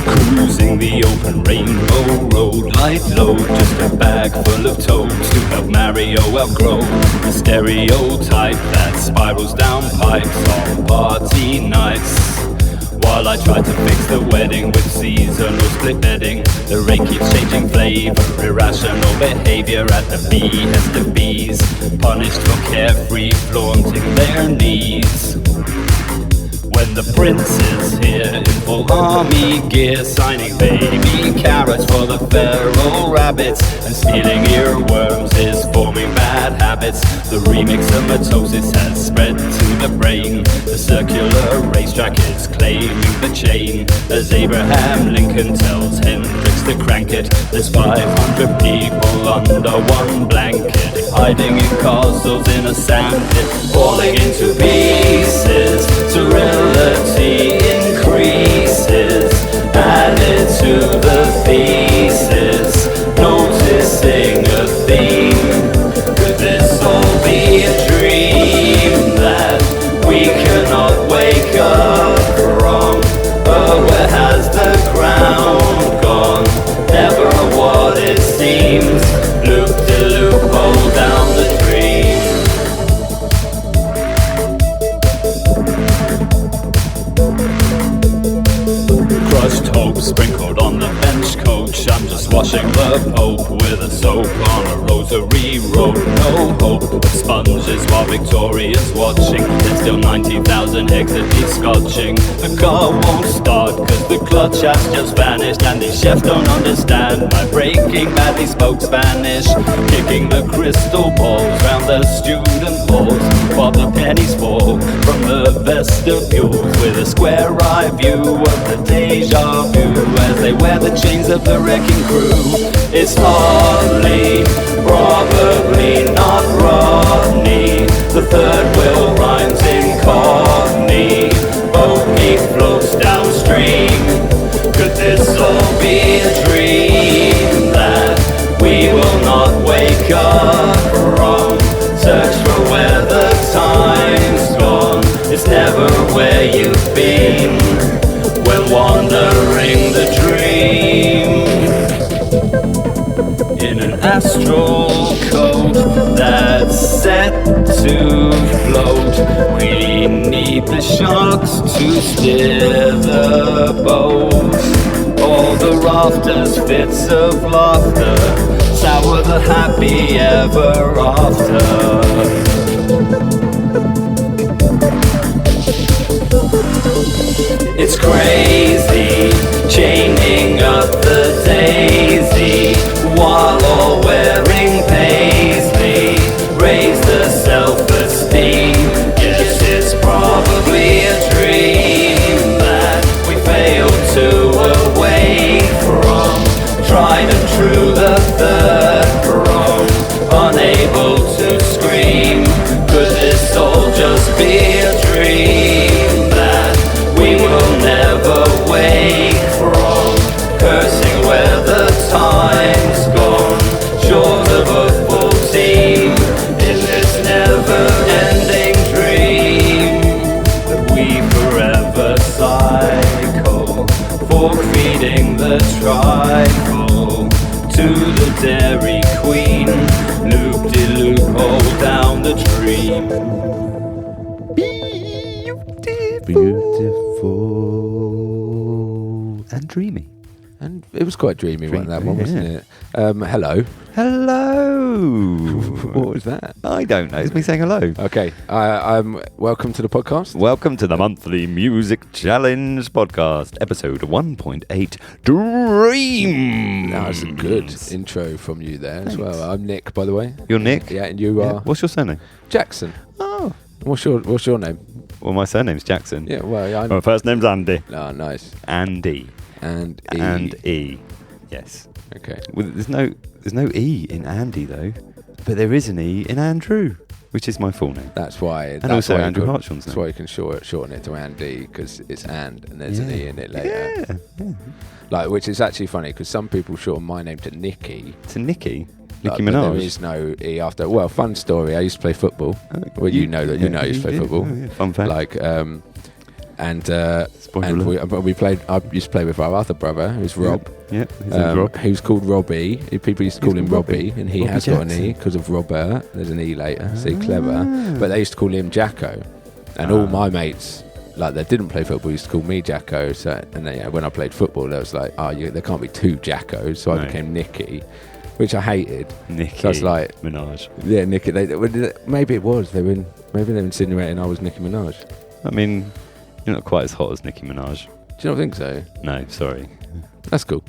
Cruising the open rainbow road, light load, just a bag full of toads to help Mario outgrow the stereotype that spirals down pipes on party nights. While I try to fix the wedding with seasonal split bedding, the rate keeps changing flavor, irrational behavior at the behest of bees, punished for carefree flaunting their needs. When the prince is here in full army gear, signing baby carrots for the feral rabbits, and stealing earworms is forming bad habits. The remix of mitosis has spread to the brain. The circular racetrack is claiming the chain, as Abraham Lincoln tells Hendrix to crank it. There's 500 people under one blanket, hiding in castles in a sand pit, falling into pieces. Sterility increases, added to the thesis, noticing a theme. Could this all be a dream that we cannot wake up from? But where has the ground gone? Never what it seems. Loop-de-loop, hold down the dream. Crushed hope sprinkled on the bench coach. I'm just washing the Pope with a soap on a rosary road. No hope of sponges while Victoria's watching. There's still 90,000 exit scotching. The car won't start cause the clutch has just vanished, and these chefs don't understand my Breaking Badly spoke Spanish. Kicking the crystal balls round the student halls while the pennies fall from the vestibules, with a square eye view of the deja vu as they wear the chains of the wrecking crew. It's hardly, probably not Rodney. The third wheel rhymes in cockney. Hawkey floats downstream. Could this all be a dream that we will not wake up from? Search for where the time's gone. It's never where you've been when wandering the dream. In an astral coat that's set to float, we need the sharks to steer the boat. All the rafters, fits of laughter, sour the happy ever after. It's crazy, chaining up the daisy, while all wearing paisley. Raise the self-esteem. Yes, it's probably a dream that we fail to awake from. Tried and true, the third prong, unable to scream. Could this all just be a dream that we will never wake from? Cursing where the time's gone, short of a full team in this never-ending dream that we forever cycle, fork-feeding the trifle to the Dairy Queen. Loop-de-loop, hold down the dream. Beautiful and dreamy. And it was quite dreamy, wasn't that one, wasn't it? Hello. Hello. What was that? I don't know. It's me saying hello. Okay. Welcome to the podcast. Welcome to the monthly music challenge podcast, episode 1.8, Dream. That was a good intro from you there as well. I'm Nick, by the way. You're Nick? Yeah, and you are? What's your surname? Jackson. Oh. What's your name? Well, my surname's Jackson. Yeah, well, my first name's Andy. Oh, nice. Andy. And E. And E. Yes. Okay. Well, there's no E in Andy though, but there is an E in Andrew, which is my full name. That's why. And also Andrew Hartshorn's name. That's why you can shorten it to Andy, because it's and there's an E in it later. Yeah. Like, which is actually funny because some people shorten my name to Nicky. To Nicky. Nicki Minaj. There is no E after. Well, fun story. I used to play football. Well, you know I used to play football. Oh, yeah. Fun fact. Like, and Spoiler we played. I used to play with our other brother, who's Rob. Yeah, his name's Rob. Who's called Robbie. People used to call him Robbie, and he Robbie has Jackson. got an E because of Robert. There's an E later. See, clever. But they used to call him Jacko, and all my mates, like that didn't play football, used to call me Jacko. So, and then, when I played football, there was like, there can't be two Jackos, so I became Nicky, which I hated. Nicky. So I was like, Minaj. yeah, Nicky. Maybe it was. Maybe they were insinuating I was Nicki Minaj. I mean, you're not quite as hot as Nicki Minaj. Do you not think so? No, sorry. That's cool.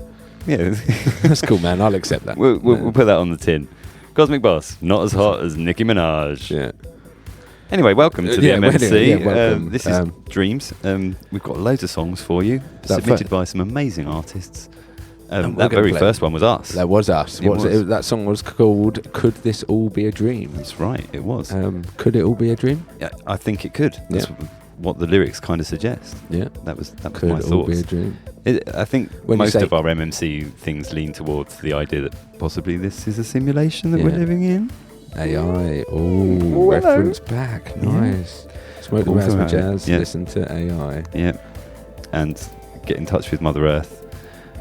Yeah, That's cool, man. I'll accept that. we'll put that on the tin. Cosmic Boss, not as hot as Nicki Minaj. Yeah. Anyway, welcome to the MMC. Welcome. This is Dreams. We've got loads of songs for you, submitted by some amazing artists. That very first one was us. That was us. That song was called "Could This All Be a Dream?" That's right, it was. Could it all be a dream? Yeah, I think it could. That's what the lyrics kind of suggest. Yeah, that was could my it thoughts. All be a dream? I think most of our MMC things lean towards the idea that possibly this is a simulation that we're living in. AI. Oh, reference back. Nice. Smoke the raspberry jazz. Yeah. Listen to AI. Yeah, and get in touch with Mother Earth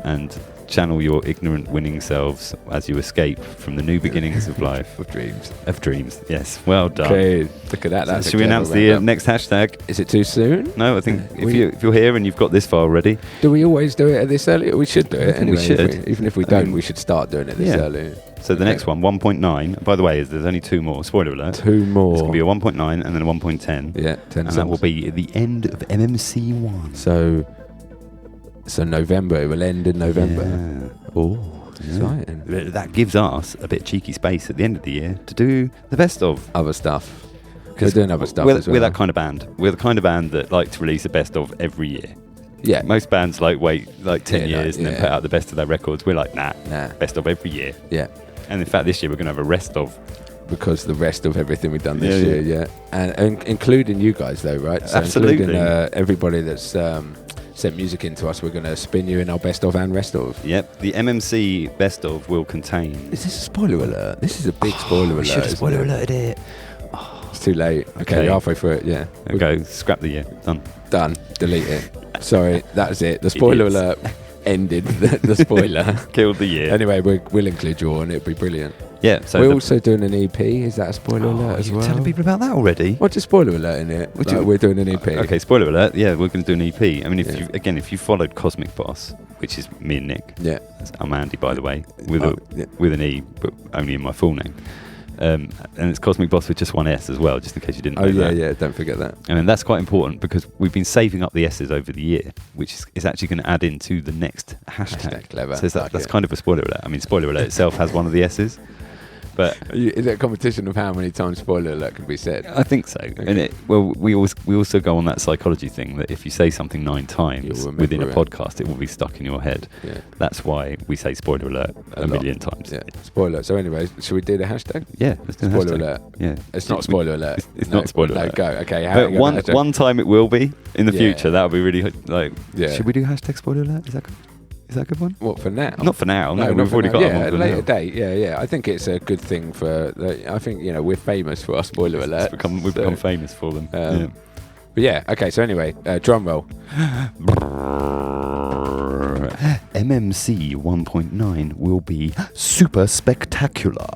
and channel your ignorant winning selves as you escape from the new beginnings of life. Of dreams. Of dreams, yes. Well done. Okay, look at that. Should we announce the next hashtag? Is it too soon? No, I think if you're here and you've got this file ready. Do we always do it at this early? We should do it anyway. We should. Even if we don't, we should start doing it this early. So the next one, 1.9. By the way, there's only two more. Spoiler alert. Two more. It's going to be a 1.9 and then a 1.10. Yeah, 10 and that will be at the end of MMC 1. So November, it will end in November. Yeah. Oh, exciting. That gives us a bit of cheeky space at the end of the year to do the best of other stuff. We're doing other stuff as well. We're that kind of band. We're the kind of band that like to release a best of every year. Yeah. Most bands wait 10 years and then put out the best of their records. We're like, nah. Best of every year. Yeah. And in fact, this year we're going to have a rest of. Because the rest of everything we've done this year, And including you guys, though, right? So absolutely. Including everybody that's sent music into us, we're going to spin you in our best of and rest of. Yep. The MMC best of will contain. Is this a spoiler alert? This is a big spoiler alert. We should have spoiler alerted it. It's too late. Okay, you're halfway through it, yeah. Okay, scrap the year. Done. Delete it. Sorry, that was it. The spoiler alert ended the spoiler. Killed the year. Anyway, we'll include you on. It'll be brilliant. Yeah, so we're also doing an EP. Is that a spoiler alert as well? You're telling people about that already? What's a spoiler alert in it? We're doing an EP. Okay, spoiler alert. Yeah, we're going to do an EP. I mean, if you followed Cosmic Boss, which is me and Nick. Yeah. I'm Andy, by the way, with an E, but only in my full name. And it's Cosmic Boss with just one S as well, just in case you didn't know that. Yeah, don't forget that. I mean, that's quite important because we've been saving up the S's over the year, which is actually going to add into the next hashtag. Clever. So that's kind of a spoiler alert. I mean, spoiler alert itself has one of the S's. But is it a competition of how many times spoiler alert can be said? I think so. Okay. And we also go on that psychology thing that if you say something 9 times within a podcast, it will be stuck in your head. Yeah. That's why we say spoiler alert a million times. Yeah. Spoiler. So anyway, should we do the hashtag? Yeah, let's do the spoiler hashtag. alert. Yeah. It's not spoiler alert. It's not spoiler alert. No, go. Okay. But one time it will be in the future. That would be really like. Yeah. Should we do hashtag spoiler alert? Is that a good one? What, for now? Not for now. No, we've already got one. Yeah, at a later date. Yeah. I think it's a good thing for. I think we're famous for our spoiler alerts. We've become famous for them. But yeah. Okay. So anyway, drum roll. MMC 1.9 will be super spectacular.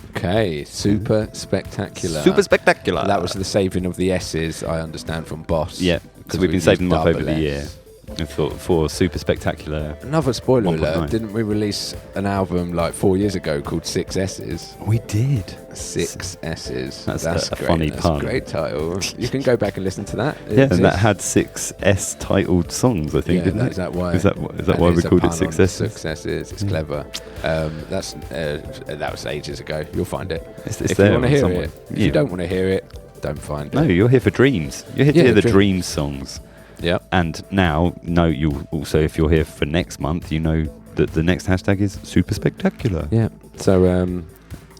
Okay, super spectacular. Super spectacular. That was the saving of the S's, I understand, from Boss. Yeah, because we've been saving them up over the year. I thought for super spectacular. Another spoiler 1.9. alert. Didn't we release an album like 4 years ago called 6 S's? We did. 6 S's. That's a great. funny That's pun. A great title. You can go back and listen to that. Yeah, and that had 6 S titled songs, I think, didn't it? Is that why? Is that why we called it 6 S's? 6 S's. It's clever. That was ages ago. You'll find it. If you want to hear it. If you don't want to hear it, don't find it. No, you're here for dreams. You're here to hear the dreams songs. Yeah. And now, you also, if you're here for next month, you know that the next hashtag is super spectacular. Yeah. So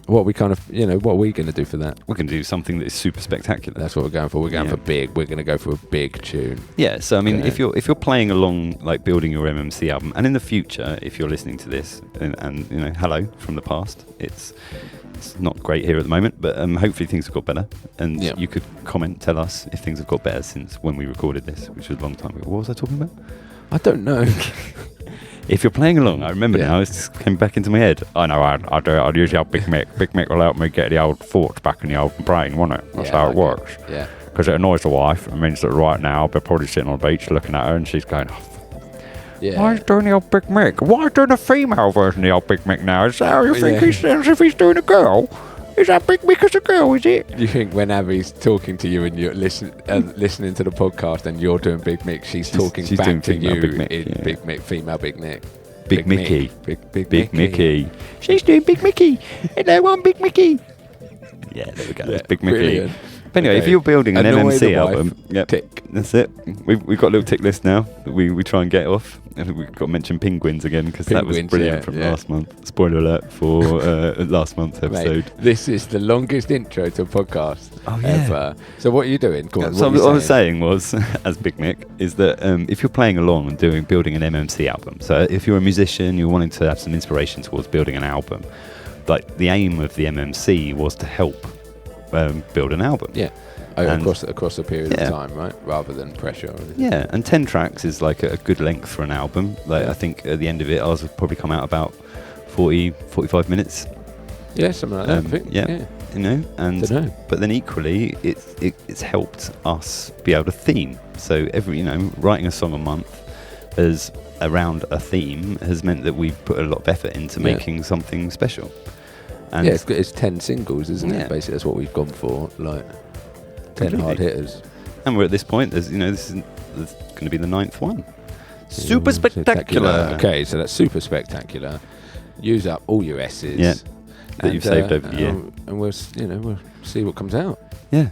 What are we going to do for that? We're going to do something that is super spectacular. That's what we're going for. We're going for big. We're going to go for a big tune. Yeah. So I mean, if you're playing along, like building your MMC album, and in the future, if you're listening to this, and you know, hello from the past, it's not great here at the moment, but hopefully things have got better. And you could tell us if things have got better since when we recorded this, which was a long time ago. What was I talking about? I don't know. If you're playing along, I remember now, it just came back into my head. I know, I do it. I'd usually have Big Mick. Big Mick will help me get the old thoughts back in the old brain, won't it? That's how it works. Yeah. Because it annoys the wife. It means that right now, I'll be probably sitting on the beach looking at her and she's going, why is doing the old Big Mick? Why doing a female version of the old Big Mick now? Is that how you think he sounds if he's doing a girl? Is that Big Mick as a girl, is it? You think when Abby's talking to you and you're listening to the podcast and you're doing Big Mick, she's talking back to you Big Mick, in Big Mick, female Big Nick. Big Mickey. Big Mickey. She's doing Big Mickey. Hello, I'm Big Mickey. Yeah, there we go. That's Big Mickey. Brilliant. But anyway, if you're building an MMC album, tick. That's it. We've got a little tick list now that we try and get off. And we've got to mention penguins again because that was brilliant from last month. Spoiler alert for last month's episode. Mate, this is the longest intro to a podcast ever. So what are you doing? Go on, so what I was saying was, as Big Mick, is that if you're playing along and building an MMC album, so if you're a musician, you're wanting to have some inspiration towards building an album, like the aim of the MMC was to help build an album. Yeah. Across a period of time, right? Rather than pressure. Or anything. Yeah, and 10 tracks is like a good length for an album. Like I think at the end of it, ours will probably come out about 45 minutes. Yeah, something like that. I think. Yeah. You know, but then equally, it's helped us be able to theme. So writing a song a month as around a theme has meant that we've put a lot of effort into making something special. And it's 10 singles, isn't it? Basically, that's what we've gone for. Like 10 hard hitters. And we're at this point. This is going to be the 9th one. Super spectacular. Okay, so that's super spectacular. Use up all your S's that you've saved over the year, and we'll see what comes out. Yeah.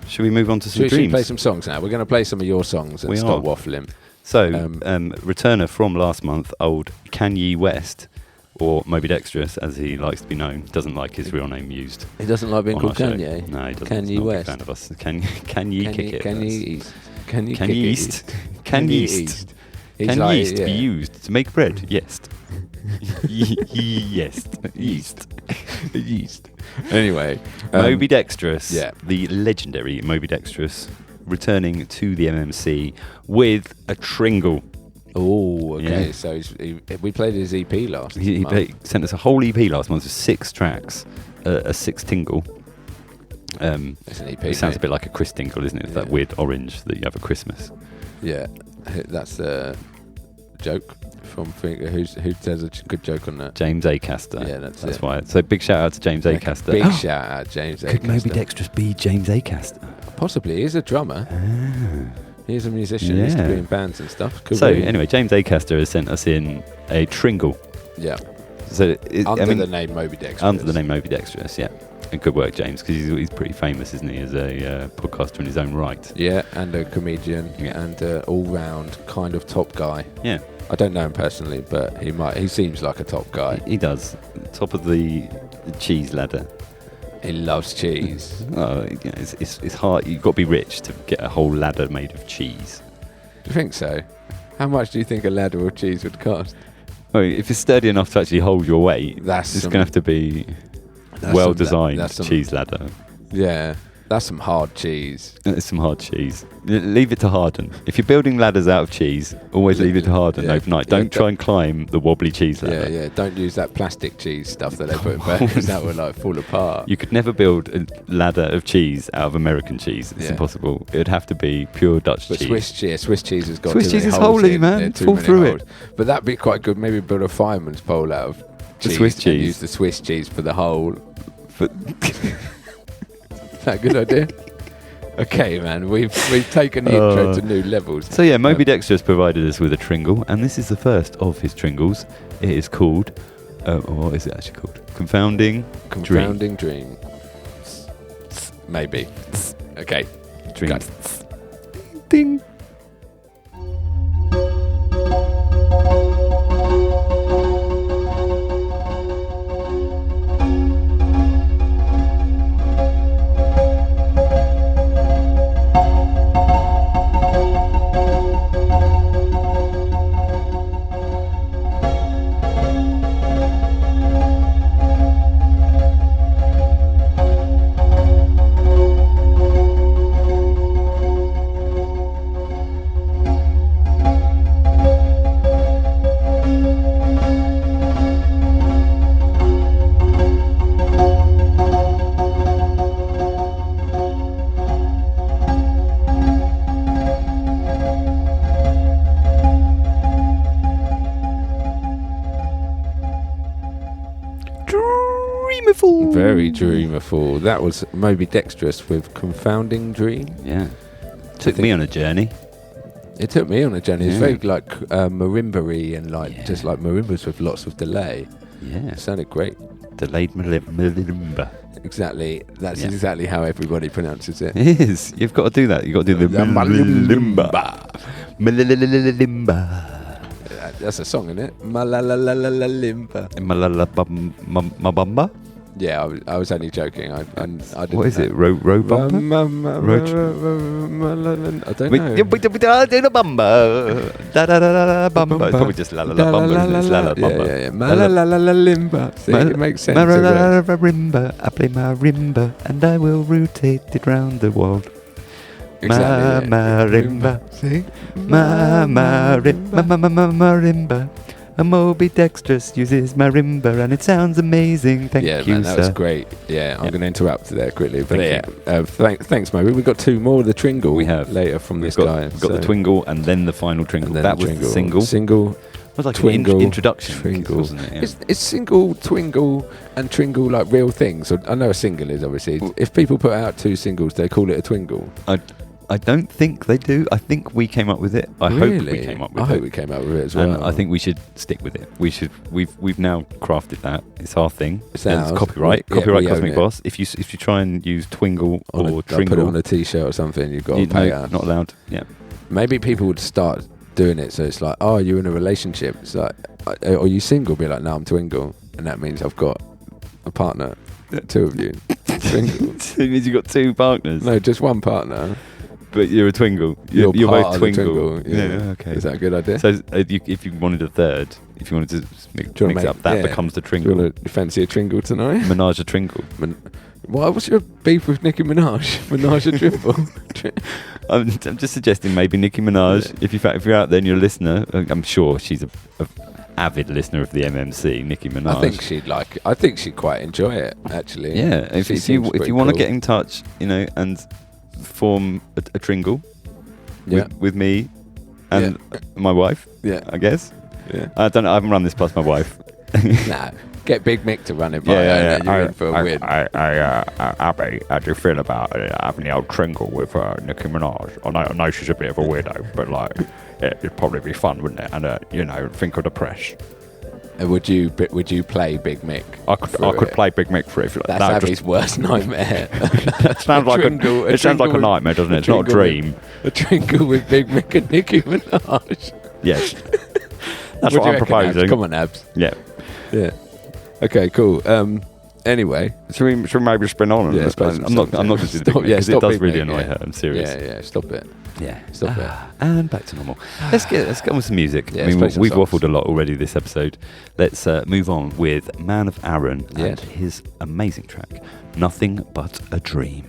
Should we move on to some dreams? Should we play some songs now? We're going to play some of your songs and stop waffling. So, returner from last month, old Kanye West, or Moby Dexterous, as he likes to be known, doesn't like his real name used. He doesn't like being called Kanye? No, he doesn't. Kanye West. Fan of us. Can you kick it? Kanye East. Kanye East. Can yeast be used to make bread? Yes. Yeast. Anyway, Moby Dexterous, the legendary Moby Dexterous, returning to the MMC with a Tringle. Oh, okay. Yeah. So we played his EP last month. He sent us a whole EP last month with 6 tracks, a 6 tingle. It's an EP. It sounds a bit like a Chris tingle, isn't it? It's that weird orange that you have at Christmas. Yeah, that's a joke from who says a good joke on that? James Acaster. Yeah, that's why. So big shout out to James Acaster. Big shout out James Acaster. Could Moby Dexterous be James Acaster? Possibly. He's a drummer. He's a musician. He's doing bands and stuff. Anyway, James Acaster has sent us in a Tringle. Yeah. So the name Moby Dexterous. Under the name Moby Dexterous, yeah. And good work, James, because he's pretty famous, isn't he, as a podcaster in his own right. Yeah, and a comedian, and all-round kind of top guy. Yeah. I don't know him personally, but he seems like a top guy. He does. Top of the cheese ladder. He loves cheese. It's hard. You've got to be rich to get a whole ladder made of cheese. Do you think so? How much do you think a ladder of cheese would cost? Well, if it's sturdy enough to actually hold your weight, it's going to have to be well-designed cheese ladder. Yeah, that's some hard cheese. It's some hard cheese. Leave it to harden. If you're building ladders out of cheese, always leave it to harden overnight. Don't try and climb the wobbly cheese ladder. Yeah. Don't use that plastic cheese stuff that they put in back because that would fall apart. You could never build a ladder of cheese out of American cheese. It's impossible. It would have to be pure Dutch cheese. Swiss cheese has got Swiss cheese is holy, man. Fall through it. But that'd be quite good. Maybe build a fireman's pole out of cheese. Swiss cheese. And use the Swiss cheese for the hole. Is that a good idea? Okay, man, we've taken the intro to new levels. So yeah, Moby Dexter has provided us with a Tringle, and this is the first of his Tringles. It is called, what is it actually called? Confounding Dream. Maybe. Okay. Dream. Ding. Very dreamerful. That was maybe Dexterous with Confounding Dream. Yeah. Took me on a journey. It took me on a journey. It's Yeah. very like marimba-y and like just like marimbas with lots of delay. Yeah. It sounded great. Delayed marimba. Exactly. That's Yeah. exactly how everybody pronounces it. It is. You've got to do that. You've got to do the marimba. Marimba. That's a song, isn't it? Malalalalalalimba. Mabamba? Yeah, I was only joking. I didn't What is know. it? Row bumper? I don't know. Bumba. It's probably just la la la bumba. Isn't it? It's la la bumba. Yeah. Malalalimba. See, it makes sense. Marimba. I play marimba and I will rotate it round the world. Exactly. Marimba. See? Marimba. A Moby Dexterous uses marimba and it sounds amazing. Thank you, man, that sir. was great. Yeah, I'm going to interrupt there quickly. But Thank thanks, Moby. We've got two more of the Tringle. We have. Later from this We've guy. got the Twinkle and then the final Tringle. That was the single. Single. It was like Twinkle, an introduction, Twinkle. wasn't it? Yeah. Is single, Twingle, and Tringle like real things? I know a single is obviously. If people put out two singles, they call it a Twingle. I don't think they do. I think we came up with it. I hope we came up with it. I hope we came up with it as well. And I think we should stick with it. We've now crafted that. It's our thing. It's And ours. it's copyright. Yeah, Copyright we own Cosmic it. Boss. If you try and use Twingle or I'll put it Tringle, on a t-shirt or something. You've got to pay us. not allowed. Yeah. Maybe people would start doing it. So it's like, oh, you're in a relationship. It's like, are you single? Be like, no, I'm Twingle, and that means I've got a partner. Two of you. Twingle. So it means you've got two partners. No, just one partner. But you're a Twingle. You're both part of the Twingle. Twingle, yeah. Okay. Is that a good idea? So if you wanted a third, if you wanted to mix up, that becomes the Do you Tringle. want to fancy a Tringle tonight? Menage a Tringle. What's your beef with Nicki Minaj? Menage a Tringle? I'm just suggesting maybe Nicki Minaj. Yeah. If you're out there and you're a listener, I'm sure she's a avid listener of the MMC. Nicki Minaj. I think she'd like it. I think she'd quite enjoy it, actually. Yeah. If you want to cool. get in touch, and form a Tringle with me and my wife. Yeah. I guess. Yeah. I don't know. I haven't run this past my wife. Nah. Get Big Mick to run it by. Yeah. You're in for a win. Abby, how do you feel about having the old Tringle with Nicki Minaj? I know she's a bit of a weirdo, but like, it'd probably be fun, wouldn't it? And think of the press. Would you play Big Mick? I could play Big Mick for it. If you like. That's Abby's worst nightmare. It sounds like a nightmare, doesn't it? It's not a dream. A Tringle with Big Mick and Nicki Minaj. Yes. That's what I'm proposing. Come on, Abs. Yeah. Yeah. Okay, cool. Anyway, should we maybe spin on? Yeah, I'm not going to do it because it does really annoy her. I'm serious. Yeah, stop it. Yeah, Stop it. And back to normal. Let's get on with some music. Yeah, I mean, let's play we've some songs. waffled a lot already this episode. Let's move on with Man of Aaron and Yes. his amazing track, Nothing But a Dream.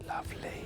Lovely.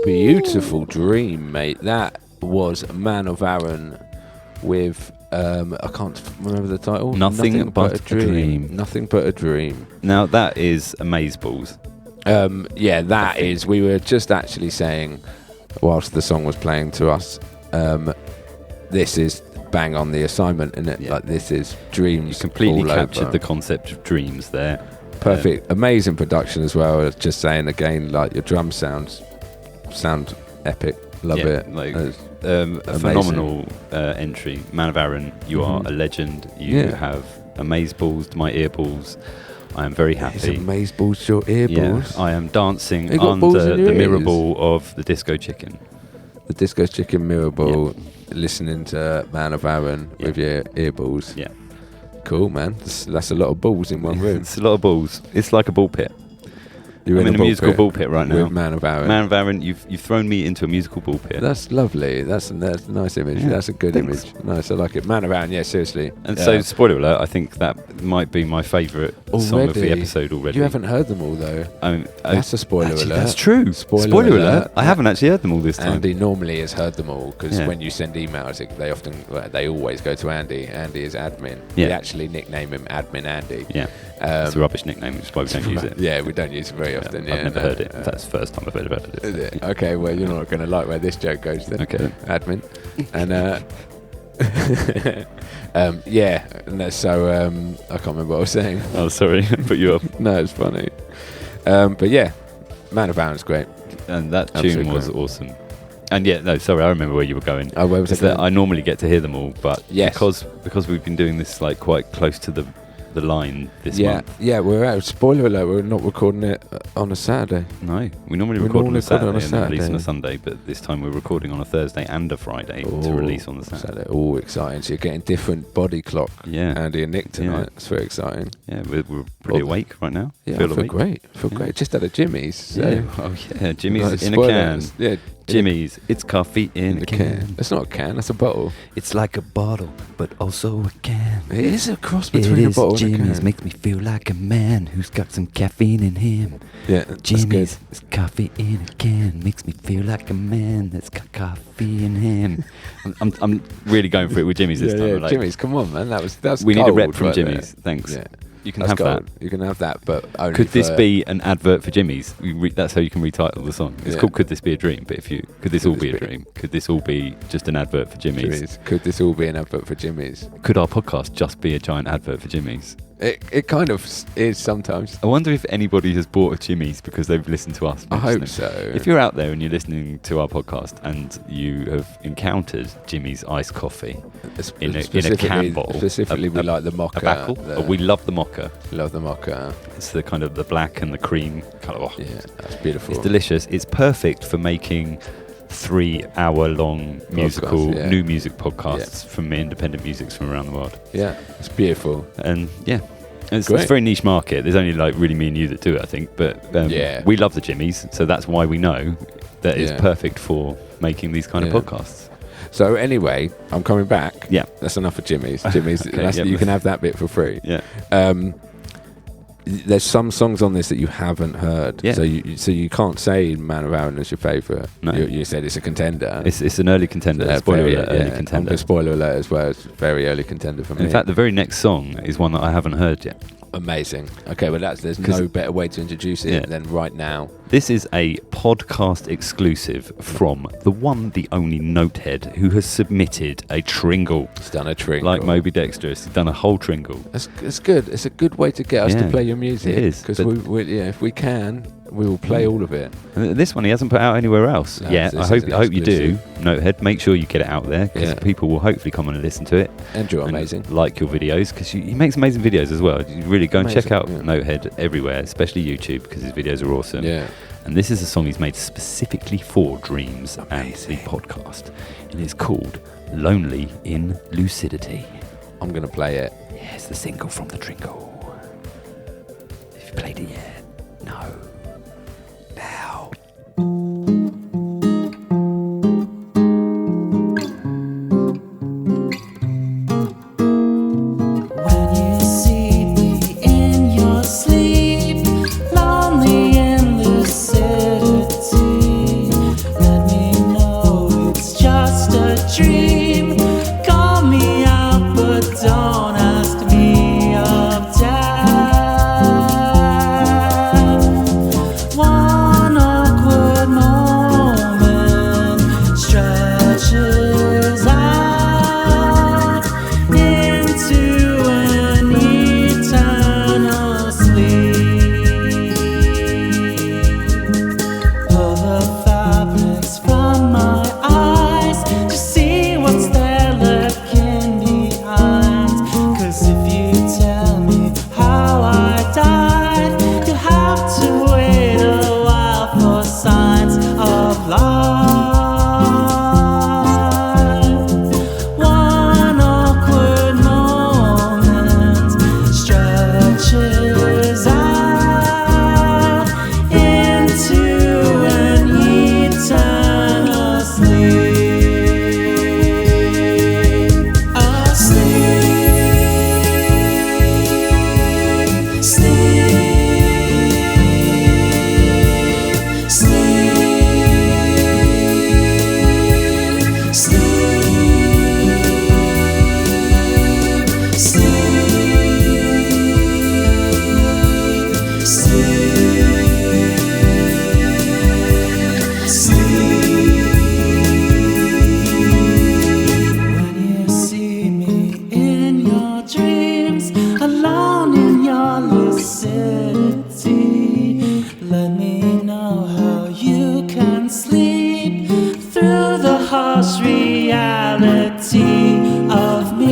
Beautiful dream, mate. That was Man of Aaron with I can't remember the title. Nothing but a dream. Nothing but a dream. Now that is amazeballs. Yeah, that is. We were just actually saying, whilst the song was playing to us, this is bang on the assignment, isn't it? Yeah. Like, this is dreams. You completely all captured over. the concept of dreams there. Perfect, amazing production as well. Just saying again, like, your drum sound epic. Love it. Like, It's a amazing. phenomenal entry. Man of Aaron, you are a legend. You have amazeballs to my earballs. I am very happy. It's amazeballs to your earballs. Yeah, I am dancing You got balls under in your the mirror ears? ball of the disco chicken. The Disco Chicken mirror ball, listening to Man of Aaron with your earballs. Yeah. Cool, man. That's a lot of balls in one room. It's a lot of balls. It's like a ball pit. You're I'm in a musical ball pit right now. with Man of Aaron. Man of Aaron, you've thrown me into a musical ball pit. That's lovely. That's a nice image. Yeah, That's a good thanks. image. Nice, I like it. Man of Aaron, yeah, seriously. And so, spoiler alert, I think that might be my favourite song of the episode already. You haven't heard them all, though. That's a spoiler actually, alert. That's true. Spoiler alert. I haven't actually heard them all this time. Andy normally has heard them all, because Yeah. when you send emails, they always go to Andy. Andy is admin. Yeah. We actually nickname him Admin Andy. Yeah. It's a rubbish nickname, which is why we don't use it. Yeah, we don't use it very often. Yeah, I've never heard it. That's the first time I've heard about it. Is it? Okay, well, you're not going to like where this joke goes then. Okay. Admin. And, yeah, and so I can't remember what I was saying. Oh, sorry. Put you up. No, it's funny. But yeah, Man of Aaron's great. And that Absolutely tune was great. awesome. And yeah, no, sorry, I remember where you were going. Oh, where was It's I that going? I normally get to hear them all, but Yes. because we've been doing this like quite close to the line this month. Yeah, we're out. Spoiler alert, we're not recording it on a Saturday. No, we normally We record on normally a Saturday record on a and then release on a Saturday. Sunday, but this time we're recording on a Thursday and a Friday to release on the Saturday. All exciting. So you're getting different body clock, Yeah. Andy and Nick tonight. Yeah. It's very exciting. Yeah, we're pretty awake right now. Yeah, Feel I feel awake. great. I feel great. Just had a Jimmy's. So Yeah. Oh yeah, Jimmy's like, in a spoiler, can. Yeah, Jimmy's, it's coffee in a can. It's not a can, it's a bottle. It's like a bottle, but also a can. It is a cross between a bottle and a Jimmy's can. makes me feel like a man who's got some caffeine in him. Yeah, that's Jimmy's good. is coffee in a can, makes me feel like a man that's got coffee in him. I'm really going for it with Jimmy's this time. Yeah, Like, Jimmy's, come on, man. That's we need a gold rep from right there. Jimmy's. Thanks. Yeah. You can That's have gold. that. You can have that, but only Could this for- be an advert for Jimmy's? That's how you can retitle the song. It's Yeah. called "Could This Be a Dream?" But could this all Could be this a dream? Could this all be just an advert for Jimmy's? Could this all be an advert for Jimmy's? Could our podcast just be a giant advert for Jimmy's? It kind of is sometimes. I wonder if anybody has bought a Jimmy's because they've listened to us. I hope mention it. so. If you're out there and you're listening to our podcast and you have encountered Jimmy's iced coffee in a can bottle, Specifically, we like the mocha. a backle. We love the mocha. Love the mocha. It's the kind of the black and the cream colour. Oh, Yeah, that's beautiful. it's delicious. It's perfect for making 3-hour-long musical yeah. new music podcasts from independent musics from around the world. Yeah, it's beautiful. And yeah, it's Great. a very niche market. There's only like really me and you that do it, I think. But Yeah. we love the Jimmys, so that's why we know that it's Yeah. perfect for making these kind Yeah. of podcasts. So anyway, I'm coming back. Yeah. That's enough for Jimmy's. Jimmy's. Okay, that's, yeah. You can have that bit for free. Yeah. There's some songs on this that you haven't heard. Yeah. So you can't say Man of Aaron is your favourite. No. You said it's a contender. It's an early contender. Spoiler alert, early contender. Spoiler alert as well. It's a very early contender for me. In fact, the very next song is one that I haven't heard yet. Amazing. Okay, well there's 'Cause- no better way to introduce it Yeah. than right now. This is a podcast exclusive from the one, the only Notehead, who has submitted a tringle. It's done a trick. Like Moby Dexter, he's done a whole tringle. It's good. It's a good way to get us to Yeah, play your music. it is, Because but- if we can, we will play all of it. And this one he hasn't put out anywhere else. No, Yeah, this I is an hope you do. exclusive. Notehead, make sure you get it out there because Yeah. people will hopefully come on and listen to it. And you're and amazing. like your videos because he makes amazing videos as well. You really go and check Amazing, out yeah. Notehead everywhere, especially YouTube because his videos are awesome. Yeah. And this is a song he's made specifically for Dreams Amazing. and the podcast. And it's called Lonely in Lucidity. I'm going to play it. Yeah, it's the single from the Twinkle. Have you played it yet? No. Now. When you see me in your sleep, lonely in the city. dream. Call me out, but don't ask me of death. One awkward moment stretches out into an eternal sleep. Pull the fabrics from my eyes to see what's there lurking behind. 'Cause if you tell me how I died, you have to wait a while for signs of life. One awkward moment stretches out into an eternal sleep. A sleep, sleep, sleep, sleep, sleep, sleep. When you see me in your dreams, alone in your lucidity, let me know how you can sleep through the harsh reality of me.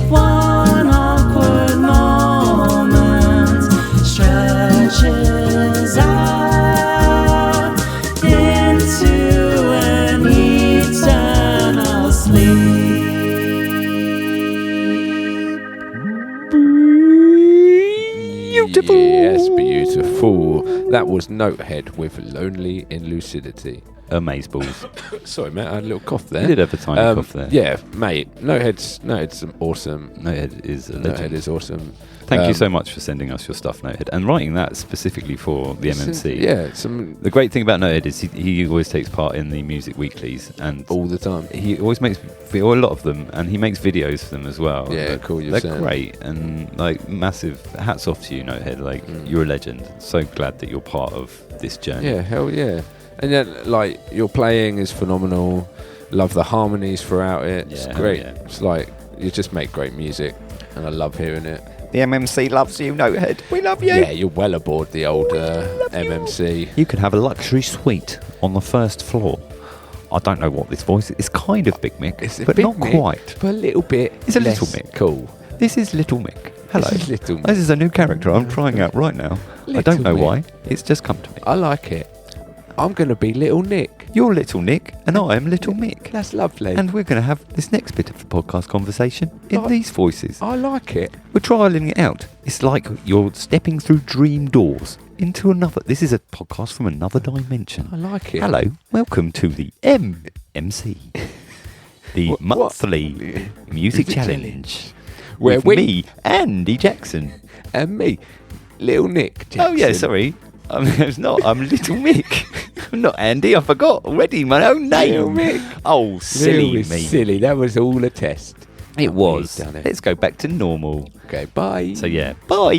One awkward moment stretches out into an eternal sleep. Beautiful. Yes, beautiful. That was Notehead with Lonely in Lucidity. Amazeballs. Sorry, mate, I had a little cough there. You did have a tiny cough there. Yeah, mate. Notehead's awesome. Notehead is a legend. Notehead is awesome. Thank you so much for sending us your stuff, Notehead, and writing that specifically for the MMC. Yeah, The great thing about Notehead is he always takes part in the music weeklies, and all the time. he always makes a lot of them, and he makes videos for them as well. Yeah, cool. They're great, and like massive hats off to you, Notehead. Like you're a legend. So glad that you're part of this journey. Yeah, hell yeah. And then, like, your playing is phenomenal. Love the harmonies throughout it. It's Yeah, great. yeah. It's like, you just make great music, and I love hearing it. The MMC loves you, Notehead. We love you. Yeah, you're well aboard the old MMC. You could have a luxury suite on the first floor. I don't know what this voice is. It's kind of Big Mick, but Big not Mick, quite. But a little bit. It's a less little Mick. Cool. This is Little Mick. Hello. This is Little Mick. This is a new character I'm trying out right now. I don't know Little why. It's just come to me. I like it. I'm going to be Little Nick. You're Little Nick, and I am Little Mick. That's lovely. And we're going to have this next bit of the podcast conversation in these voices. I like it. We're trialing it out. It's like you're stepping through dream doors into another. This is a podcast from another dimension. I like it. Hello, welcome to the MMC, the monthly music challenge, Where with me, Andy Jackson, and me, Little Nick Jackson. Oh yeah, sorry. It's not. I'm Little Mick. I'm not Andy. I forgot already my own name. Little Mick. Oh, silly Little me. Silly. That was all a test. It was. You've done it. Let's go back to normal. Okay, bye. So yeah, bye.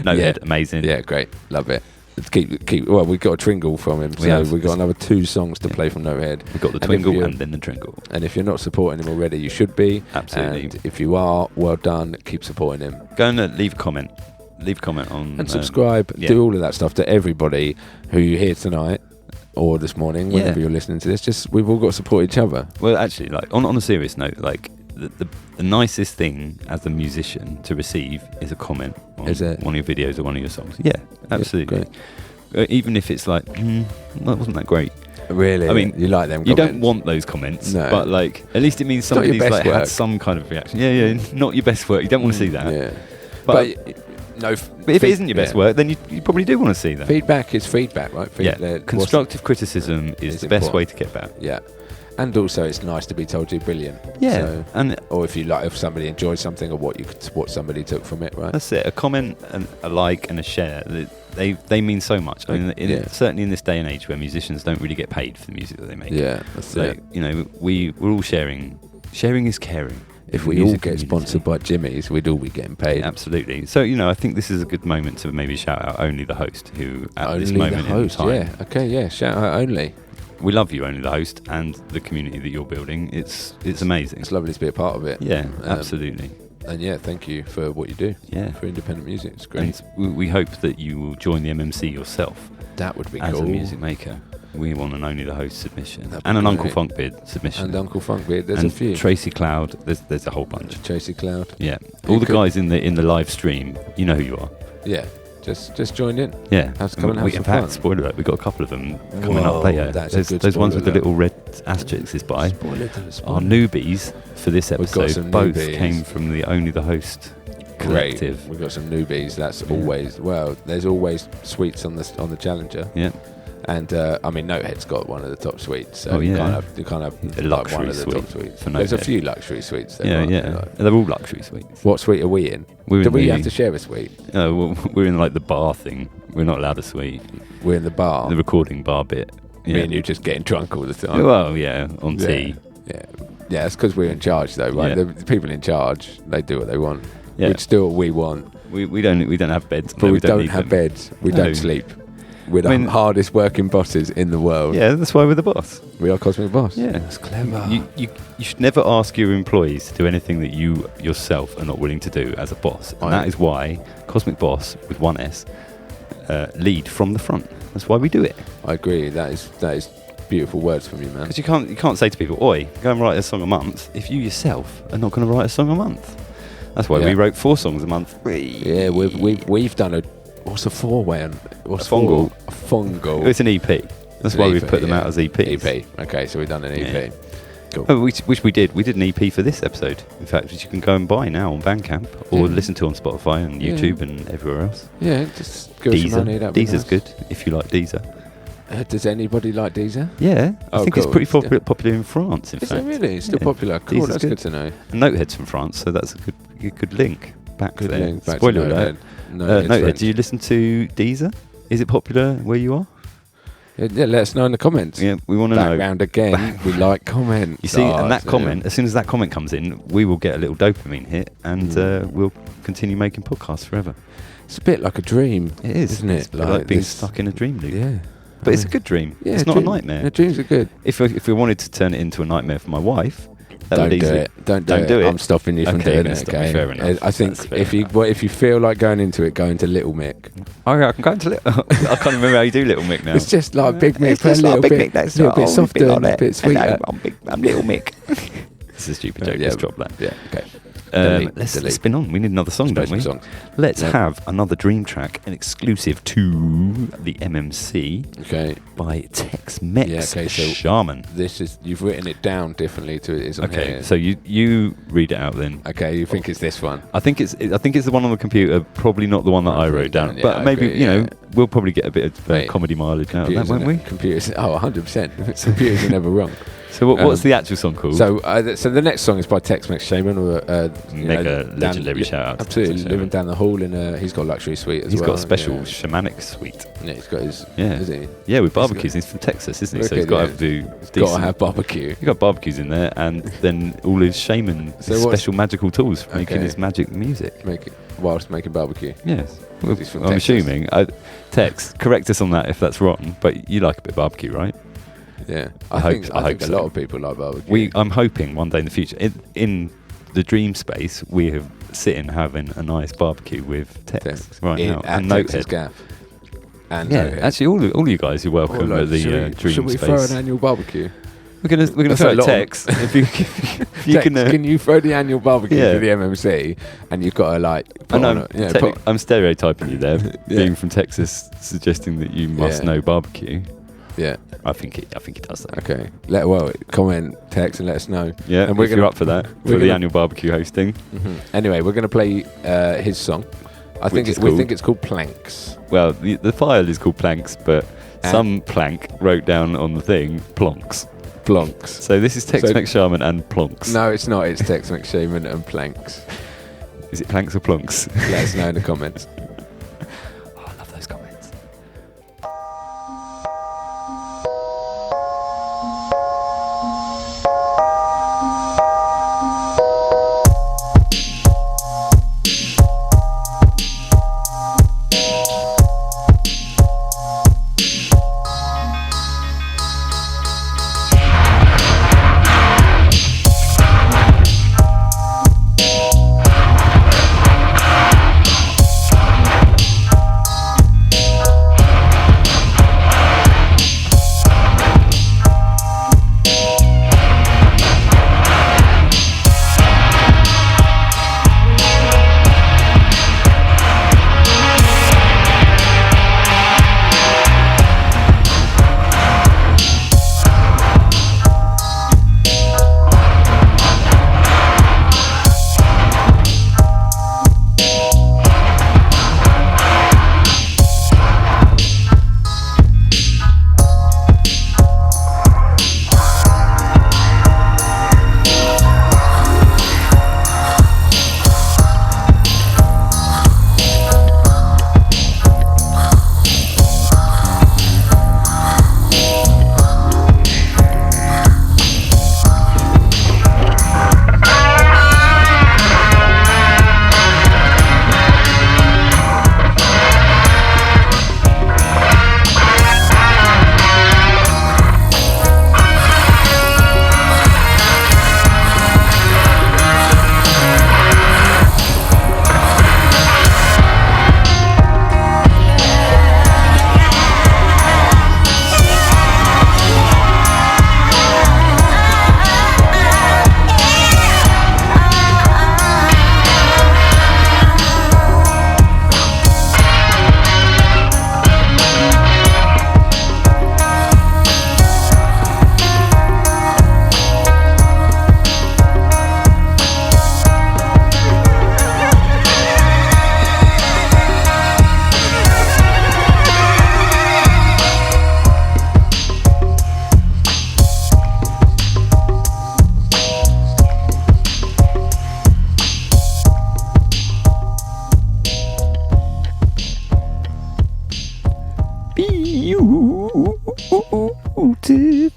No, Yeah. amazing. Yeah, great. Love it. Let's keep. Well, we got a Tringle from him, so have. we've got another 2 songs to play from Notehead. We've got the And if Twinkle you're- and then the Tringle. And if you're not supporting him already, you should be. Absolutely. And if you are, well done. Keep supporting him. Go and leave a comment. Leave a comment on And subscribe. yeah. Do all of that stuff to everybody who you hear tonight or this morning, whenever Yeah. you're listening to this. Just we've all got to support each other. Well, actually, like on a serious note, like the nicest thing as a musician to receive is a comment on Is it? one of your videos or one of your songs. Yeah, absolutely. great. Even if it's like, that wasn't that great. Really? I mean, you like them You comments? don't want those comments, No. but like at least it means not your somebody's best like work. had some kind of reaction. Yeah, not your best work. You don't want to see that. Yeah. But, no. if it isn't your best work, then you probably do want to see that. Feedback is feedback, right? Yeah, constructive criticism is the best way to get back. Yeah. And also, it's nice to be told you're brilliant. Yeah, So, and or if somebody enjoyed something or what somebody took from it, right? that's it. A comment, and a like, and a share. they mean so much. I mean, Yeah. certainly in this day and age where musicians don't really get paid for the music that they make. Yeah, that's So it. you know, we're all sharing. Sharing is caring. If in we the all music get community. sponsored by Jimmy's, we'd all be getting paid. Absolutely. So you know, I think this is a good moment to maybe shout out Only the Host, who at Only this the moment host, in time, yeah. Okay, yeah. Shout out Only. we love you, Only the Host, and the community that you're building. It's amazing. It's lovely to be a part of it. Yeah, absolutely. And yeah, thank you for what you do. Yeah. For independent music, it's great. And we hope that you will join the MMC yourself That would be as cool. a music maker. We want an Only the Host submission That'd be and an great. Uncle Funkbeard submission. And Uncle Funkbeard, there's and a few. Tracy Cloud. There's a whole bunch. Tracy Cloud. Yeah, You all the could- guys in the live stream. You know who you are. Yeah. Just join in. Yeah, Come and have in some fact, fun. spoiler alert, we've got a couple of them coming Whoa, up later. that's a There's good those ones with the spoiler little red asterisks by. Spoiler. Our newbies for this We've got episode some both newbies. came from the Only the Host Great. collective. We've got some newbies. That's always there's always sweets on the Challenger. Yeah, And I mean, Notehead's got one of the top suites. So Oh, yeah. you can't have A like luxury one of the top suite suites. for There's a Notehead. few luxury suites. There, yeah, aren't yeah. there? Like, They're all luxury suites. what suite are we in? We're Do in we the- have to share a suite? We're in like the bar thing. We're not allowed a suite. We're in the bar. The recording bar bit. Yeah. Me and you just getting drunk all the time. Well, yeah, on tea. Yeah, that's because we're in charge, though, right? Yeah. The people in charge, they do what they want. Yeah. We do what we want, We don't have beds, but no, we don't need have them. beds. We No. don't sleep. We're the I mean- hardest working bosses in the world. Yeah, that's why we're the boss. We are Cosmic Boss. Yeah. That's clever. You should never ask your employees to do anything that you yourself are not willing to do as a boss. And that is why Cosmic Boss, with one S, lead from the front. That's why we do it. I agree. That is beautiful words from you, man. Because you can't say to people, "Oi, go and write a song a month," if you yourself are not going to write a song a month. That's why Yeah. we wrote 4 songs a month. Yeah, we've done a what's a 4-way on what's A fungal. A fungal. It's an EP. That's It's why an we've EP, put them yeah. out as EPs. EP. Okay, so we've done an EP. Yeah. Cool. Oh, which we did. We did an EP for this episode. In fact, which you can go and buy now on Bandcamp or Yeah. listen to on Spotify and Yeah. YouTube and everywhere else. Yeah, just give us some money. That'd be Deezer's nice. good if you like Deezer. Does anybody like Deezer? Yeah, I Oh, think it's cool. pretty Still- popular in France. In Is fact, it really? It's still Yeah. popular. Cool. Deezer's That's good to know. And Notehead's from France, so that's a good link back Good there. link back Spoiler to alert. Notehead. Notehead's Notehead, French. do you listen to Deezer? Is it popular where you are? Yeah, let us know in the comments. Yeah, we want to know. Background again. We like comments. You see, and that so- comment, as soon as that comment comes in, we will get a little dopamine hit, and we'll continue making podcasts forever. It's a bit like a dream. It is, isn't it? It's a bit like being this- stuck in a dream loop. Yeah. But it's a good dream. Yeah, it's not a dream- nightmare. Yeah, dreams are good. If we wanted to turn it into a nightmare for my wife, that Don't would do easily. it. Don't Don't do do it. it. I'm stopping you from Okay, you're doing gonna it. stop me. Okay. Fair enough. I That's think fair if you feel like going into it, go into Little Mick. I can go into Little. I can't remember how you do Little Mick now. It's just like Big Mick, It's but a just little like Big bit, Mick, that's a little right. bit I'm softer, big and on a it. bit sweeter. Hello, I'm Little Mick. It's a stupid joke. Yeah. Let's drop that. Yeah. Okay. Let's delete. spin on. We need another song, don't we? Special songs. Let's Yeah. have another Dream track, an exclusive to the MMC Okay. by Tex-Mex Yeah, okay, so- Shaman. This is you've written it down differently to it is on Okay, here. so you read it out then. Okay, you think it's this one? I think it's the one on the computer, probably not the one that I wrote down. Yeah, but I maybe agree, yeah. we'll probably get a bit of Mate, comedy mileage out of that, won't we? Computers. Oh, 100%. Computers are never wrong. So what's the actual song called? So the next song is by Tex-Mex Shaman. Mega legendary shout out to Absolutely, Tex-Mex living Shaman. down the hall in he's got a luxury suite as He's well. got a special Yeah. shamanic suite. Yeah, he's got his. Yeah, Is he? yeah, with barbecues. He's from Texas, isn't he? So he's Wicked, got to yeah. have to do Got decent. to have barbecue. He's got barbecues in there, and then all his shaman So what's- special magical tools for making Okay. his magic music. Make it whilst making barbecue. Yes, He's from I'm Texas. assuming. Tex, correct us on that if that's wrong. But you like a bit of barbecue, right? Yeah, I I hope think so. a lot of people like barbecue. I'm hoping one day in the future, in the dream space, we have sitting having a nice barbecue with Tex right now at and Texas Notehead. Gaff. And Yeah, Notehead. actually, all you guys are welcome Oh, at the should we dream throw space. an annual barbecue? We're gonna That's throw a a lot. Tex. If you Tex, can. can you throw the annual barbecue Yeah. for the MMC? And you've got to like. I Put know. on I'm stereotyping you there, Yeah. being from Texas, suggesting that you must Yeah. know barbecue. yeah. I think it does that. Okay. Comment, text, and let us know. Yeah, And we're if you're gonna- up for that, we're for the gonna- annual barbecue hosting. Anyway, we're going to play his song. I think Which is we called? think it's called Planks. Well, the file is called Planks, but And- some plank wrote down on the thing Plonks. Plonks. So this is Tex-Mex Shaman and Plonks. No, it's not. It's Tex-Mex Shaman and Planks. Is it Planks or Plonks? Let us know in the comments. Oh, I love those comments.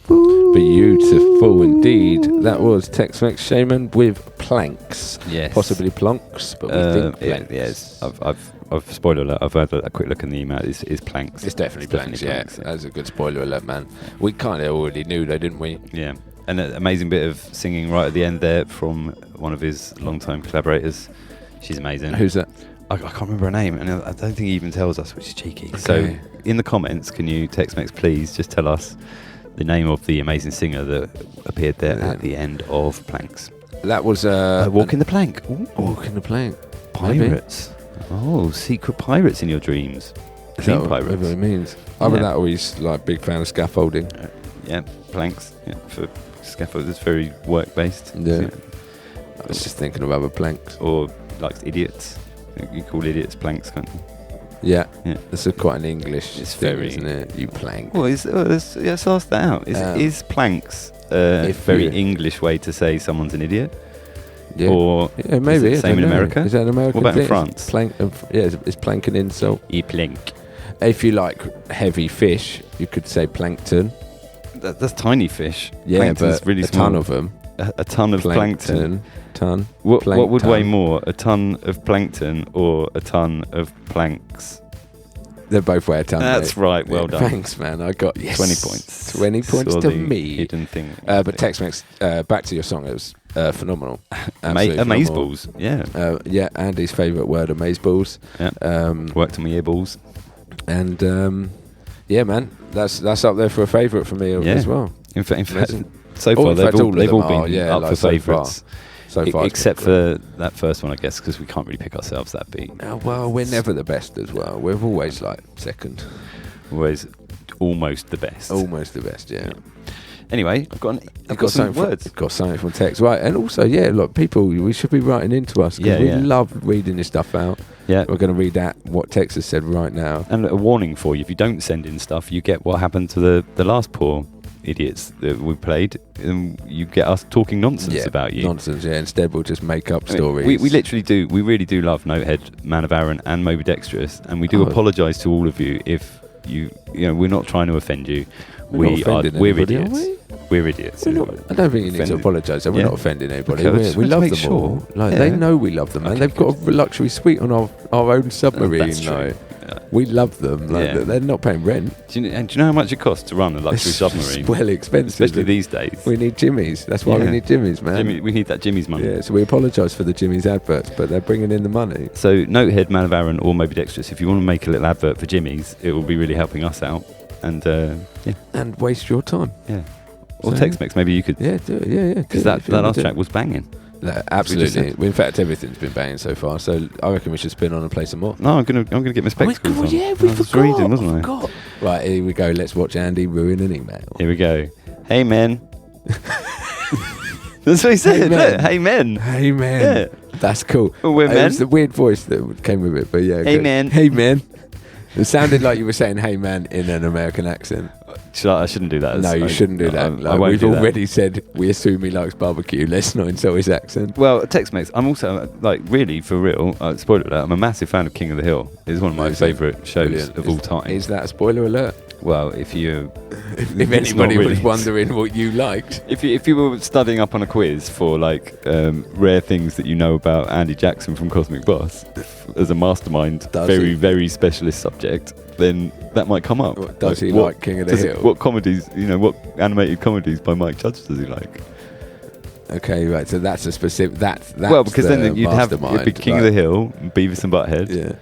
Beautiful indeed. That was Tex-Mex Shaman with planks. Yes. Possibly plonks, but we think planks. Yes. I've spoiler alert. I've had a quick look in the email. It's planks. It's definitely planks, yeah. That's a good spoiler alert, man. We kind of already knew though, didn't we? Yeah. And an amazing bit of singing right at the end there from one of his long-time collaborators. She's amazing. Who's that? I can't remember her name, and I don't think he even tells us, which is cheeky. Okay. So, in the comments, can you, Tex-Mex, please just tell us the name of the amazing singer that appeared there at the end of Planks? That was Walk in the Plank. Ooh. Walk in the Plank. Pirates. Oh, secret pirates in your dreams. Dream pirates. Whatever it means. Other than that, always like big fan of scaffolding. Yeah, planks. Yeah, for scaffold. It's very work-based. Yeah. I was just thinking of other planks. Or like idiots. You call idiots planks, can't you? Yeah. Yeah. That's quite an English It's thing, very- isn't it? You plank. Well, let's ask that out. Is planks a if very you- English way to say someone's an idiot? Yeah. Or Yeah, maybe. is it the same in America? Is that an American What about in thing? France? Plank. Is plank an insult? E plank. If you like heavy fish, you could say plankton. That's tiny fish. Yeah, Plankton's but really a small. ton of them. A ton of plankton. Ton. What would Plankton. weigh more, a ton of plankton or a ton of planks? They both weigh a ton. That's mate. right. Well done. Thanks, man. I got 20 points. 20 points Saw to the me. Hidden thing. But Tex-Mex, back to your song. It was phenomenal. Absolutely Amazeballs. phenomenal. Yeah. Yeah, Andy's favourite word, amazeballs. Yeah. Worked on my earballs. And yeah, man, that's up there for a favourite for me Yeah. as well. In fact, Amazing. so far in fact, all of they've them all are, been yeah, up like for so far. favourites. So far, it's Except been for that first one, I guess, because we can't really pick ourselves that beat. good. Well, we're never the best as well. We're always like second, Always almost the best. almost the best. Yeah. Anyway, I've got some words. Got something from text, right? And also, yeah, look, people, we should be writing into us because we Yeah. love reading this stuff out. Yeah. We're going to read out what text has said right now. And a warning for you, if you don't send in stuff, you get what happened to the last poor idiots that we played. You get us talking nonsense about you. Nonsense, yeah. Instead, we'll just make up I mean, stories. we literally do. We really do love Notehead, Man of Aaron, and Moby Dexterous, and we do apologise to all of you if you know we're not trying to offend you. We're not offending We're anybody, idiots. are we? We're idiots. We're not, I don't think you need to Offended. apologise. We're Yeah. not offending anybody. Okay, I just we wanted to love make them sure. all. Like Yeah. they know we love them, man. Okay, They've got a luxury suite on our own submarine. That's true. Like. We love them. Like, Yeah. they're not paying rent. Do you know how much it costs to run a luxury It's submarine? well expensive. Especially these days. We need Jimmy's. That's why we Yeah. need Jimmy's, man. We need that Jimmy's money. Yeah, so we apologise for the Jimmy's adverts, but they're bringing in the money. So Notehead, Man of Aaron, or Moby Dexterous, if you want to make a little advert for Jimmy's, it will be really helping us out. And yeah, And waste your time. yeah. Or So- Tex-Mex, maybe you could. Yeah, do it. Yeah. Because that last track was banging. Absolutely. said. In fact, everything's been banging so far. So I reckon we should spin on and play some more. No, I'm gonna get my spectacles on. we I was forgot. reading, wasn't I? Forgot. Right, here we go. Let's watch Andy ruin an email. Here we go. Hey men. That's what he said. Hey, men. Hey men. Hey, man. Yeah. That's cool. Oh, we're It men. was the weird voice that came with it, but yeah. Hey, good. man. Hey, man. It sounded like you were saying "Hey, man" in an American accent. I shouldn't do that. No, you shouldn't do that. I Like, won't we've do that. already said we assume he likes barbecue. Let's not insult his accent. Well, Tex-Mex, I'm also, like, really, for real, spoiler alert, I'm a massive fan of King of the Hill. It's one of my Amazing. favourite shows Brilliant. of all time. Is that a spoiler alert? Well, if you... If It's anybody not really. was wondering what you liked. If you were studying up on a quiz for, like, rare things that you know about Andy Jackson from Cosmic Boss, as a mastermind, Does very, he? very specialist subject, then that might come up. What, does he like King of the Hill? What comedies, what animated comedies by Mike Judge does he like? Okay, right. So that's a specific. That's Well, because the then you'd have mastermind, it'd be King of the Hill, Beavis and Butthead, Yeah.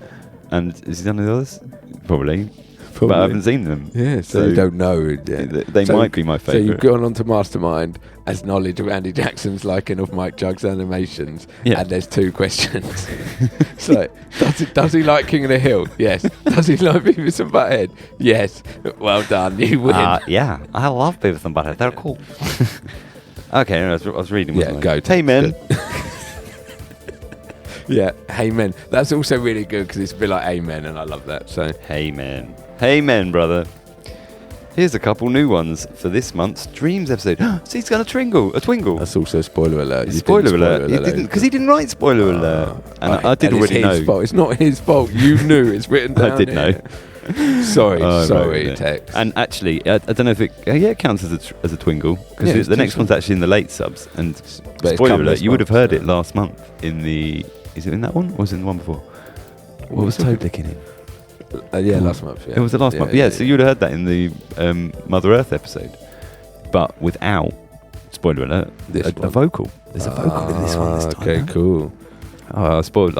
and is he done the others? Probably. Probably. But I haven't seen them. Yeah, so you don't know. Yeah. They might be my So you've favourite. gone on to Mastermind as knowledge of Andy Jackson's liking of Mike Jugg's animations, Yeah. and there's two questions. So, does he like King of the Hill? Yes. Does he like Beavis and Butthead? Yes. Well done, you win. Yeah, I love Beavis and Butthead. They're cool. Okay, I was reading. Yeah, wasn't I? go. Hey, men. Yeah, Amen. That's also really good because it's a bit like Amen, and I love that. So Hey, men. Hey, men, brother. Here's a couple new ones for this month's Dreams episode. See, he's got a Twinkle. that's also spoiler alert. You Spoiler didn't alert. He didn't, because he didn't write spoiler alert. And Right, I did and already it's his know. fault. It's not his fault. You knew. It's written down. I did know. here. Sorry, Right, yeah. Tex. And actually, I don't know if it counts as a Twingle, because Yeah, it's the next Twingle. one's actually in the late subs. And But it's spoiler come alert, this you would have month, heard so- it last month in the. Is it in that one, or was it in the one before? What was Toad licking in? Yeah, last month. Yeah. It was the last month. Yeah, so you would have heard that in the Mother Earth episode, but without, spoiler alert, This a one. vocal. There's a vocal in this one this time. Okay, cool. Oh, spoiled.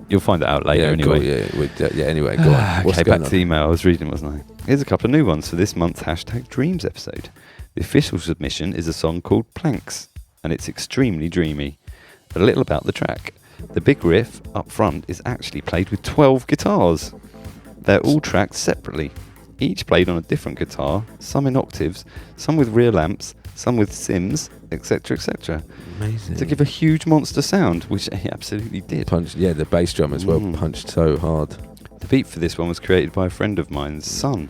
You'll find it out later anyway. Cool, yeah, anyway, go on. What's Okay, going back on? to the email I was reading, wasn't I? Here's a couple of new ones for this month's #Dreams episode. The official submission is a song called Planks, and it's extremely dreamy. A little about the track. The big riff up front is actually played with 12 guitars. They're all tracked separately, each played on a different guitar, some in octaves, some with real amps, some with sims, etc., etc. Amazing. To give a huge monster sound, which he absolutely did. Punch, yeah, the bass drum as well punched so hard. The beat for this one was created by a friend of mine's son,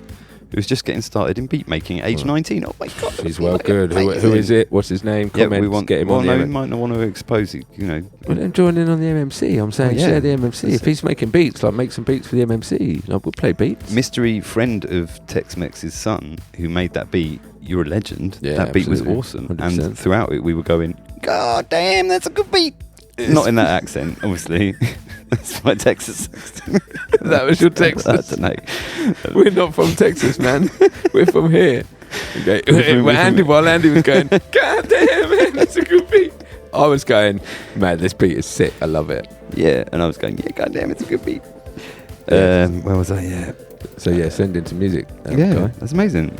who was just getting started in beat making at age 19. Oh my god, He's well good. Who is it? What's his name? Yeah, Comments, we want. get him well, on no, the we might not want to expose it. You know, Well, then join in on the MMC. I'm saying yeah. share the MMC. If he's making beats, like make some beats for the MMC. Like, we'll play beats. mystery friend of Tex-Mex's son who made that beat. You're a legend. Yeah, that beat was absolutely. awesome, 100%. and throughout it we were going, God damn, that's a good beat. Not in that accent, obviously. That's my Texas accent. That was your I Texas. don't know. We're not from Texas, man. We're from here. Okay. We're from- While Andy was going, God damn, man, that's a good beat. I was going, man, this beat is sick. I love it. Yeah, and I was going, yeah, God damn, it's a good beat. Yeah. Where was I? Yeah. So yeah, send in some music. Yeah, guy. that's amazing.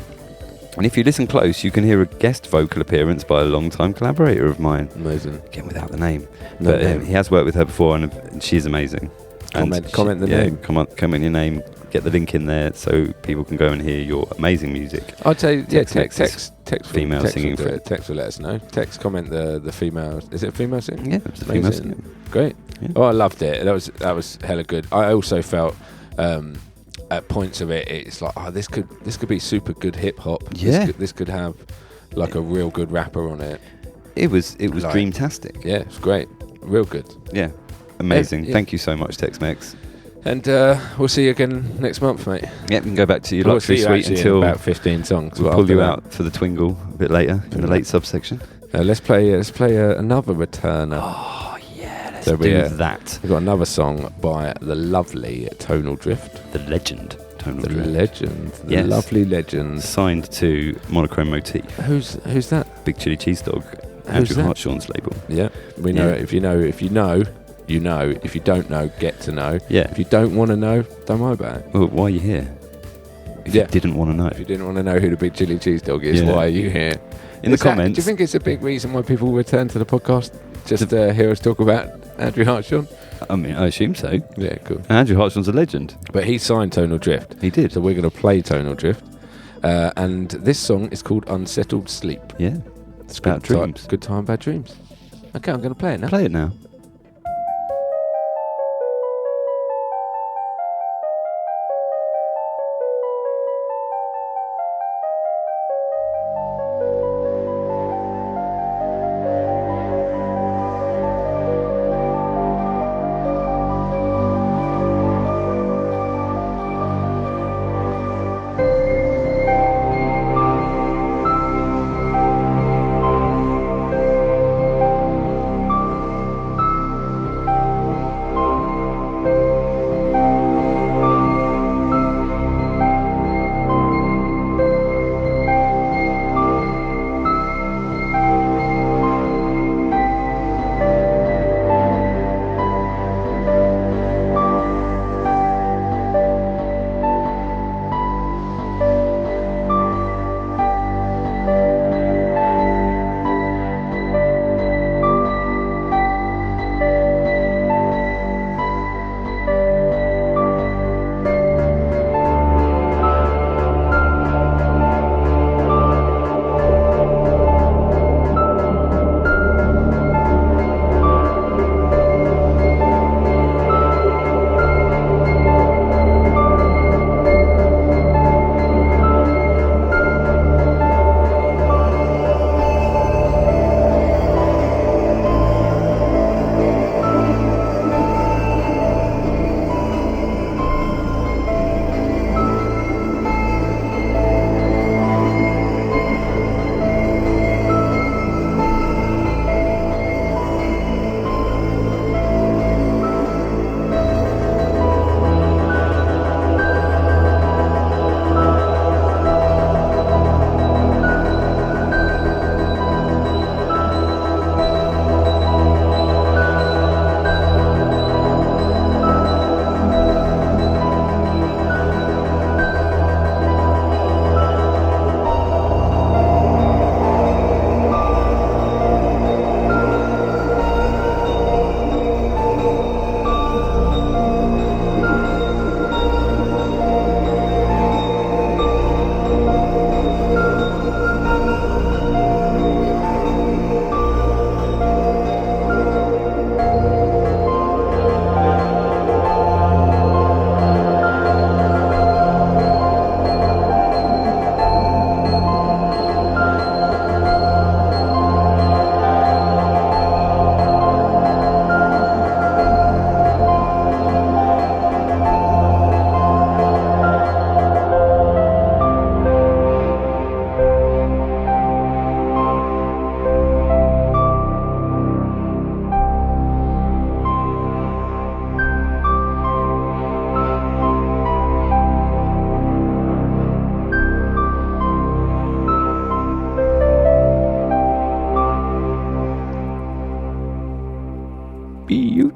And if you listen close, you can hear a guest vocal appearance by a long-time collaborator of mine. Amazing. Again, without the name. No But name. he has worked with her before, and she's amazing. Comment the name. Comment your name. Get the link in there so people can go and hear your amazing music. I'd say, yeah, Tex-Mex text female text singing will do friend. it. Text will let us know. Text comment the female. Is it a female singing? Yeah, it's a female Amazing. singer. Great. Yeah. Oh, I loved it. That was hella good. I also felt at points of it, it's like, oh, this could be super good hip hop. Yeah. This could have like a real good rapper on it. It was Like- dreamtastic. Yeah, it's great. Real good. Yeah, amazing. Yeah. Thank you so much, Tex-Mex. And we'll see you again next month, mate. Yeah, you can go back to your We'll luxury see you suite actually in until about 15 songs. we'll but pull after you that- out for the Twingle a bit later in the late subsection. Let's play another returner. Oh yeah, let's So do we, that. We've got another song by the lovely Tonal Drift. The legend, Tonal The Drift. legend. The Yes. lovely legend. Signed to Monochrome Motif, Who's that? Big Chili Cheese Dog, Andrew that? Hartshorn's label. Yeah, we know Yeah. it. If you know, you know. If you don't know, get to know. Yeah. If you don't want to know, don't worry about it. Well, why are you here? If Yeah. you didn't want to know. If you didn't want to know who the Big Chili Cheese Dog is, Yeah. why are you here? In the Is that- comments, do you think it's a big reason why people return to the podcast? Just to hear us talk about Andrew Hartshorn? I mean, I assume so. Yeah, cool. Andrew Hartshorn's a legend. But he signed Tonal Drift. He did. So we're going to play Tonal Drift. And this song is called Unsettled Sleep. Yeah. It's about good dreams. Good time, bad dreams. Okay, I'm going to play it now. Play it now.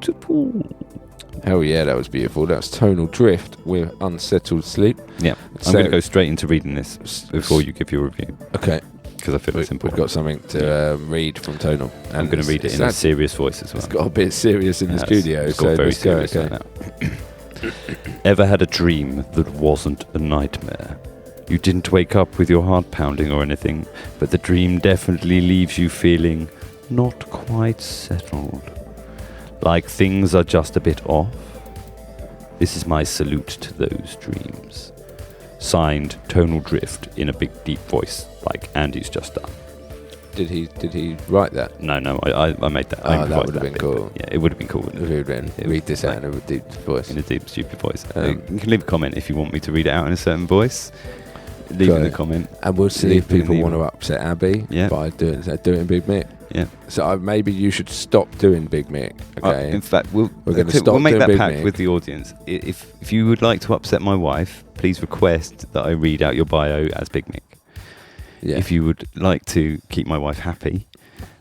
beautiful. Hell yeah, that was beautiful. That's Tonal Drift with Unsettled Sleep. Yeah, So- I'm going to go straight into reading this before you give your review, Okay, because I feel it's we've important. got something to read from Tonal. I'm going to read it in a serious voice as well. It's got a bit serious in the studio, It's so got very let's go. serious Okay. like that. Ever had a dream that wasn't a nightmare? You didn't wake up with your heart pounding or anything, but the dream definitely leaves you feeling not quite settled. Like things are just a bit off. This is my salute to those dreams. Signed, Tonal Drift, in a big deep voice, like Andy's just done. Did he write that? No, I made that. I Oh, that improvised would have been bit, cool. but yeah, it would have been cool, wouldn't it? Read this out in a deep voice. In a deep, stupid voice. Um, You can leave a comment if you want me to read it out in a certain voice. Leave in the comment. And we'll see if Leave it in people the want to email. upset Abby Yeah. by doing Big Mick. Yeah. So maybe you should stop doing Big Mick. Okay. In fact, we're gonna we'll stop make doing that Big pact Mick. with the audience. If you would like to upset my wife, please request that I read out your bio as Big Mick. Yeah. If you would like to keep my wife happy,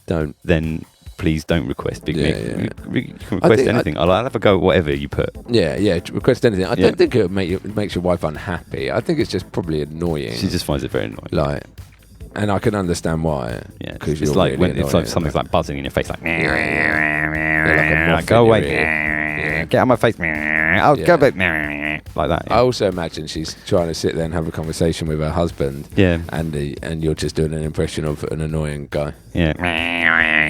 Don't. then please don't request Big Yeah, Mick. yeah. You can request think anything. I'll have a go at whatever you put. Yeah. Request anything. I Yeah. don't think it makes your wife unhappy. I think it's just probably annoying. She just finds it very annoying. like, and I can understand why. Yeah, Because it's you're like really when it's like annoying. something's like buzzing in your face, like Yeah, like a go moth in away, your ear. get out of my face, I'll Yeah. go back, like that. I also imagine she's trying to sit there and have a conversation with her husband, Yeah, Andy, and you're just doing an impression of an annoying guy. yeah, Yeah.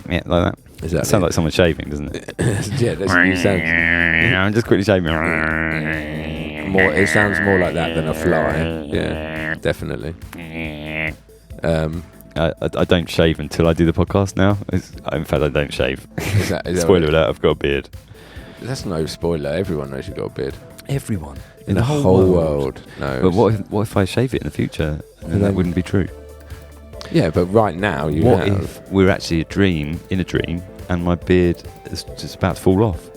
yeah, like that. Is It that sounds like someone shaving, doesn't it? yeah, you sound I'm just quickly shaving. more. It sounds more like that than a fly. Yeah, definitely. I don't shave until I do the podcast now. In fact, I don't shave. Is that Spoiler what it- alert, I've got a beard. That's no spoiler. Everyone knows you got a beard. Everyone In the whole world knows. But what if I shave it in the future? And then- that wouldn't be true. Yeah, but right now you What have. if we're actually in a dream, and my beard is just about to fall off?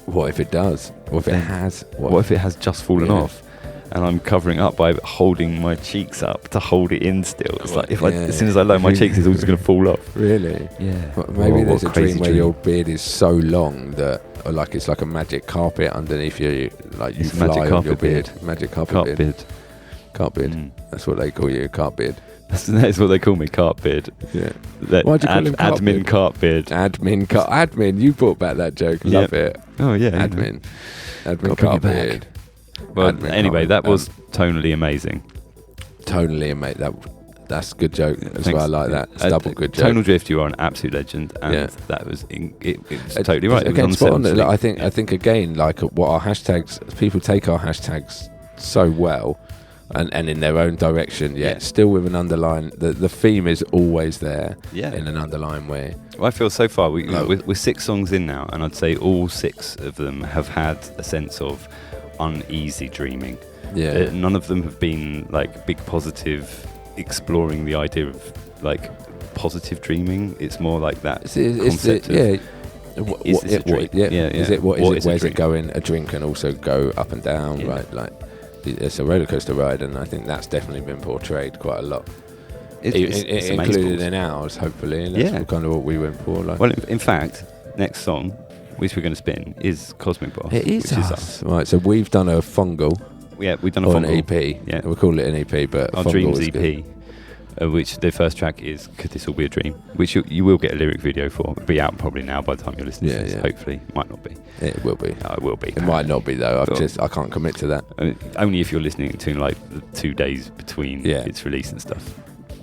What if it does? What if it Then- has? What if it has just fallen Yeah. off, and I'm covering up by holding my cheeks up to hold it in still? It's like if as soon as I lower my cheeks, it's all just going to fall off. Really? Yeah. Well, maybe Oh, there's a what crazy dream where your beard is so long that, or like it's like a magic carpet underneath you, like you It's a fly magic on carpet your beard. beard. Magic carpet Cart beard. beard. Cart beard. Mm. That's what they call you, cart beard. That's what they call me, cart beard. Yeah. That Why'd you call him cart admin beard? cart beard? Admin. You brought back that joke. Love it. Oh yeah. Admin. Admin Gotta bring cart it back. beard. Well, Admin anyway, cart- that was tonally amazing. Totally, mate. That's a good joke as Thanks. well. I like that. It's double good joke. Tonal Drift, you are an absolute legend, and Yeah. that was it was totally right. It was Again, on spot on. Seventh Like, Street. I think again, like what our hashtags, people take our hashtags so well, and in their own direction. Yet Yeah. still with an underlying. The theme is always there. Yeah. In an underlying way. Well, I feel so far No. we're 6 songs in now, and I'd say all 6 of them have had a sense of uneasy dreaming. Yeah. None of them have been like big positive, exploring the idea of like positive dreaming. It's more like that concept of is this a dream? Yeah. Yeah, Is yeah. it what is What it? is a Where's dream? it going? A dream can also go up and down, Yeah. right? Like it's a roller coaster ride, and I think that's definitely been portrayed quite a lot. it's Included amazing. in ours, hopefully. And that's Yeah. kind of what we went for. Like. Well, in fact, next song, which we're going to spin, is Cosmic Boss. It is which us. Right, so we've done a fungal Yeah, we've done a or an fungal. EP. Yeah. We'll call it an EP, but Our fungal Dreams is EP, good. which the first track is Could This All Be a Dream, which you will get a lyric video for. It'll be out probably now by the time you're listening Yeah, to this, yeah. hopefully. Might not be. It will be. It will be. It might not be though. Well- I can't commit to that. Only if you're listening to like the 2 days between Yeah. its release and stuff.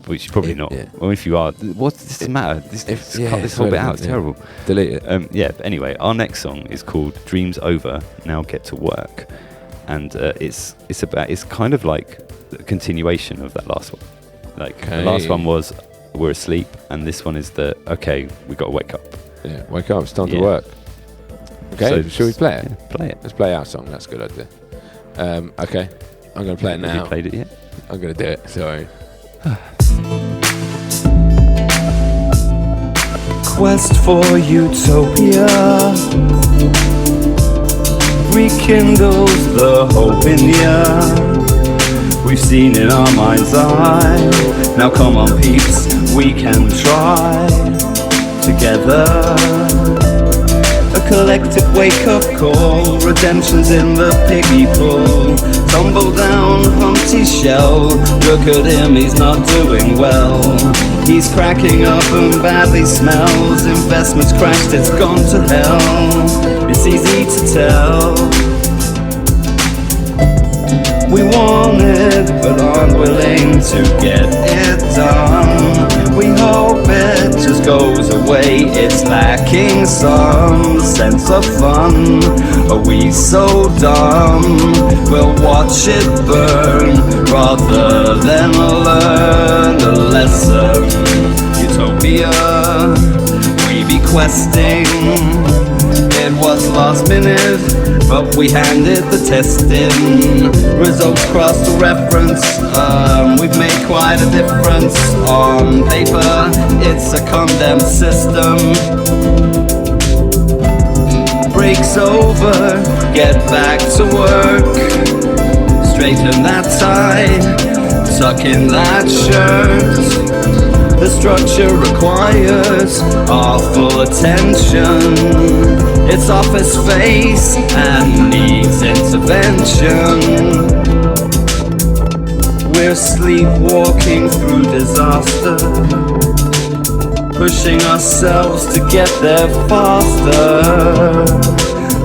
Which is probably not. Yeah. Well, if you are, what's the matter? Cut this whole bit out. It's terrible. Delete it. Yeah. But anyway, our next song is called "Dreams Over, Now Get to Work," and it's kind of like a continuation of that last one. Like the last Okay. one was "We're Asleep," and this one is we got to wake up. Yeah, wake up. It's time to Yeah. work. Okay, So shall we play it? Yeah, play it. Let's play our song. That's a good idea. Okay, I'm going to play it Have you now. played it yet? I'm going to do it. Sorry. Quest for utopia rekindles the hope in ya. We've seen in our mind's eye. Now come on peeps, we can try together. collective wake-up call. Redemption's in the piggy pool. Tumble down Humpty's shell. Look at him, he's not doing well. He's cracking up and badly smells. Investment's crashed, it's gone to hell. It's easy to tell. We want it, but aren't willing to get it done. We hope it just goes away. It's lacking some sense of fun. Are we so dumb? We'll watch it burn rather than learn a lesson. Utopia, we be questing. It was last minute, but we handed the testing. Results crossed the reference. We've made quite a difference. On paper, it's a condemned system. Break's over, get back to work. Straighten that tie, tuck in that shirt. The structure requires our full attention. It's off its face and needs intervention. We're sleepwalking through disaster, pushing ourselves to get there faster.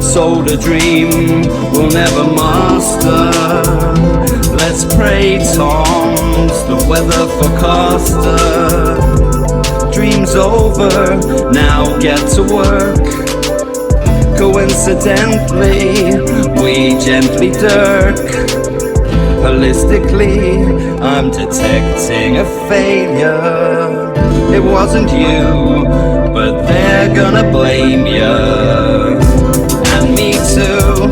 Sold a dream we'll never master. Let's pray Tom's the weather forecaster. Dream's over, now get to work. Coincidentally, we gently dirk. Holistically, I'm detecting a failure. It wasn't you, but they're gonna blame you. And me too,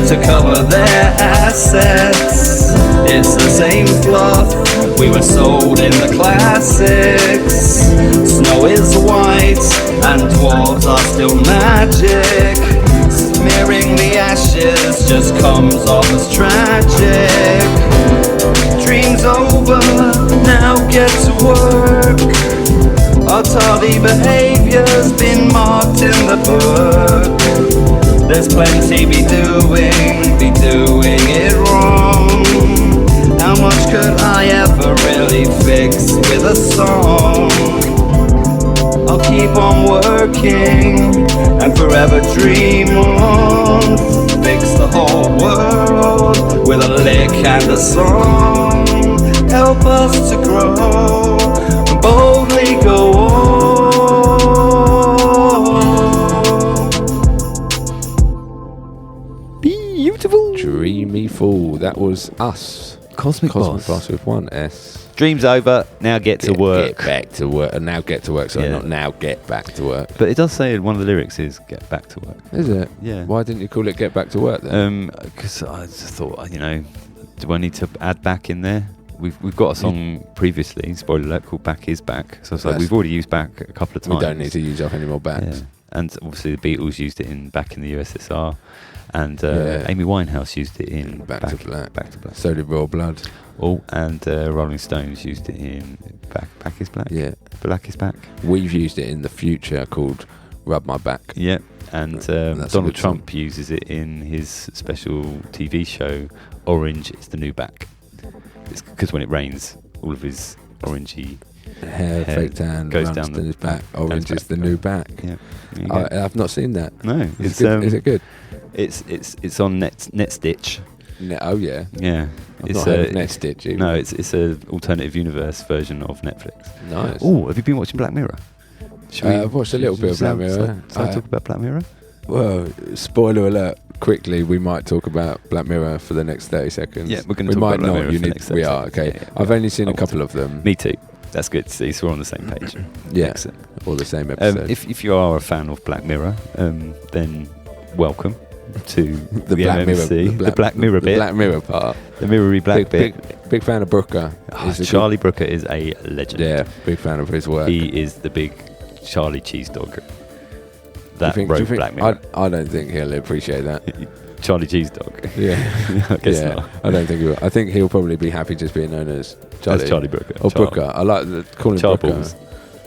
to cover their assets. It's the same fluff we were sold in the classics. Snow is white and dwarves are still magic. Smearing the ashes just comes off as tragic. Dream's over, now get to work. Our tardy behavior's been marked in the book. There's plenty be doing it wrong. How much could I ever really fix with a song? I'll keep on working and forever dream on. Fix the whole world with a lick and a song. Help us to grow, boldly go on. Beautiful. Dreamy Fool. That was us. Cosmic Boss with one S. Dream's over, now get to work. Get back to work. And now get to work, so Yeah. not now get back to work. But it does say one of the lyrics is get back to work. Is it? Yeah. Why didn't you call it Get Back to Work then? Because I just thought, do I need to add back in there? We've got a song previously, spoiler alert, called Back Is Back. So it's like we've already used Back a couple of times. We don't need to use up any more backs. Yeah. And obviously the Beatles used it in Back in the USSR. And Yeah. Amy Winehouse used it in Back to Black. Back to Black. So did Royal Blood. Oh, and Rolling Stones used it in Back Is Black. Yeah. Black Is Back. We've used it in the future called Rub My Back. Yeah. And That's a Donald good Trump song. uses it in his special TV show, Orange is the New Back. It's because when it rains, all of his orangey Hair, fake tan, goes runs down to his back. Orange back is the to new back. back. Yeah. There you go. I've not seen that. No, Is it good? It's on NetStitch. Oh yeah. Yeah, I've it's not heard of NetStitch either. No, it's a alternative universe version of Netflix. Nice. Oh, have you been watching Black Mirror? I've watched a little bit of Black Mirror. Shall I talk about Black Mirror? Well, spoiler alert. Quickly, we might talk about Black Mirror for the next 30 seconds. Yeah, we're going We to talk might about Black not. Mirror You for the need. next We 30 are seconds. okay. Yeah, I've only seen I a want couple to. of them. Me too. That's good to see. So we're on the same page. Yeah, Excellent. all the same episode. If you are a fan of Black Mirror, then welcome to the Black MMC, Mirror, the Black Mirror bit, the Black Mirror part. the mirrory black bit. Big fan of Brooker. Oh, He's a Charlie Brooker is a legend. Yeah, big fan of his work. He is the big Charlie Cheese Dog Do that you wrote think- Black Mirror. I don't think he'll appreciate that. Charlie Cheese Dog. Yeah, I guess yeah. not. I don't think he will. I think he'll probably be happy just being known as Charlie. That's Charlie Brooker. Or Brooker. I like calling him Brooker.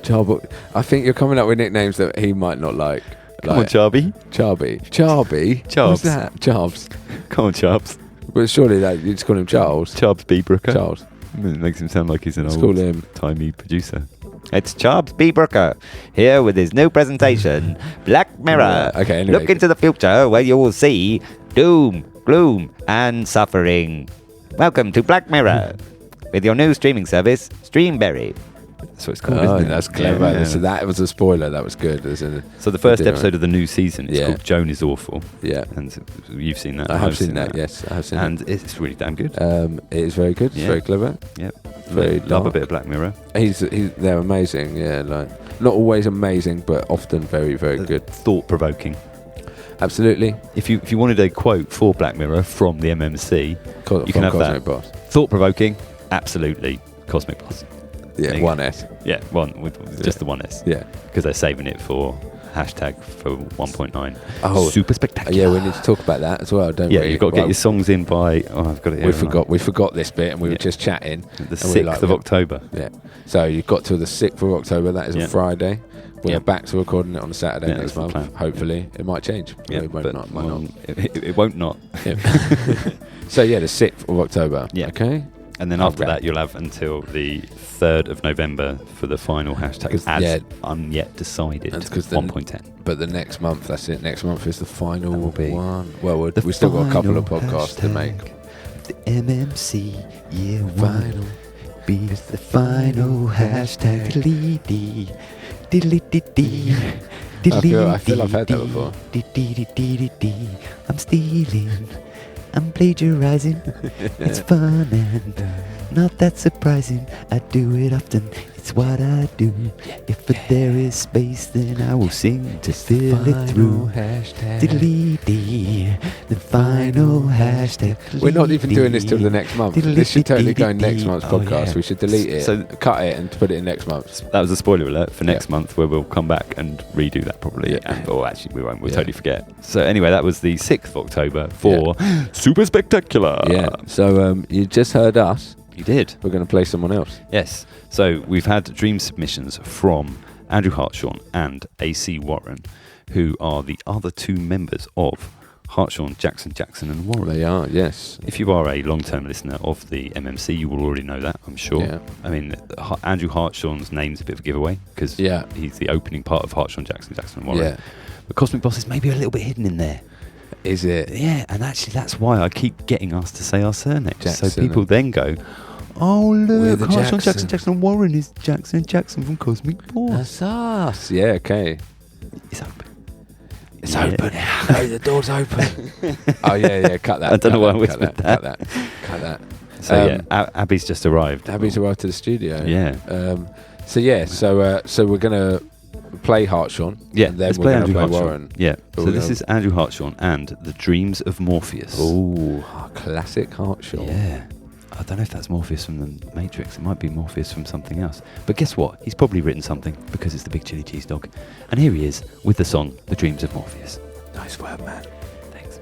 Charballs. I think you're coming up with nicknames that he might not like. Come on, Charby. Charby. Charbs. What's that? Charbs. Come on, Charbs. But surely that you just call him Charles. Charbs B. Brooker. Charles. It makes him sound like he's an Let's call old him. timey producer. It's Charbs B. Brooker, here with his new presentation, Black Mirror. Okay, anyway. Look into the future where you will see doom, gloom, and suffering. Welcome to Black Mirror, with your new streaming service, Streamberry. That's what it's called, Oh, isn't it? that's clever. Yeah. So that was a spoiler. That was good. Isn't it? So the first Did it episode right. of the new season is Yeah. called Joan is Awful. Yeah. And you've seen that. I have I've seen that. Yes, I have seen And it's really damn good. that. It is very good. It's Yeah. very clever. Yep. Very Love a dark. bit of Black Mirror. They're amazing. Yeah, like not always amazing, but often very, very good. Thought-provoking. Absolutely. If you wanted a quote for Black Mirror from the MMC, you can have Cosmic that. Boss. Thought-provoking, absolutely. Cosmic Boss. Yeah, There you one go. S. Yeah, one with just the one S. Yeah. Because they're saving it for hashtag for 1.9. Oh, Super spectacular. Yeah, we need to talk about that as well, don't Yeah, we? you've got to get your songs in by. Oh, I've got it here. We forgot this bit, and we were Yeah. just chatting. The and we 6th were like, of October. Yeah. So you've got till the 6th of October. That is Yeah. a Friday. We're Yeah. back to recording it on a Saturday Yeah, next that's the month. plan. Hopefully, it might change. Yeah, it won't but not. Might not. It won't not. Yeah. So yeah, the 6th of October. Yeah. Okay. And then Oh, after right. that, you'll have until the 3rd of November for the final hashtag 'Cause, as yeah. unyet decided. That's 'cause the- 1.10. But the next month, that's it. Next month is the final That will be one. Well, The we've still got a couple of final podcasts to make. The MMC year Final. be the final hashtag. Diddly-dee, diddly-dee-dee, I feel I've heard that before. diddly-dee-dee-dee. I'm stealing, I'm plagiarizing. It's fun and not that surprising. I do it often, it's what I do. If there is space, then I will sing to fill it through. Diddly-dee, the final hashtag. We're not even doing this till the next month. This should totally go in next month's Oh, podcast. yeah. We should delete it, So- cut it, and put it in next month's. That was a spoiler alert for next Yeah. month, where we'll come back and redo that probably. Yeah. And, or actually, we won't. We'll Yeah. totally forget. So anyway, that was the 6th of October for Super Spectacular. Yeah. So you just heard us. You did. We're going to play someone else. Yes. So we've had dream submissions from Andrew Hartshorn and AC Warren, who are the other two members of Hartshorn, Jackson and Warren. They are. Yes. If you are a long-term listener of the MMC, you will already know that, I'm sure. Yeah. I mean, Andrew Hartshorn's name's a bit of a giveaway because Yeah. he's the opening part of Hartshorn, Jackson and Warren. Yeah. But Cosmic Boss is maybe a little bit hidden in there. Is it? Yeah, and actually that's why I keep getting us to say our surnames. Jackson So people then go, oh, We're look, the Hartshorn, Jackson. Jackson and Warren is Jackson from Cosmic Boss. That's us. Yeah. Okay. It's open. It's Yeah. open. No, the door's open. Oh yeah. Cut that. I don't know why I cut whispered that. that. Cut that. So yeah, Abby's just arrived. Abby's arrived to the studio. Yeah. So we're gonna play Hartshorn. Yeah, And then let's we're play gonna Andrew play Hartshorn. Warren. Yeah. But So we're this gonna- is Andrew Hartshorn and the Dreams of Morpheus. Ooh, classic Hartshorn. Yeah. I don't know if that's Morpheus from the Matrix. It might be Morpheus from something else. But guess what? He's probably written something because it's the big chili cheese dog. And here he is with the song The Dreams of Morpheus. Nice work, man. Thanks.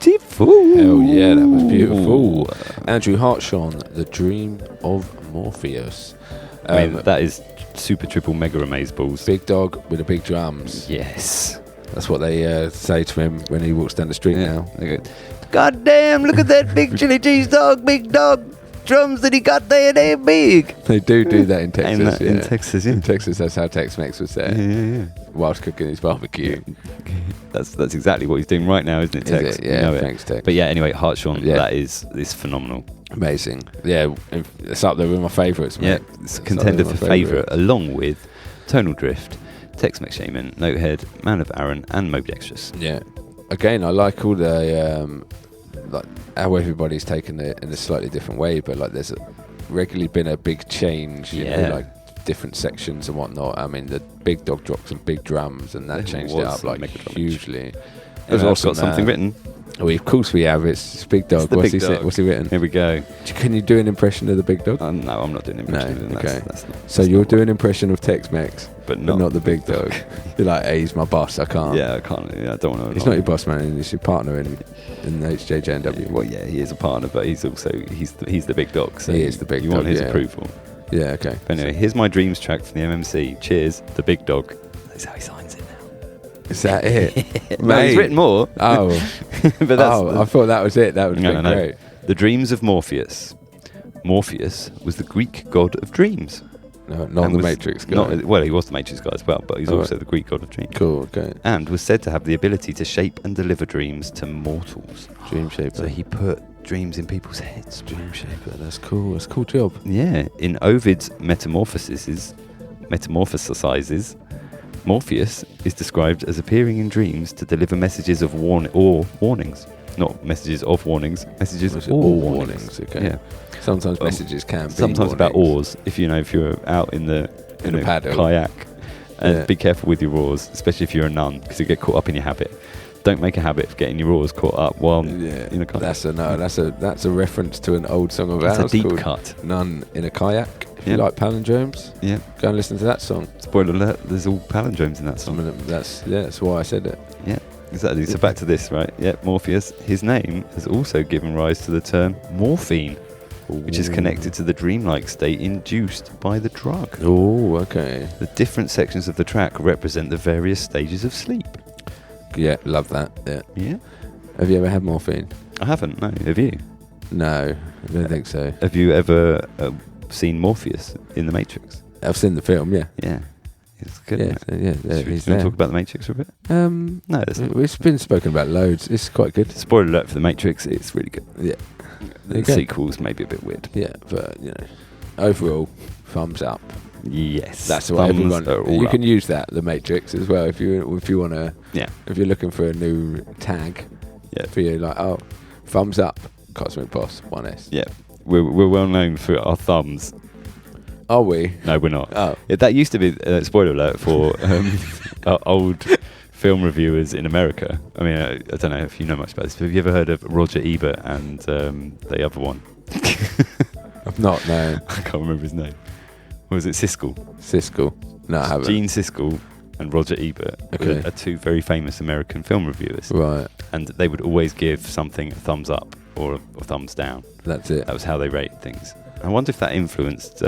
beautiful. Hell yeah, that was beautiful. Andrew Hartshorn, The Dream of Morpheus. I mean, that is super triple mega amazeballs. Big dog with the big drums. Yes. That's what they say to him when he walks down the street now. They go, God damn, look at that big chili cheese dog, big dog. Drums that he got there, they're big. They do that in Texas. In Texas, yeah. In Texas, that's how Tex-Mex was there. Yeah. Whilst cooking his barbecue. That's exactly what he's doing right now, isn't it, Tex? Is it? Yeah, You know thanks, Tex. But yeah, anyway, Hartshorn, Yeah. that is phenomenal. Amazing. Yeah, it's up there with my favourites, mate. Yeah, it's a contender up there for with my favourite, favourites. along with Tonal Drift, Tex-Mex Shaman, Notehead, Man of Aaron, and Moby Extras. Yeah. Again, I like all the like how everybody's taken it in a slightly different way, but like there's regularly been a big change, you know, like different sections and whatnot. I mean, the big dog dropped some big drums, and that changed it up like hugely. It was awesome. Got something written. Well, of course we have. It's Big Dog. It's the What's Big he Dog. What's he written? Here we go. Can you do an impression of the Big Dog? No, I'm not doing an impression of it. Okay. That's not, So you'll do an impression of Tex-Mex, but not the Big Dog. You're like, hey, he's my boss. I can't. Yeah, I can't. Yeah, I don't want to. He's not your boss, man. He's your partner in HJJNW. Well, yeah, he is a partner, but he's also he's the big dog. So He is the big you dog, want his yeah. approval. Yeah, okay. But anyway, here's my dreams track from the MMC. Cheers, the Big Dog. That's how he signs it now. Is that it? No, he's written more. Oh, but that's I thought that was it. That would have been great. The dreams of Morpheus. Morpheus was the Greek god of dreams. No, not And the was Matrix guy. Well, he was the Matrix guy as well, but he's Oh, also the Greek god of dreams. Cool, okay. And was said to have the ability to shape and deliver dreams to mortals. Dream Shaper. So he put dreams in people's heads. Dream Shaper. That's cool. That's a cool job. Yeah, in Ovid's Metamorphoses, Morpheus is described as appearing in dreams to deliver messages of warnings. Not messages of warnings, messages or warnings. Okay. Yeah. Sometimes messages can be Sometimes about warnings. oars. If you're out in the a paddle. kayak, Yeah. be careful with your oars, especially if you're a nun, because you get caught up in your habit. Don't make a habit of getting your oars caught up while in a kayak. That's a reference to an old song of ours That's a deep called cut. Nun in a Kayak. If you Yeah. like palindromes, Yeah. go and listen to that song. Spoiler alert: there's all palindromes in that song. That's why I said it. Yeah, exactly. So back to this, right? Yeah, Morpheus. His name has also given rise to the term morphine, which is connected to the dreamlike state induced by the drug. Oh, okay. The different sections of the track represent the various stages of sleep. Yeah, love that. Yeah. Yeah. Have you ever had morphine? I haven't. No. Have you? No, I don't think so. Have you ever seen Morpheus in The Matrix? I've seen the film. Yeah. Yeah. It's good. Yeah. Isn't it? Yeah. Should we He's talk there. about The Matrix for a bit? No, that's not. it's been spoken about loads. It's quite good. Spoiler alert for The Matrix. It's really good. Yeah. The Okay. sequels may be a bit weird. Yeah, but overall, thumbs up. Yes. That's what Thumbs everyone. are all You up. can use that, the Matrix, as well. If you want to, Yeah. if you're looking for a new tag, Yeah. for you, like thumbs up, Cosmic Boss 1S. Yeah. We're well known for our thumbs. Are we? No, we're not. Oh, Yeah, that used to be spoiler alert for old film reviewers in America. I mean, I don't know if you know much about this, but have you ever heard of Roger Ebert and the other one? I've not. No, I can't remember his name. What was it? Siskel. Siskel. No, I haven't. Gene Siskel and Roger Ebert Okay. are two very famous American film reviewers, Right, and they would always give something a thumbs up or a thumbs down. that's it. That was how they rate things. I wonder if that influenced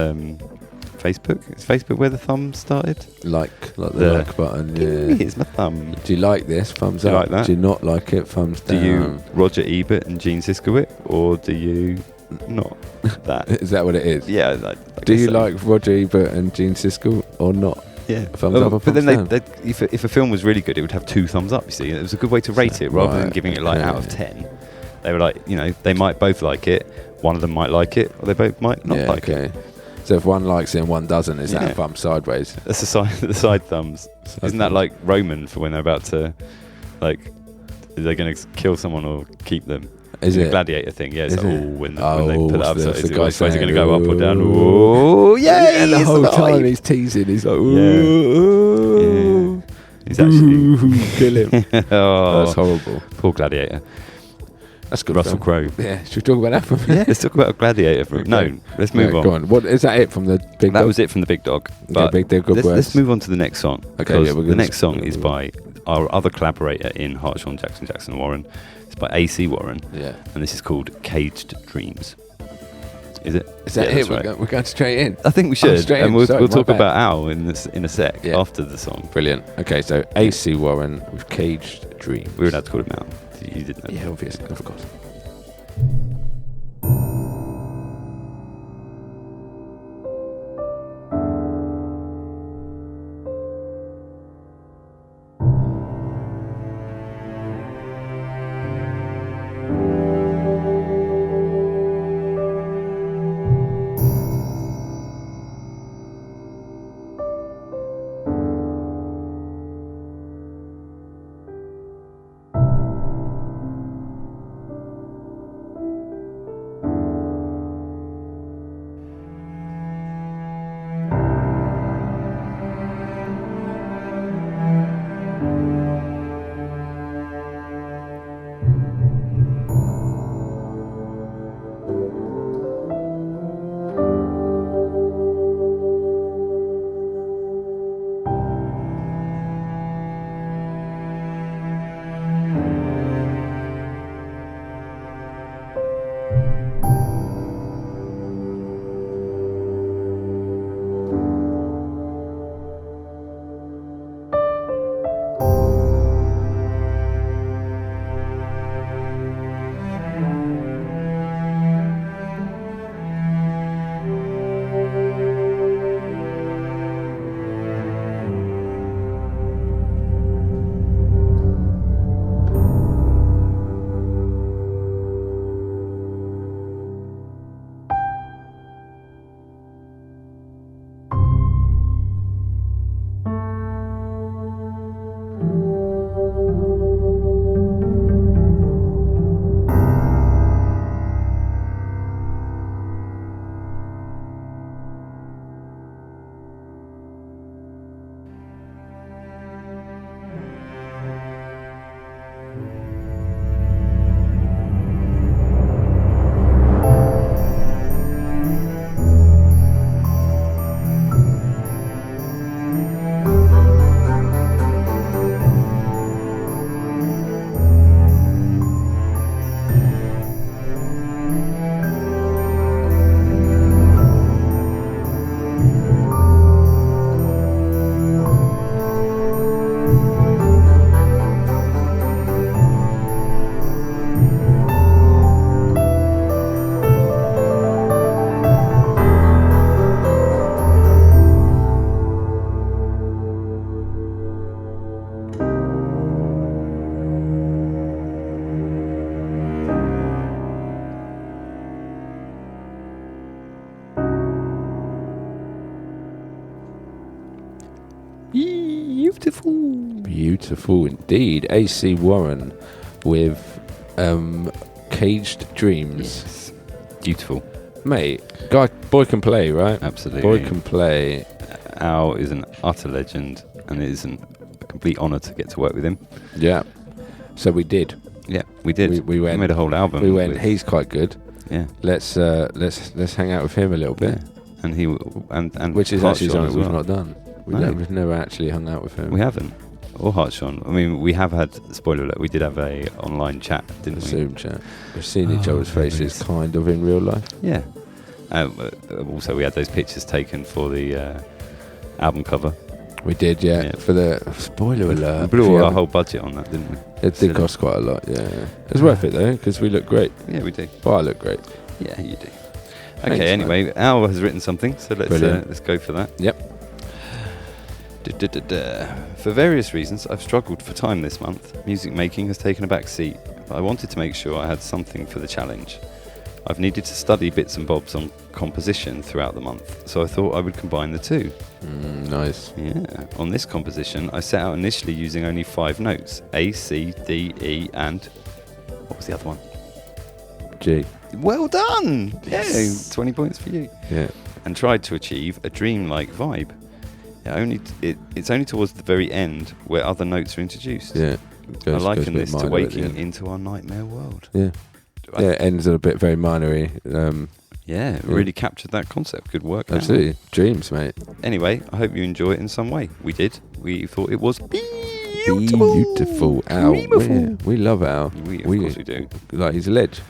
Facebook. Is Facebook where the thumbs started? Like the The- like button. Yeah. Here's my thumb. Do you like this? Thumbs Do you up. like that? Do you not like it? Thumbs Do down. you Roger Ebert and Gene Siskel it, or do you not that? Is that what it is? Yeah. I Do guess you so. like Roger Ebert and Gene Siskel or not? Yeah. Thumbs up or But then thumbs down? if a film was really good, it would have 2 thumbs up. You see, it was a good way to rate it rather than Right, giving it like okay. out of 10. They were like, they might both like it. One of them might like it, or they both might not like it. So if one likes it and one doesn't, is that Yeah. a thumb sideways? That's the side thumbs. Isn't that like Roman for when they're about to, like, are they going to kill someone or keep them? Is The it? gladiator thing, yeah. It's Is like, it? when they Oh, put it up, so so it's is the it guy always going to saying, go up or down? "Ooh." Oh, yay! And the it's whole alive. time he's teasing. He's like, Yeah. ooh. He's actually Ooh, kill him. oh, That's horrible. poor gladiator. That's good. Russell Crowe. Yeah, should we talk about that for a minute? Let's talk about a Gladiator. No, let's move on. Go on. What is that? It from the Big That Dog? was it from the Big Dog. But Big Dog, good let's words. move on to the next song. Okay, Because yeah, we're the gonna next song is by our other collaborator in Hartshorn, Jackson Warren. It's by AC Warren. Yeah. And this is called Caged Dreams. Is it? Is that Yeah, it? that's We're, right. We're going straight in. I think we should. straight And in. we'll Sorry, my talk bad. about Al in a sec Yeah. after the song. Brilliant. Okay, so AC Warren with Caged Dreams. We were allowed to call him Al. You didn't know. Yeah, obviously, of course. Beautiful indeed. AC Warren with Caged Dreams. Yes. Beautiful. Mate, boy can play, right? Absolutely. Boy can play. Al is an utter legend, and it is a complete honour to get to work with him. Yeah. So we did. Yeah, we did. We went. We made a whole album. We went. with- He's quite good. Yeah. Let's hang out with him a little bit. Yeah. And he and Which is actually Hartshorn something as we've well. not done. We've never actually hung out with him. We haven't. Or Hartshorn. I mean, we have had, spoiler alert, we did have a online chat, didn't The we? Zoom chat. We've seen each Oh, other's faces memories. kind of in real life. Yeah. Also, we had those pictures taken for the album cover. We did, yeah. Yeah. For the spoiler alert. We if blew you our haven't- whole budget on that, didn't we? It did Silly. cost quite a lot, yeah. It was worth it though, because we look great. Yeah, we do. Well, I look great. Yeah, you do. Thanks, Okay, man. anyway, Al has written something, so Brilliant. let's go for that. Yep. For various reasons, I've struggled for time this month. Music making has taken a back seat, but I wanted to make sure I had something for the challenge. I've needed to study bits and bobs on composition throughout the month, so I thought I would combine the two. Nice. Yeah. On this composition, I set out initially using only 5 notes: A, C, D, E, and what was the other one? G. Well done! Yes. Yeah, 20 points for you. Yeah. And tried to achieve a dreamlike vibe. It's only towards the very end where other notes are introduced. Yeah. I liken goes a bit this to minor at the waking end. into our nightmare world. Yeah. Yeah, it ends on a bit very minory. Yeah, really captured that concept. Good work. Absolutely. Dreams, mate. Anyway, I hope you enjoy it in some way. We did. We thought it was Beautiful. Al. We love Al. Of course we do. Like, he's a ledge.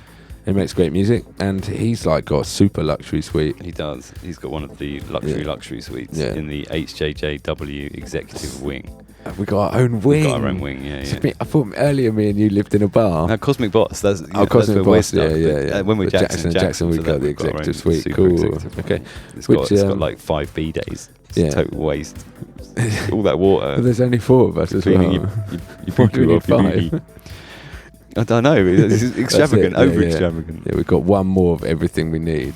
He makes great music, and he's like got a super luxury suite. He does. He's got one of the luxury suites in the HJJW executive wing. We got our own wing. We got our own wing, yeah. I thought earlier me and you lived in a bar. No, Cosmic Boss. That's Cosmic Boss. Yeah. When we're Jackson, we got the executive suite. Cool. Okay. It's got like 5 B days. It's total waste. All that water. But there's only 4 of us as well. You poo-poo off your booty. I don't know. It's extravagant, extravagant. Yeah, we've got one more of everything we need.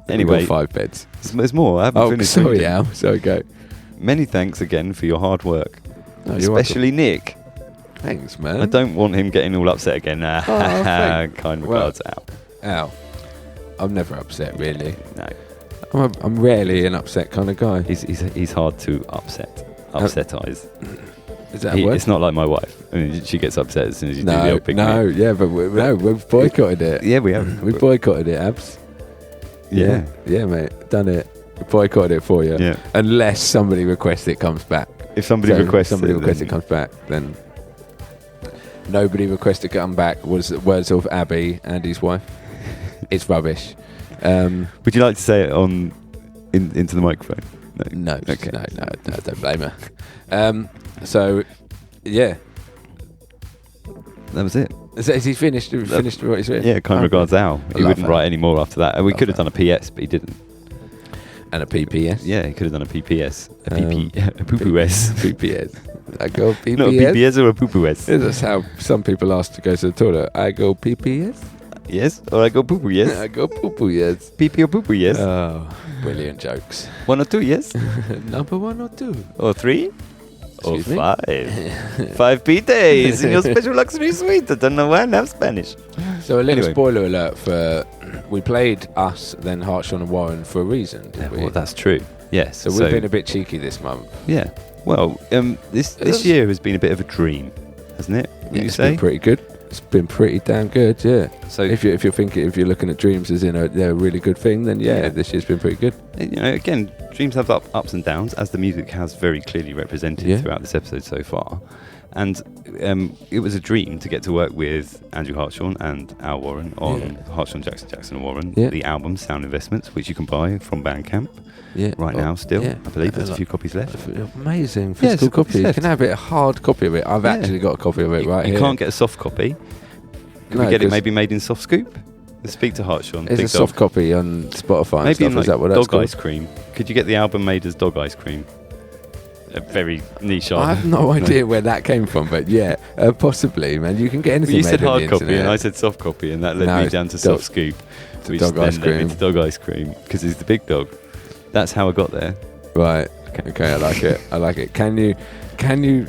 Anyway, we've got 5 beds. There's more. I haven't finished. Sorry, Al. Sorry, go. Many thanks again for your hard work, especially Nick. Thanks, man. I don't want him getting all upset again. Kind regards, Al. I'm never upset, really. No, I'm rarely an upset kind of guy. He's hard to upsetize. Is that a word? It's not like my wife. I mean, she gets upset as soon as you do the old picnic. But we've boycotted it. Yeah, we have. We boycotted it, Abs. Yeah, mate. Done it. We boycotted it for you. Yeah. Unless somebody requests it comes back. If somebody requests it comes back, then nobody requested it come back was the words of Abby and his wife. It's rubbish. Would you like to say it into the microphone? No. Okay. No, don't blame her. So, yeah. That was it. Is he finished what he's written? Yeah, kind regards Al. He wouldn't write any more after that. We could have done a PS, but he didn't. And a PPS? Yeah, he could have done a PPS. A poo-poo-S. PPS. I go PPS? Not a PPS or a poo-poo-S. That's how some people ask to go to the toilet. I go PPS? Yes, or I go poo-poo, yes. I go poo-poo, yes. PP or poo-poo, yes. Oh, brilliant jokes. 1 or 2, yes. Number 1 or 2. Or 3. Or Excuse me? 5. 5 P-days in your special luxury suite. I don't know why I have Spanish. So a little spoiler alert for... We played us, then Hartshorn and Warren for a reason, didn't we? Well, that's true. Yes. So we've been a bit cheeky this month. Yeah. Well, this year has been a bit of a dream, hasn't it? Would you say? Been pretty good. It's been pretty damn good, yeah. So if you're looking at dreams as in they're a really good thing, then this year's been pretty good. You know, again, dreams have ups and downs, as the music has very clearly represented throughout this episode so far. And it was a dream to get to work with Andrew Hartshorn and Al Warren on Hartshorn, Jackson and Warren, the album Sound Investments, which you can buy from Bandcamp now still. I believe there's a few copies left. Amazing physical copy. You can have a hard copy of it. I've actually got a copy of it right here. You can't get a soft copy. Could we get it maybe made in soft scoop? Let's speak to Hartshorn. There's a soft copy on Spotify. Maybe and stuff. in Is that what that's dog called? ice cream. Could you get the album made as dog ice cream? A very niche I have no idea where that came from, but possibly, man. You can get anything. You made said on hard the copy, internet. and I said soft copy, and that led me down to soft scoop. To dog ice cream. Dog ice cream, because he's the big dog. That's how I got there. Right. Okay, I like it. I like it. Can you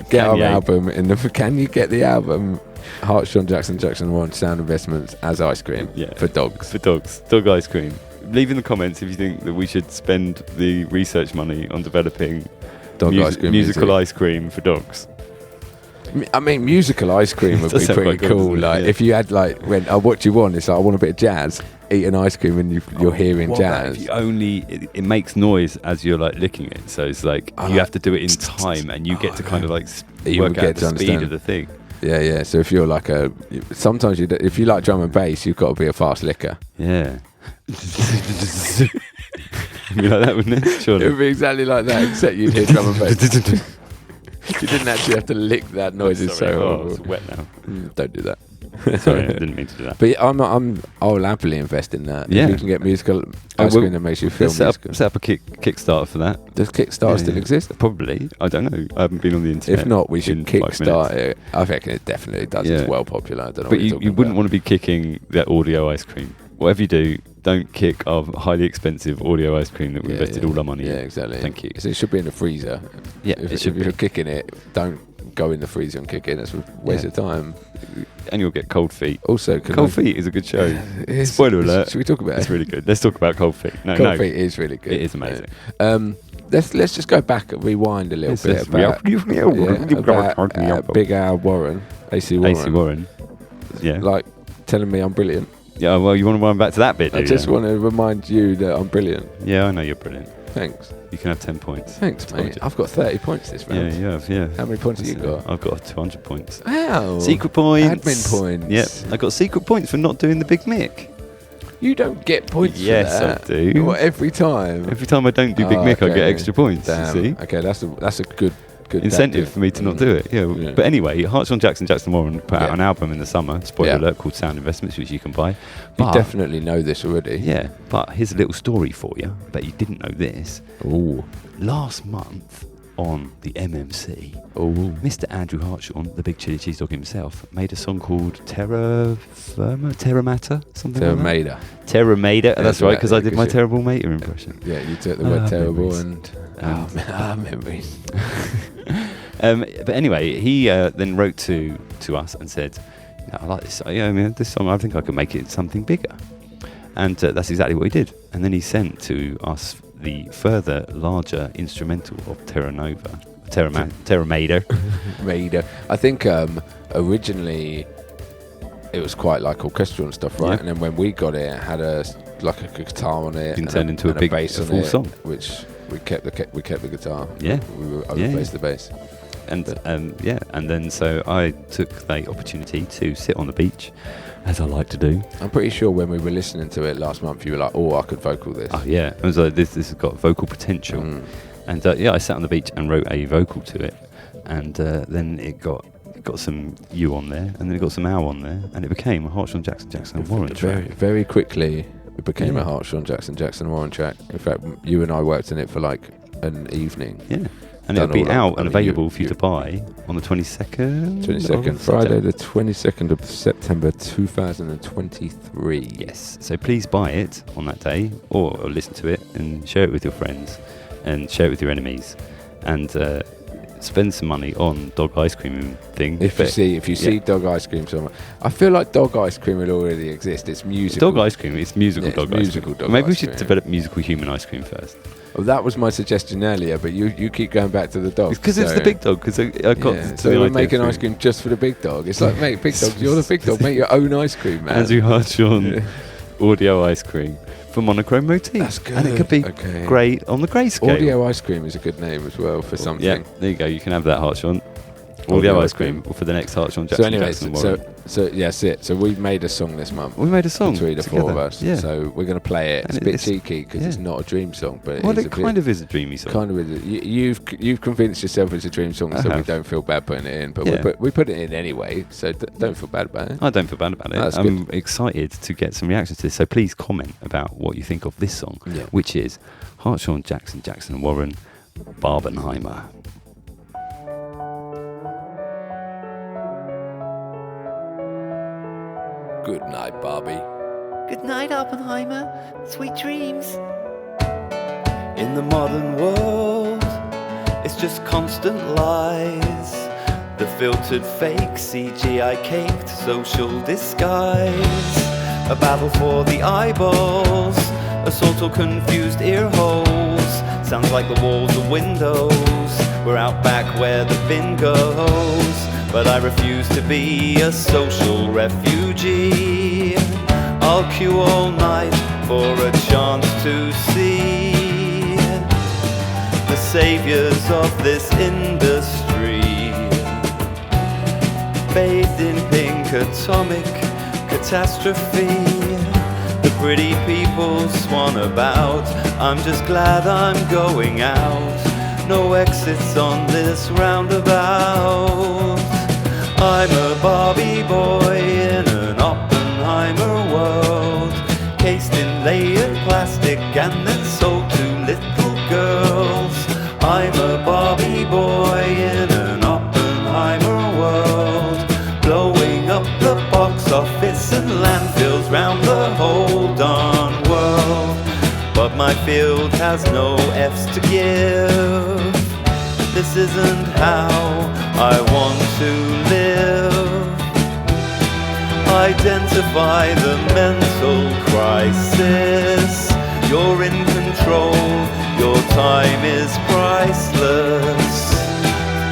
get our album in the? Can you get the album Hartshorn, Jackson Warren Sound Investments as ice cream for dogs? For dogs, dog ice cream. Leave in the comments if you think that we should spend the research money on developing musical ice cream for dogs. I mean, musical ice cream would be pretty cool. Like if you had what do you want? It's like I want a bit of jazz. Eat an ice cream and you're hearing jazz. If you it makes noise as you're like licking it, so it's like you have to do it in time, and you get to kind of like work out the speed of the thing. Yeah. So if you're like sometimes if you like drum and bass, you've got to be a fast licker. Yeah. Be like that, wouldn't it? Surely. It would be exactly like that, except you'd hear drum and bass. You didn't actually have to lick that noise. It's so horrible. It's wet now. Don't do that. Sorry, I didn't mean to do that. But I'll happily invest in that. Yeah. If you can get musical ice cream that makes you feel musical. Set up a Kickstarter for that. Does Kickstarter still exist? Probably. I don't know. I haven't been on the internet. If not, we should Kickstart it. I reckon it definitely does. It's well popular. I don't know. But you wouldn't want to be kicking that audio ice cream. Whatever you do, don't kick our highly expensive audio ice cream that we invested all our money in. Yeah, exactly. Thank you. So it should be in the freezer. Yeah, if you're kicking it, don't go in the freezer and kick it. That's a waste of time. And you'll get Cold Feet. Also, Cold Feet is a good show. Spoiler alert. Should we talk about it? It's really good. Let's talk about Cold Feet. Cold Feet is really good. It is amazing. Let's just go back and rewind a little bit about Big Al Warren, AC Warren. AC Warren. Yeah. Like telling me I'm brilliant. Yeah, well, you want to run back to that bit, do I you? just want to remind you that I'm brilliant. Yeah, I know you're brilliant. Thanks. You can have 10 points. Thanks, mate. I've got 30 points this round. Yeah, you have, yeah. How many points have you got? I've got 200 points. Ow. Secret points. Admin points. Yep. I got secret points for not doing the Big Mick. You don't get points Yes, for that. I do. What, every time? Every time I don't do Big Oh, Mick, I okay. get extra points. Damn. You see? Okay, that's a good Incentive for me to not do it. Yeah. Yeah. But anyway, Hartshorn, Jackson Warren put out Yeah. an album in the summer, spoiler Yeah. alert, called Sound Investments, which you can buy. You But, definitely know this already. yeah, but here's a little story for you. I bet you didn't know this. Ooh. Last month on the MMC, Ooh. Mr. Andrew Hartshorn, the big chili cheese dog himself, made a song called Terra Matter, something like that. Mater. Terra Mater. That's right, because I did my because terrible Mater impression. Yeah, you took the word terrible memories. and memories. But anyway, he then wrote to us and said, I like this. Yeah, I mean, this song, I think I could make it something bigger. And that's exactly what he did. And then he sent to us the further larger instrumental of Terra Mater. Mater. I think originally it was quite like orchestral and stuff, right? Yeah. And then when we got it, it had a guitar on it. Been and turned into a big bass on full it, song. Which we kept the guitar. Yeah. We Yeah, replaced the bass. And and then so I took the opportunity to sit on the beach, as I like to do. I'm pretty sure when we were listening to it last month, you were like, "Oh, I could vocal this." Oh yeah, I was like, this has got vocal potential. And I sat on the beach and wrote a vocal to it, and then it got some you on there, and then it got some ow on there, and it became a Hartshorn Jackson and Warren Very, track. very quickly, it became Yeah. a Hartshorn Jackson and Warren track. In fact, you and I worked in it for like an evening. Yeah. And Done it'll be all out that. and I mean, available for you to buy on the 22nd. 22nd, of Friday, September. the 22nd of September 2023. Yes, so please buy it on that day, or listen to it and share it with your friends, and share it with your enemies, and spend some money on dog ice cream thing. If you see dog ice cream somewhere, I feel like dog ice cream will already exist. It's musical. dog ice cream, it's musical Yeah, dog it's ice musical cream. dog Maybe we ice should cream. develop musical human ice cream first. Well, that was my suggestion earlier, but you keep going back to the dog. Because it's the big dog. Because I got Yeah, to so the we're idea making through ice cream just for the big dog. It's like, mate, big dog, you're the big dog. Make your own ice cream, man. Andrew Hartshorn audio ice cream for monochrome motif. That's good. And it could be Okay. great on the grayscale. Audio ice cream is a good name as well for something. Yeah, there you go. You can have that Hartshorn. Audio ice cream for the next Hartshorn Jackson. So anyways, Jackson Warren. so yeah, that's it. So we made a song this month. We made a song between the together. four of us. Yeah. So we're going to play it. It's And a bit it's- cheeky because it's yeah. not a dream song, but Well, it's it a kind bit, of is a dreamy song. kind of is. You've convinced yourself it's a dream song, I so we have. don't feel bad putting it in. But Yeah. we put it in anyway, so don't feel bad about it. I don't feel bad about it. That's I'm excited to get some reactions to this. So please comment about what you think of this song, Yeah. which is Hartshorn, Jackson and Warren, Barbieheimer. Good night, Barbie. Good night, Oppenheimer. Sweet dreams. In the modern world, it's just constant lies. The filtered fake, CGI caked social disguise. A battle for the eyeballs, assault or confused ear holes. Sounds like the walls are windows. We're out back where the bin goes. But I refuse to be a social refugee. I'll queue all night for a chance to see the saviors of this industry. Bathed in pink atomic catastrophe. The pretty people swan about. I'm just glad I'm going out. No exits on this roundabout. I'm a Barbie boy in an Oppenheimer world, cased in layered plastic and then sold to little girls. I'm a Barbie boy in an Oppenheimer world, blowing up the box office and landfills round the whole darn world. But my field has no F's to give. This isn't how I want to live. Identify the mental crisis. You're in control, your time is priceless.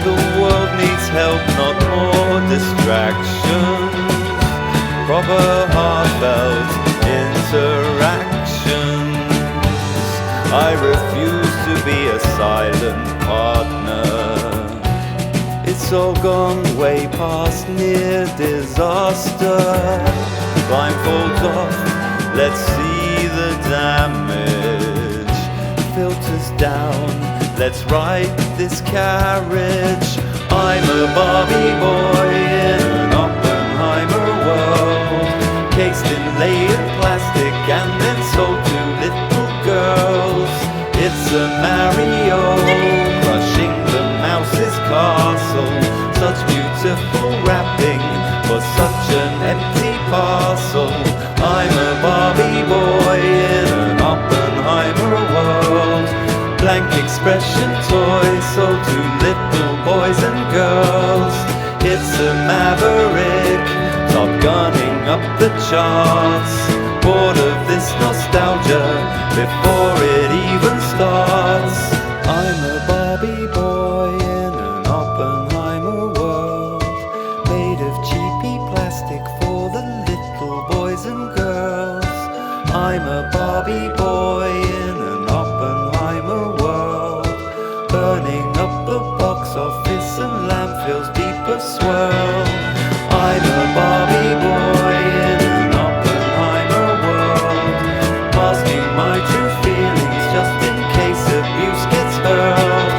The world needs help, not more distractions. Proper heartfelt all gone way past near disaster. Blindfolds off, let's see the damage. Filters down, let's ride this carriage. I'm a Barbie boy in an Oppenheimer world, cased in layered plastic and then sold to little girls. It's a Mario, crushing the mouse's castle. Such beautiful wrapping for such an empty parcel. I'm a Barbie boy in an Oppenheimer world. Blank expression toys sold to little boys and girls. It's a maverick, top gunning up the charts. Bored of this nostalgia before it even starts. I'm a Barbie boy in an Oppenheimer world, made of cheapy plastic for the little boys and girls. I'm a Barbie boy in an Oppenheimer world, burning up the box office and landfill's deeper swirl. I'm a Barbie boy in an Oppenheimer world, masking my true feelings just in case abuse gets hurled.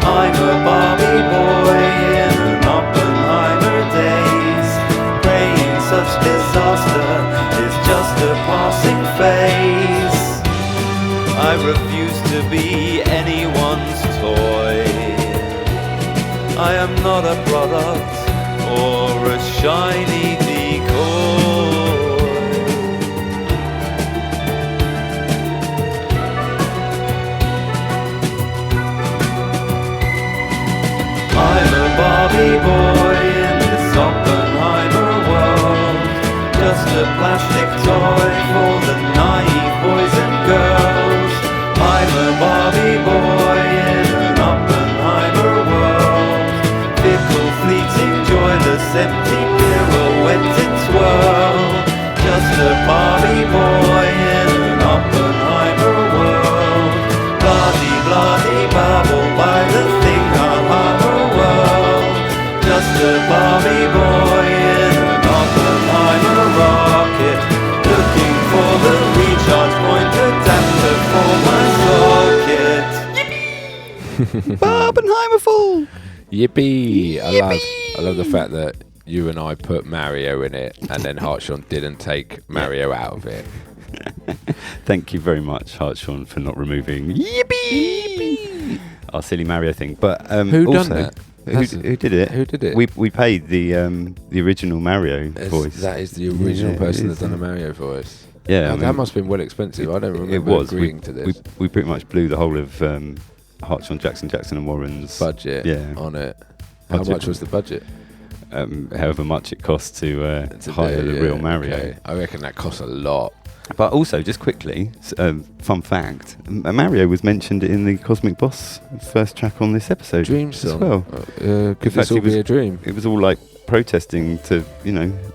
I'm a Barbie boy in an Oppenheimer days, praying such disaster is just a passing phase. I refuse to be anyone's toy. I am not a product or a shiny decoy. I'm a Barbie boy in this Oppenheimer world, just a plastic toy for the naive boys and girls. I'm a Barbie boy in an Oppenheimer world, fickle, fleeting, joyless, empty, pirouetted twirl. Just a Barbie boy in an Oppenheimer world, blah-dee, blah-dee, babble by the thing, ha-ha-ha world. Just a Barbie boy in an Oppenheimer rocket, looking for the recharge point adapter for my socket. Barbieheimer full. Yippee! I love the fact that you and I put Mario in it, and then Hartshorn didn't take Mario out of it. Thank you very much, Hartshorn, for not removing Yippee! Our silly Mario thing. But Who also, done that? Who did it? Who did it? We paid the original Mario voice. That is the original Yeah, person it that's is, done a Mario voice. Yeah, Oh, I that mean, must have been well expensive. I don't remember it was. agreeing to this We pretty much blew the whole of Hartshorn, Jackson and Warren's budget on it. How Budget. much was the budget? however much it costs to hire the real Mario. Okay. I reckon that costs a lot. But also, just quickly, fun fact: Mario was mentioned in the Cosmic Boss first track on this episode. Dream as song. well. Could this all be a dream? It was all like protesting to,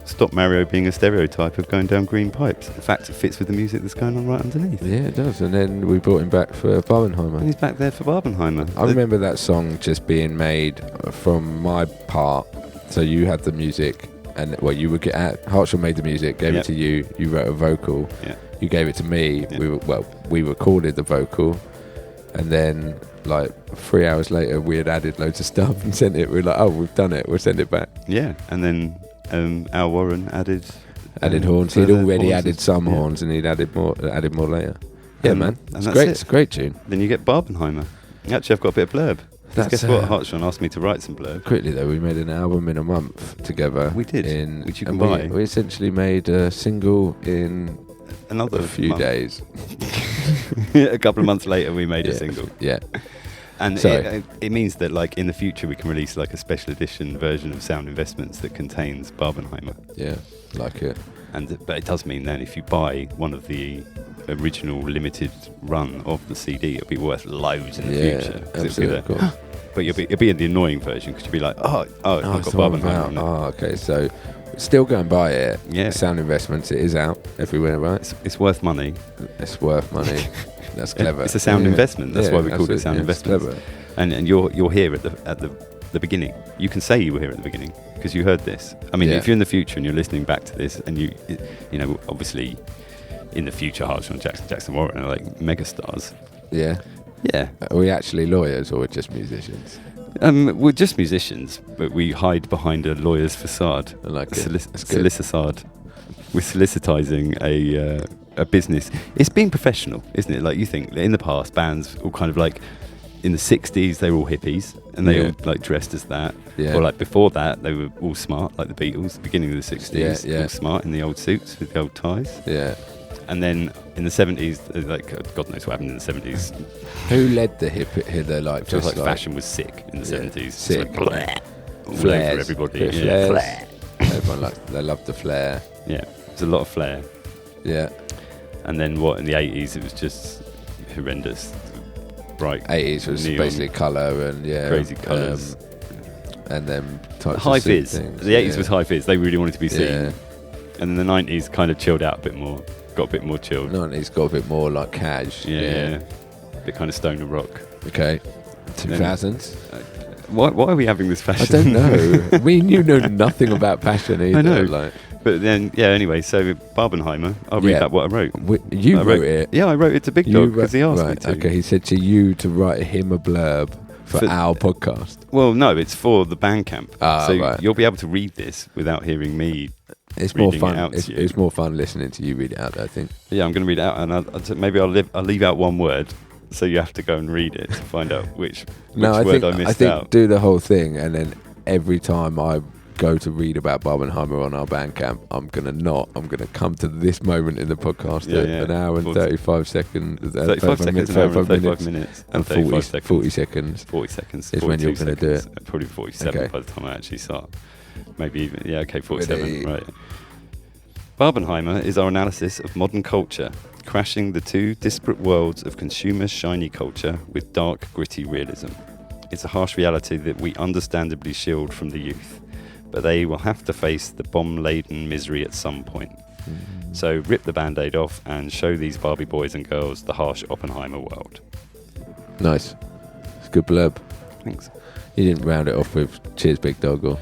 stop Mario being a stereotype of going down green pipes. In fact, it fits with the music that's going on right underneath. Yeah, it does. And then we brought him back for Barbieheimer. And he's back there for Barbieheimer. I remember that song just being made from my part. So you had the music, and you would get at Hartshorn made the music, gave it to you. You wrote a vocal. Yeah. You gave it to me. Yeah. We recorded the vocal, and then 3 hours later, we had added loads of stuff and sent it. We were like, "Oh, we've done it. We'll send it back." Yeah, and then Al Warren added horns. He'd already horns added some horns, and he'd added more later. Yeah, man, and it's that's great. it. It's a great tune. Then you get Barbieheimer. Actually, I've got a bit of blurb. That's, Guess what? Hartshorn asked me to write some blurb. Quickly though, we made an album in a month together. We did, which you can and buy. We essentially made a single in Another a few month. days. A couple of months later, we made a Yeah. single. Yeah. And Sorry. it means that in the future we can release a special edition version of Sound Investments that contains Barbieheimer. Yeah, like it. But it does mean then if you buy one of the original limited run of the CD, it'll be worth loads in the future. 'Cause Absolutely, of course. But it'll be in the annoying version because you'll be like, it's not got it's the one Barbieheimer. without- Oh, okay. So still go and buy it. Yeah. Sound Investments. It is out everywhere, right? It's worth money. It's worth money. That's clever. It's a sound investment. That's why we called it absolutely. Sound Yeah, it's Investments. clever. And you're here at the the beginning. You can say you were here at the beginning because you heard this. I mean, if you're in the future and you're listening back to this, and you know, obviously, in the future, Hartshorn, Jackson, Warren are like megastars. Yeah. Yeah. Are we actually lawyers or just musicians? We're just musicians, but we hide behind a lawyer's facade. I like it. Solicitizing. We're solicitizing a business. It's being professional, isn't it? Like, you think in the past, bands all kind of like, in the 60s, they were all hippies and they all like dressed as that. Yeah. Or like before that, they were all smart, like the Beatles, beginning of the 60s, all smart in the old suits with the old ties. Yeah. And then in the 70s, like, God knows what happened in the 70s. Who led the hither, like, Just like fashion was sick in the 70s. Sick. Like, flares. for everybody. Flares. Everyone they loved the flare. Yeah, there's a lot of flair. Yeah. And then in the 80s, it was just horrendous. Bright 80s was neon, basically colour and crazy colours. And then types high of fizz. things. The 80s was high fizz. They really wanted to be seen. Yeah. And then the 90s kind of chilled out a bit more. Got a bit more chilled. 90s got a bit more like cash. Yeah. A bit kind of stoner rock. Okay. 2000s. Why are we having this fashion? I don't know. You know nothing about passion either. I know. Like. But then, anyway, so Barbieheimer, I'll read out what I wrote. You wrote it? Yeah, I wrote it to Big Dog because he asked me to. Okay, he said to you to write him a blurb for our podcast. Well, no, it's for the Bandcamp. So you'll be able to read this without hearing me. It's more fun. It's more fun listening to you read it out, I think. Yeah, I'm going to read it out, and maybe I'll leave out one word, so you have to go and read it to find out which word I missed out. I think do the whole thing, and then every time I go to read about Barbieheimer on our Bandcamp, I'm gonna come to this moment in the podcast at an hour and 35 seconds. 35 seconds, 35 minutes, and 40 seconds. 40 seconds is when you're going to do it. Probably 47 by the time I actually start. Maybe even 47. Right. Barbieheimer is our analysis of modern culture, crashing the two disparate worlds of consumer shiny culture with dark, gritty realism. It's a harsh reality that we understandably shield from the youth, but they will have to face the bomb-laden misery at some point. So rip the Band-Aid off and show these Barbie boys and girls the harsh Oppenheimer world. Nice. It's a good blurb. Thanks. You didn't round it off with cheers, Big Dog, or?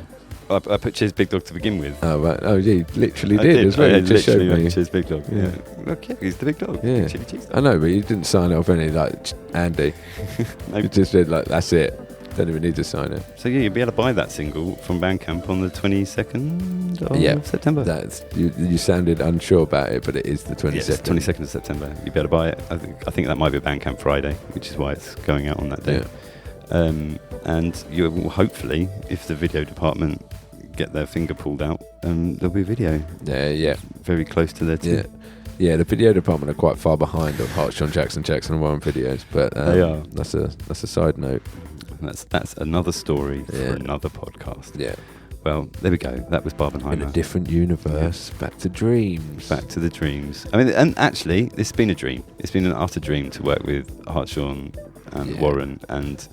I put cheers, Big Dog to begin with. Oh, right. Oh, yeah, you literally did as well. You just showed me. Cheers, Big Dog. Yeah. Look, he's the Big Dog. Yeah. Chili cheese. I know, but you didn't sign it off any, like, Andy. You just said, like, that's it. Don't even need to sign it. So you'll be able to buy that single from Bandcamp on the 22nd of September. That's you sounded unsure about it, but it is the 22nd. Yes, 22nd of September. You'll be able to buy it. I think that might be a Bandcamp Friday, which is why it's going out on that day. Yeah. And you will hopefully, if the video department get their finger pulled out, there'll be a video. Yeah. Very close to their team. Yeah, the video department are quite far behind of Hartshorn, Jackson and Warren videos, but they are. That's a side note. That's another story for another podcast. Yeah. Well, there we go. That was Barbieheimer. In a different universe. Yeah. Back to dreams. Back to the dreams. I mean, and actually, it's been a dream. It's been an utter dream to work with Hartshorn and Warren, and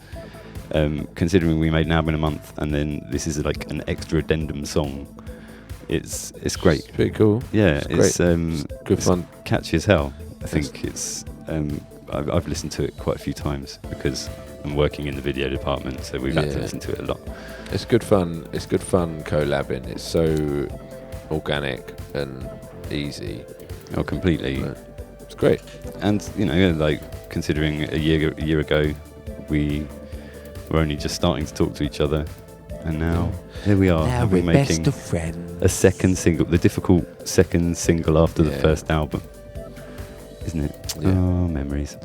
considering we made an album in a month, and then this is like an extra addendum song. It's great. It's pretty cool. Yeah, it's good fun. Catchy as hell. I think it's. I've listened to it quite a few times because I'm working in the video department, so we've had to listen to it a lot. It's good fun. It's good fun collabing. It's so organic and easy. Oh, completely. It's great. And like considering a year ago, we were only just starting to talk to each other, and now here we are. Now we're making best of friends. A second single, the difficult second single after the first album, isn't it? Yeah. Oh, memories.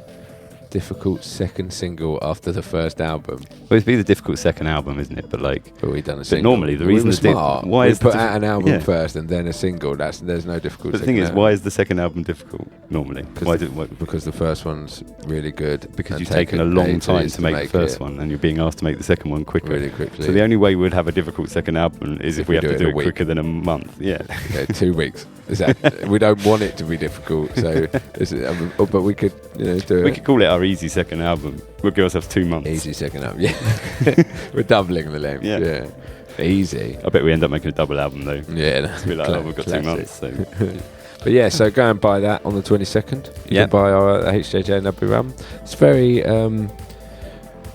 Difficult second single after the first album. Well, it'd be the difficult second album, isn't it? But we done a single. But normally the reason why is put out an album first and then a single. There's no difficult. But the thing is, why is the second album difficult normally? Because the first one's really good. Because you've taken a long time to make the first one, and you're being asked to make the second one quicker. Really quickly. So the only way we'd have a difficult second album is if we have to do it quicker than a month. Yeah. 2 weeks. We don't want it to be difficult, so but we could do it. We could call it our easy second album. We'll give ourselves 2 months. Easy second album, yeah. We're doubling the length. Yeah. Easy. I bet we end up making a double album though. Yeah. It's be like, we've got 2 months. So. But yeah, so go and buy that on the 22nd. You can buy our HJJ and W Rum. It's very,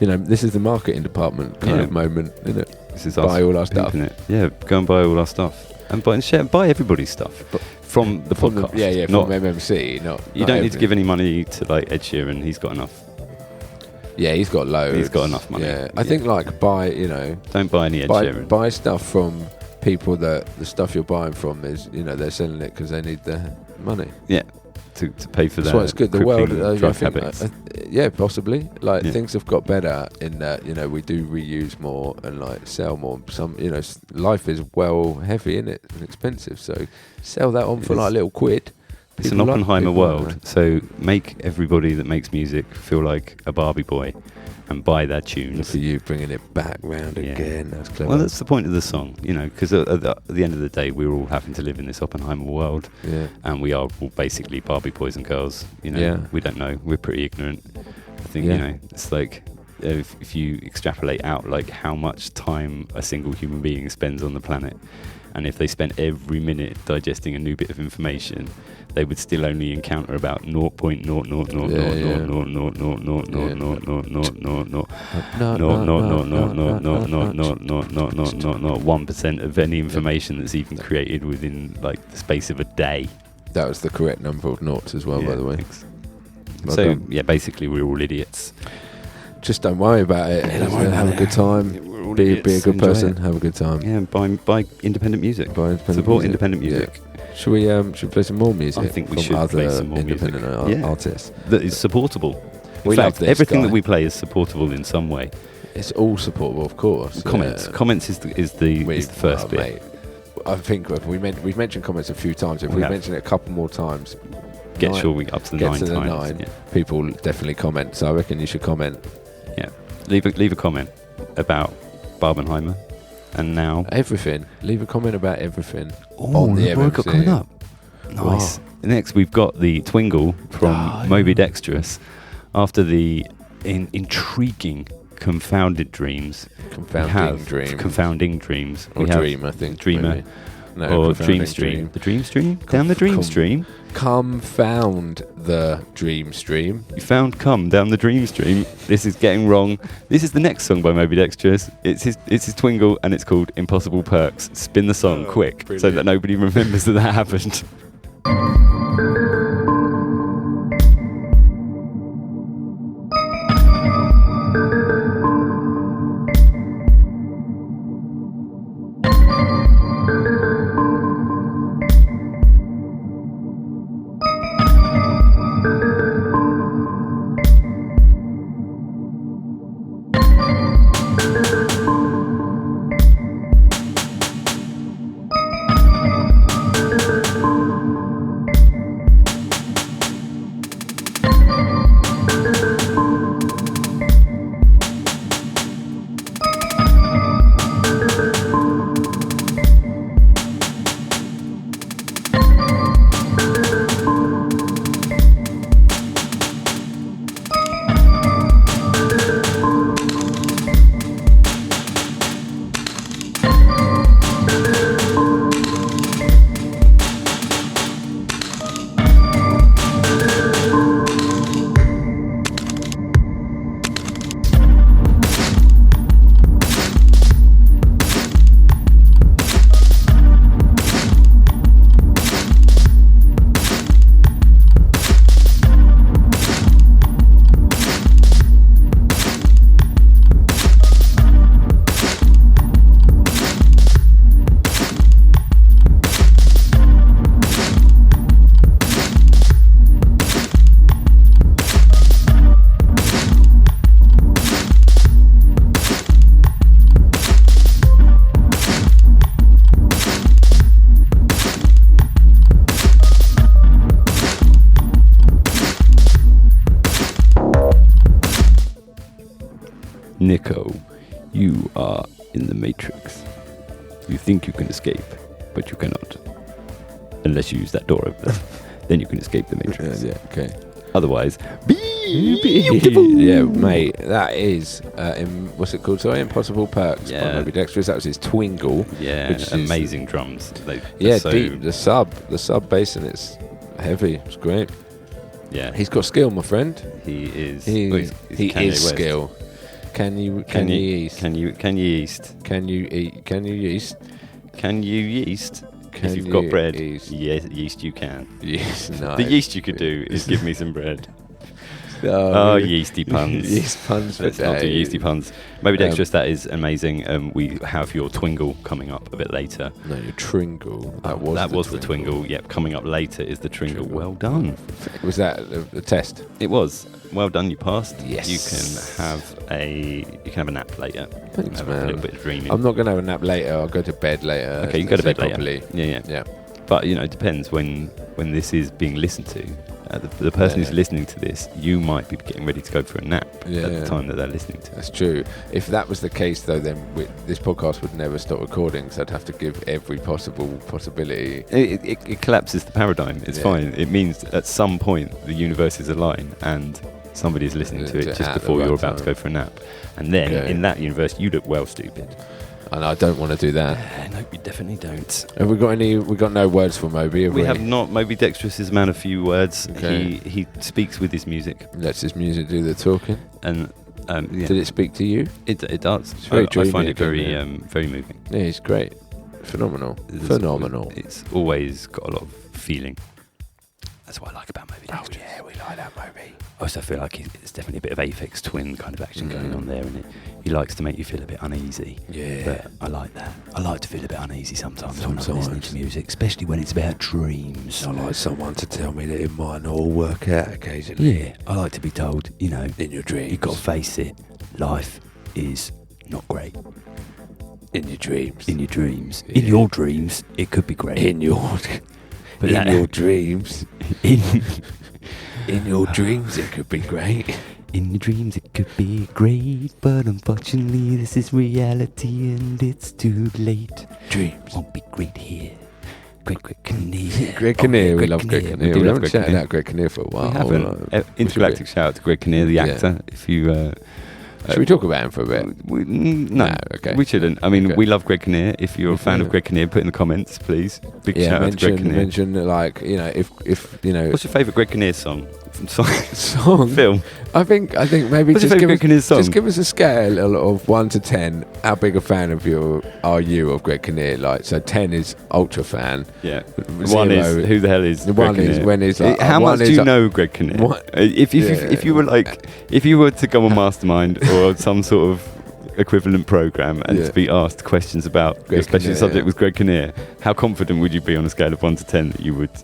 this is the marketing department kind of moment, isn't it? This is Buy us all our stuff. pimping it. Yeah, go and buy all our stuff and buy everybody's stuff from the podcast. From MMC. You don't need to give any money to like Ed Sheeran. He's got enough. Yeah, he's got loads. He's got enough money. Yeah, I think like buy. Don't buy any Ed Sheeran. Buy stuff from people that the stuff you're buying from is they're selling it because they need the money. Yeah. To pay for that. That's why it's good. The world, drug habits. Possibly. Things have got better in that we do reuse more and like sell more. Some life is well heavy in it and expensive, so sell that on for like a little quid. It's an Oppenheimer world, so make everybody that makes music feel like a Barbie boy and buy their tunes. Look at you bringing it back round again. That's clever. Well, that's the point of the song, because at the end of the day, we're all having to live in this Oppenheimer world, and we are all basically Barbie boys and girls. We don't know. We're pretty ignorant. I think it's like if you extrapolate out like how much time a single human being spends on the planet, and if they spent every minute digesting a new bit of information, they would still only encounter about 1% of any information that's even created within like the space of a day. That was the correct number of noughts as well, by the way. Well so done. Basically we're all idiots. Just don't worry about it. Have a good time. Be a good person. Have a good time. Yeah, buy independent music. Support independent music. Should we play some more music? I think we should play some more independent artists that is supportable. In we fact, love this everything guy. that we play is supportable in some way. It's all supportable, of course. Comments is the first bit. Mate, I think we've mentioned comments a few times. If we mention it a couple more times, get sure we up to the 9 times. Yeah. People definitely comment. So I reckon you should comment. Yeah, leave a comment about Barbieheimer. And now everything. Leave a comment about everything. On the MMC. Got coming up. Nice. Wow. Next, we've got the Twinkle from Moby Dexterous. After the intriguing Confounded Dreams. Confounding Dreams. Or Dream, I think. Dreamer. Maybe. No, or Dream Stream. The Dream Stream? Down the Dream Stream? Confound the Dream Stream. You found come down the Dream Stream. This is getting wrong. This is the next song by Moby Dexterous. It's his Twinkle and it's called Impossible Perks. Spin the song quick brilliant. So that nobody remembers that happened. Nico, you are in the Matrix. You think you can escape, but you cannot. Unless you use that door over there. Then you can escape the Matrix. Yeah, okay. Otherwise, yeah, mate, that is what's it called? Sorry, Impossible Perks. Yeah, Moby Dexterous. That was his Twinkle. Yeah, which amazing drums. Deep. The sub bass, and it's heavy. It's great. Yeah, he's got skill, my friend. He is. He is skill. Can you yeast? Can you yeast? Can you eat? Can you yeast? Can you yeast? Can If you've got you bread, yeast? yeast you can. Yeast, no. The yeast you could do is give me some bread. Oh, yeasty puns. Yeast puns for Let's not do days. yeasty puns. Maybe Dexterous, that is amazing. We have your Twingle coming up a bit later. No, your Tringle. That was the Twingle. Yep, coming up later is the Tringle. Well done. Was that the test? It was. Well done. You passed. Yes. You can have a nap later. Thanks, have man. a little bit of dreaming. I'm not going to have a nap later. I'll go to bed later. Okay, you can go to bed later. Properly. Yeah. But it depends when this is being listened to. The person who's listening to this, you might be getting ready to go for a nap at the time that they're listening to it. That's true. If that was the case, though, then this podcast would never stop recording, so I'd have to give every possible possibility. It collapses the paradigm. It's fine. It means at some point the universes align and somebody is listening to it just before you're about to go for a nap. And then in that universe, you look well stupid. And I don't want to do that. No, you definitely don't. Have we got any? We got no words for Moby. We have not. Moby Dexterous is a man of few words. Okay. He speaks with his music. Lets his music do the talking. And Did it speak to you? It does. It's very I find it dreamy, very moving. Yeah, he's great. Phenomenal. Phenomenal. It's always got a lot of feeling. That's what I like about Moby Dexterous. Oh yeah, we like that Moby. I also feel like it's definitely a bit of Aphex Twin kind of action going on there, and he likes to make you feel a bit uneasy. Yeah. But I like that. I like to feel a bit uneasy sometimes when I'm listening to music, especially when it's about dreams. I like someone to tell me that it might not all work out occasionally. Yeah, I like to be told, in your dreams. you've got to face it. Life is not great. In your dreams. In your dreams. Yeah. In your dreams, it could be great. In your dreams. In your dreams, it could be great. In your dreams, it could be great, but unfortunately, this is reality and it's too late. Dreams won't be great here. Greg Kinnear. Greg Kinnear, we love Greg Greg Kinnear. Kinnear. We love haven't Greg shouted Kinnear. out Greg Kinnear for a while. We haven't. Intergalactic shout out to Greg Kinnear, the actor. If you should we talk about him for a bit? No, okay. We shouldn't. I mean, Okay. we love Greg Kinnear. If you're a fan of Greg Kinnear, put in the comments, please. Big shout out to Greg Kinnear. Mention if What's your favourite Greg Kinnear song? song Film. I think maybe What's your just favourite Greg Kinnear song? Just give us a scale of 1 to 10. How big a fan are you of Greg Kinnear? Like, so 10 is ultra fan. Yeah. 0 1 is who the hell is Greg one Kinnear? is when is like, how one much do is you know Greg Kinnear? What? If you were to go on Mastermind or some sort of equivalent program and to be asked questions about Greg your special Kinnear, subject was Greg Kinnear, how confident would you be on a scale of 1 to 10 that you would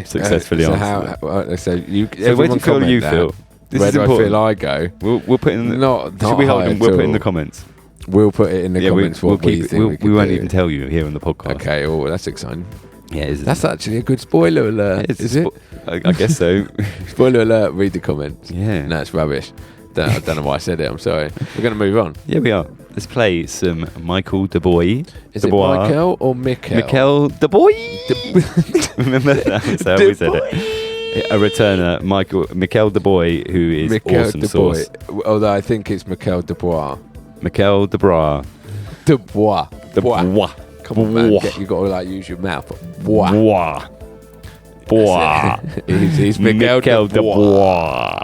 successfully answer that? So where do you feel you feel? This where is do important. I feel I go? We'll put in. Not should we hold high them? at We'll put it in all. the comments. We'll put it in the comments. We'll what we keep. think We won't do. even tell you here on the podcast. Okay. Oh, that's exciting. Yeah, that's actually a good spoiler alert. Is it? I guess so. Spoiler alert. Read the comments. Yeah. No, it's rubbish. I don't know why I said it. I'm sorry. We're going to move on. Yeah, we are. Let's play some Mikhail de Bruise. Is it Michael or Mikhail? Mikhail de Bruise. Remember that's how we said it. A returner, Mikhail de Bruise, who is Mikhail awesome de sauce. Although I think it's Mikhail de Bruise. Mikhail de Bruise. De Bruise. De Bruise. Come on, man. You got to use your mouth. Bruise. Bois. He's Mikhail de Bois.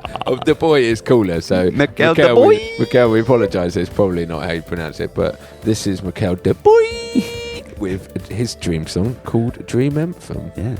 The boy is cooler, so Mikhail de Bois. Mikhail, we apologise. It's probably not how you pronounce it, but this is Mikhail de Bois with his dream song called Dream Anthem. Yeah.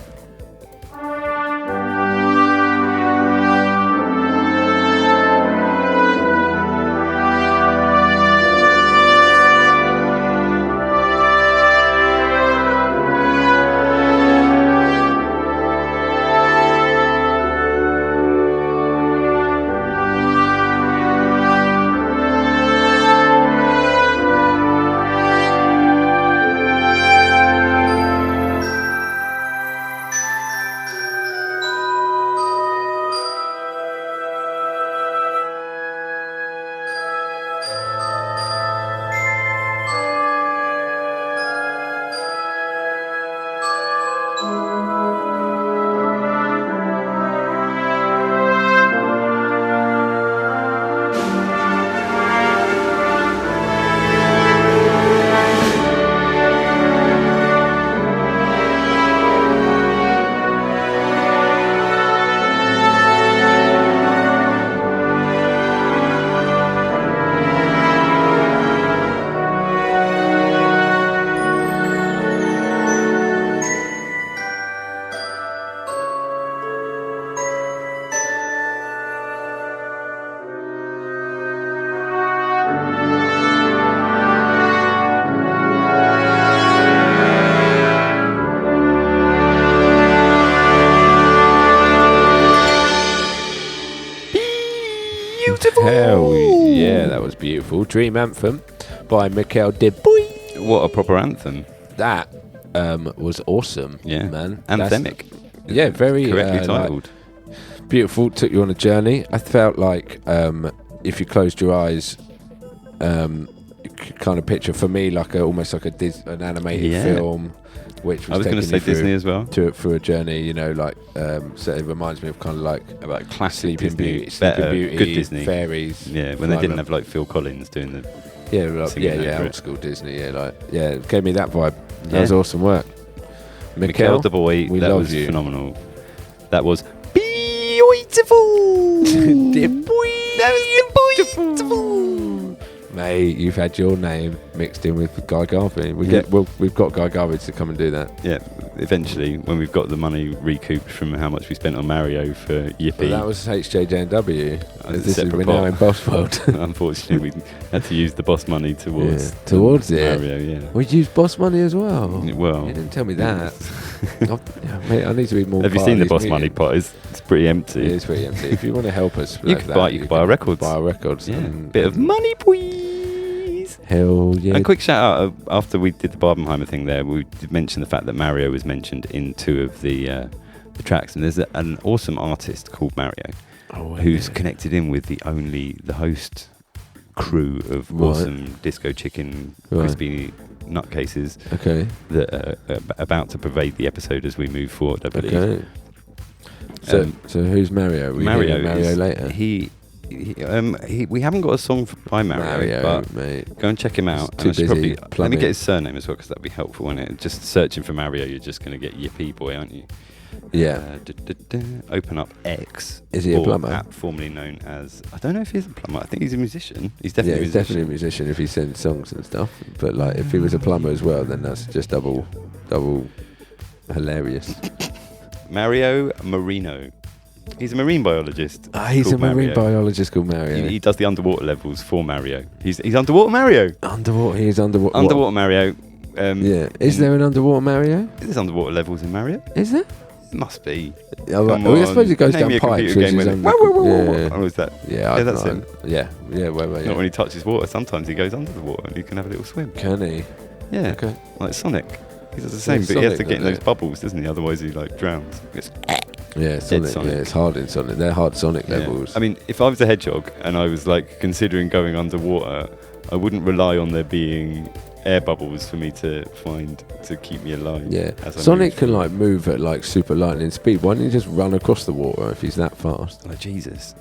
beautiful. Dream Anthem by Mikhail de Bruise. What a proper anthem. That was awesome, Yeah. man. Anthemic. Yeah, very Correctly like, titled. beautiful. Took you on a journey. I felt like if you closed your eyes, you could kind of picture for me like almost like an animated Yeah. film, which was I was going to say Disney as well. for a journey. You know, like so it reminds me of kind of like About classic Sleeping Disney. Beauty, Sleeping Better, Beauty, good Disney. fairies. Yeah, when they didn't have like Phil Collins doing the. Singing over old it. school Disney. It gave me that vibe. That Yeah. was awesome work. Mikhail de Bruise, we that love was you. phenomenal. That was beautiful. Mate, you've had your name mixed in with Guy Garvey. We've got Guy Garvey to come and do that. Yeah, eventually, when we've got the money recouped from how much we spent on Mario for Yippee. But that was HJJ&W. It's a separate We're now pot. in Boss World. Unfortunately, we had to use the boss money towards towards it. Mario. Yeah. We used Boss money as well. Well, You didn't tell me that. Mate, I need to be more. have you part seen of the these boss money meetings. pot? It's pretty empty. It is pretty empty. If you want to help us, You with could that, buy our records. Buy our records. Yeah, and- bit of money, please. Hell yeah. A quick shout out after we did the Barbieheimer thing there. We did mention the fact that Mario was mentioned in 2 of the tracks, and there's an awesome artist called Mario who's connected in with the host crew of Right. awesome disco chicken Right. crispy nutcases Okay. that are about to pervade the episode as we move forward, I believe. Okay. So who's Mario? We Mario hear Mario is- later. We haven't got a song by Mario, but mate. go and check him out. Too And I should busy let me plumbing. get his surname as well, because that'd be helpful, wouldn't it? Just searching for Mario, you're just going to get Yippee Boy, aren't you? Yeah. Open up X. Is he a or plumber? App formerly known as. I don't know if he's a plumber. I think he's a musician. He's Yeah, definitely he's a musician. definitely a musician if he sends songs and stuff. But like, if he was a plumber as well, then that's just double hilarious. Mario Marino. He's a marine biologist. He's a called marine Mario. biologist called Mario. He does the underwater levels for Mario. He's underwater Mario. Underwater. He is underwater. Underwater Mario. Yeah. Is there an underwater Mario? There's underwater levels in Mario. Is there? It must be. Oh, right. Come Well, I on. suppose it goes Name down me a pipes. computer Which game is where under, it- Oh, is that? yeah, Yeah, that's him. Yeah. Wait. Not when he touches water. Sometimes he goes under the water and you can have a little swim. Can he? Yeah. Okay. Like Sonic. He does the Yeah, same, but he has to Sonic, get in doesn't those it? bubbles, doesn't he? Otherwise he like drowns. Yeah, Sonic. Sonic. Yeah, it's hard in Sonic. They're hard Sonic Yeah. levels. I mean, if I was a hedgehog and I was like considering going underwater, I wouldn't rely on there being air bubbles for me to find to keep me alive. yeah. as I Sonic move. can like move at like super lightning speed. Why don't you just run across the water if he's that fast? Oh, Jesus.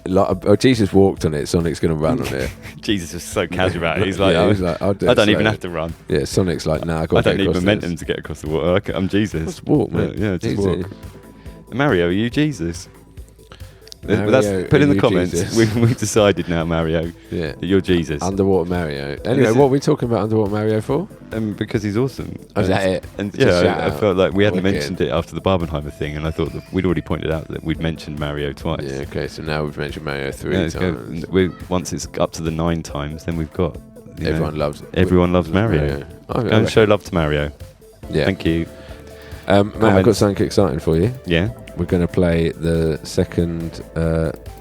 Like, Jesus walked on it. Sonic's gonna run on it. Jesus was so casual about it. He's like, Yeah, he's like, I'll do I it don't even slowly. have to run. Yeah, Sonic's like, nah, I got I don't need across momentum this. to get across the water. I'm Jesus. Just walk, man. Yeah, just Easy. walk. Mario, are you Jesus? Mario, That's put in are the you comments. Jesus? We've decided now, Mario, Yeah. that you're Jesus. Underwater Mario. Anyway, is- what are we talking about Underwater Mario for? Because he's awesome. Oh, is that it? And Just shout I out. felt like we hadn't Wicked. mentioned it after the Barbieheimer thing, and I thought that we'd already pointed out that we'd mentioned Mario twice. Yeah, okay, so now we've mentioned Mario 3 Yeah, let's go. times. Once it's up to the 9 times, then we've got you know, Everyone loves Mario. I Go and show love to Mario. Yeah. Thank you. Mate, I've got Comments. something exciting for you. Yeah. We're going to play the second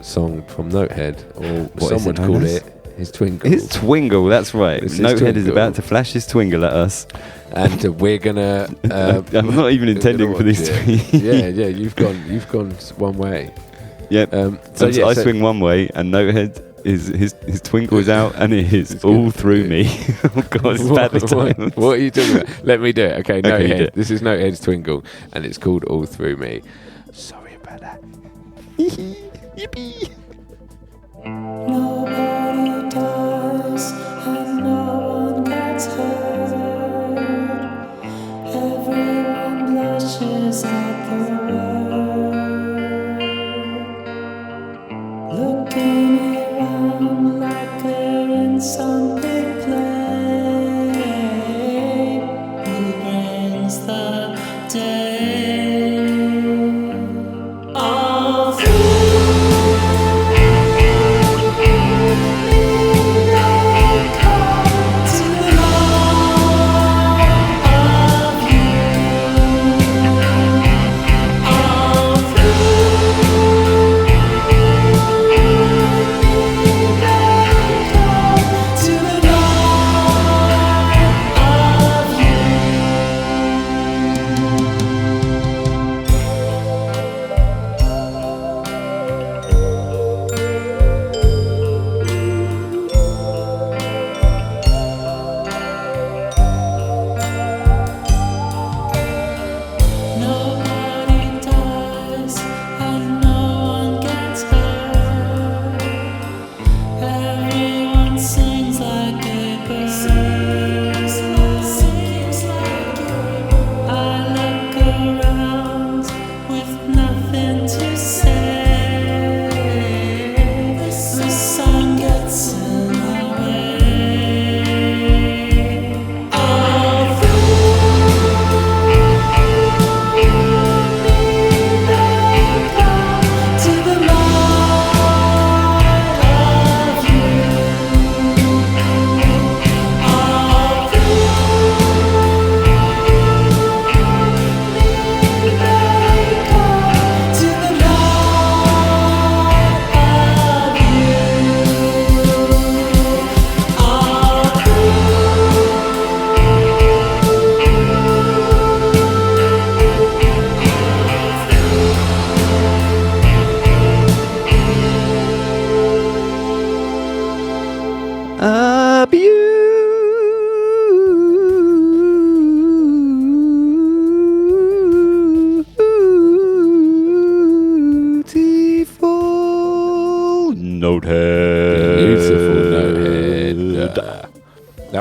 song from Notehead, or What is some would it known call as? it his Twinkle. His Twinkle, that's right. This is Notehead is Twinkle. about to flash his Twinkle at us. And we're going to... I'm not even intending for this to be. Yeah, you've gone one way. Yep. So I swing one way, and Notehead is his Twinkle is out, and it is all through me. Oh God, it's badly timed. What are you talking about? Let me do it. Okay, Okay, you do Notehead. it. This is Notehead's Twinkle, and it's called All Through Me. Sorry about that. Yippee! Nobody dies and no one gets hurt. Everyone blushes at the word. Looking around like they're in some big play. Who brings the day? All through. To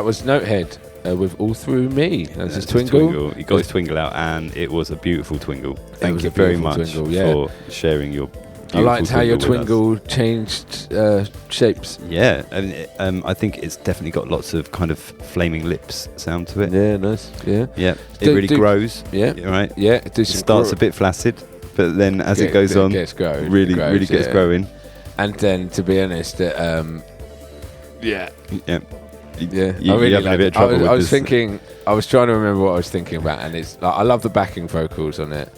that was Notehead with All Through Me. That's his It's Twinkle. He got his Twinkle out, and it was a beautiful Twinkle. was Thank a you very beautiful much twinkle, yeah. for sharing your. I liked beautiful how your with us. Twinkle changed shapes. Yeah, and I think it's definitely got lots of kind of flaming lips sound to it. Yeah, nice. Yeah. Yeah, it Do- really do- grows. Yeah. Right. Yeah. It starts a bit flaccid, but then as it goes on, gets growing, really grows, gets yeah. growing. And then, to be honest, yeah. Yeah. Yeah, You I really having a liked bit of it. trouble with I was this. thinking, I was trying to remember what I was thinking about, and it's like, I love the backing vocals on it.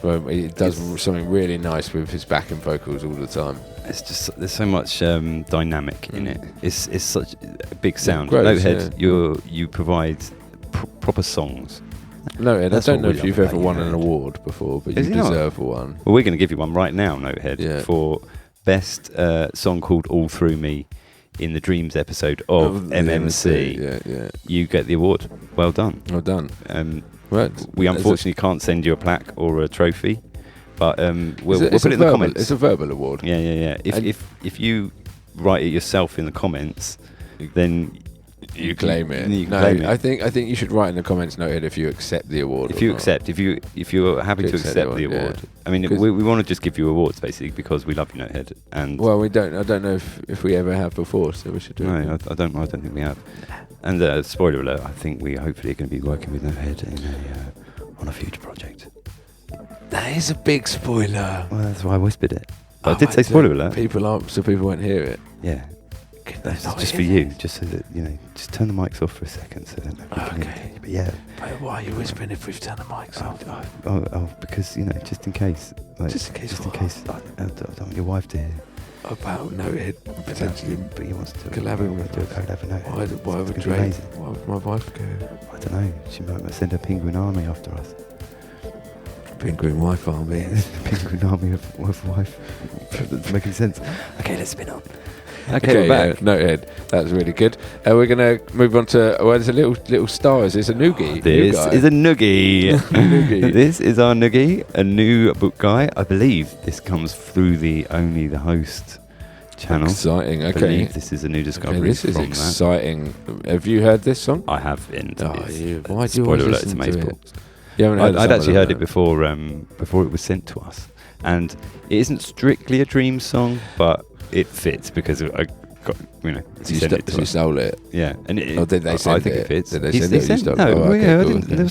Well, it does something really nice with his backing vocals all the time. It's just there's so much dynamic in it. It's such a big sound. grows, Notehead, you provide proper songs. No, Ed, I That's don't what know we if you've love ever about won you, an Ed. award before, but Is you it not? deserve one. Well, we're going to give you one right now, Notehead, Yeah. for best song called "All Through Me" in the Dreams episode of the MMC. Yeah. You get the award. Well done. Well done. We There's unfortunately can't send you a plaque or a trophy, but we'll it's put it in the comments. It's a verbal award. Yeah. If you write it yourself in the comments, then You claim it. You No, claim it. I think you should write in the comments, Noted, if you accept the award. If or you not. accept, if you're happy To to accept accept the the award, award, yeah. I mean, 'Cause- we want to just give you awards basically because we love you, Notehead. And Well, I don't know if we ever have before, so we should do it. no, I don't think we have. And spoiler alert, I think we hopefully are going to be working with Notehead on a future project. That is a big spoiler. Well, that's why I whispered it. But I Oh, did say spoiler alert. People aren't, so people won't hear it. Yeah. That's just for you, just so that just turn the mics off for a second, so that nobody can hear Okay. you. But yeah, But why are you whispering if we've turned the mics off? because just in case, Just in case just in what? case, I don't want your wife to hear. About Noted potentially But he wants to collabing with do a us. collab with Notehead. Why It's would gonna be Drake? amazing. Why would my wife go? I don't know. She might send her penguin army after us. Penguin wife army. Penguin army of wife. That's making sense. Okay, let's spin on. Okay, Okay, we're back. Noted. That was really good. We're gonna move on to there's a little stars. It's a noogie. This is a noogie. Noogie. This is our noogie, a new book guy. I believe this comes through the Only the Host channel. Exciting. I Okay. believe this is a new discovery Okay, this is from exciting. Have you heard this song? that. I have been. Oh, why do you Spoiler always alert, it's listen amazing. to it? You haven't heard I'd the actually song, heard it have before it was sent to us, and it isn't strictly a dream song, but it fits because I got you sent it to you us. stole it. Yeah, and it, Oh, did they I send think it? it fits. Did they He- send it or you stole it? No, Oh, okay, yeah, cool, there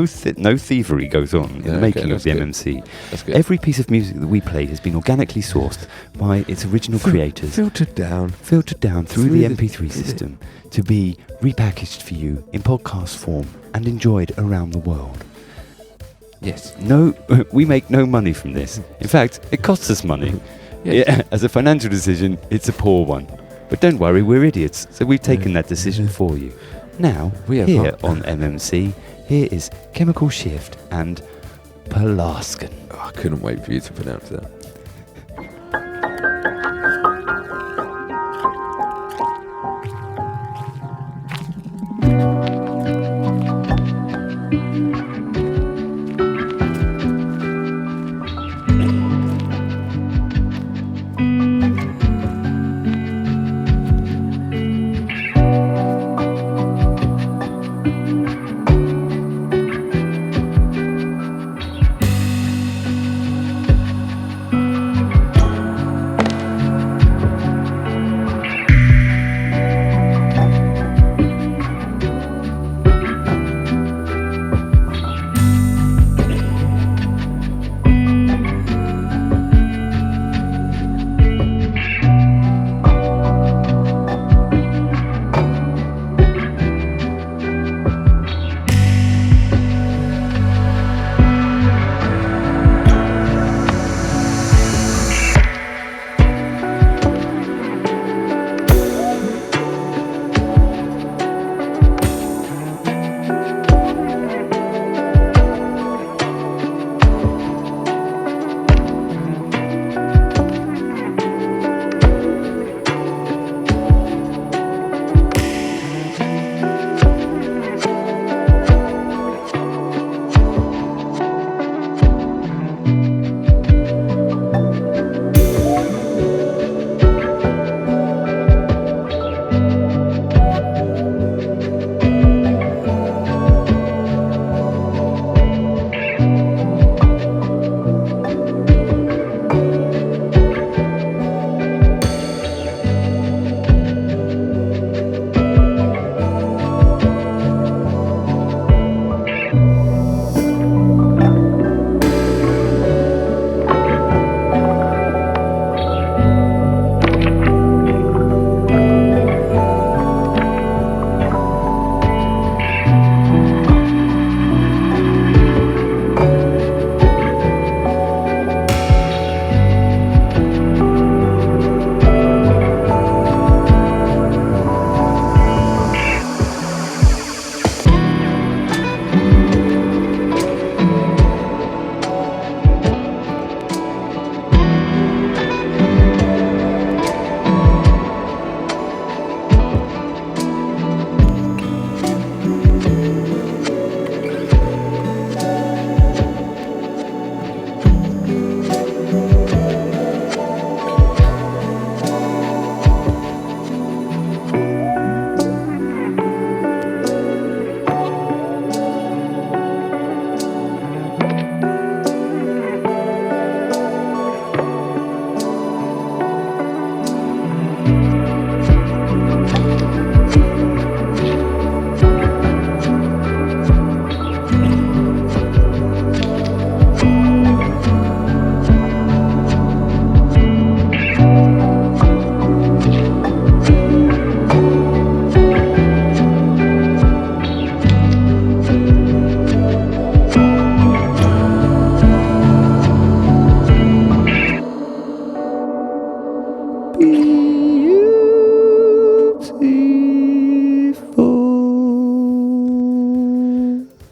was no thievery goes on in the Okay, making of that's the good. MMC. That's good. Every piece of music that we play has been organically sourced by its original creators, Filtered down. filtered down through Through the the- MP3 system to be repackaged for you in podcast form and enjoyed around the world. Yes. No, we make no money from this. In fact, it costs us money. Yeah, as a financial decision, it's a poor one. But don't worry, we're idiots, so we've taken that decision for you. Now, We have here fun. on MMC, here is Chemical Shift and Pelaskan. Oh, I couldn't wait for you to pronounce that.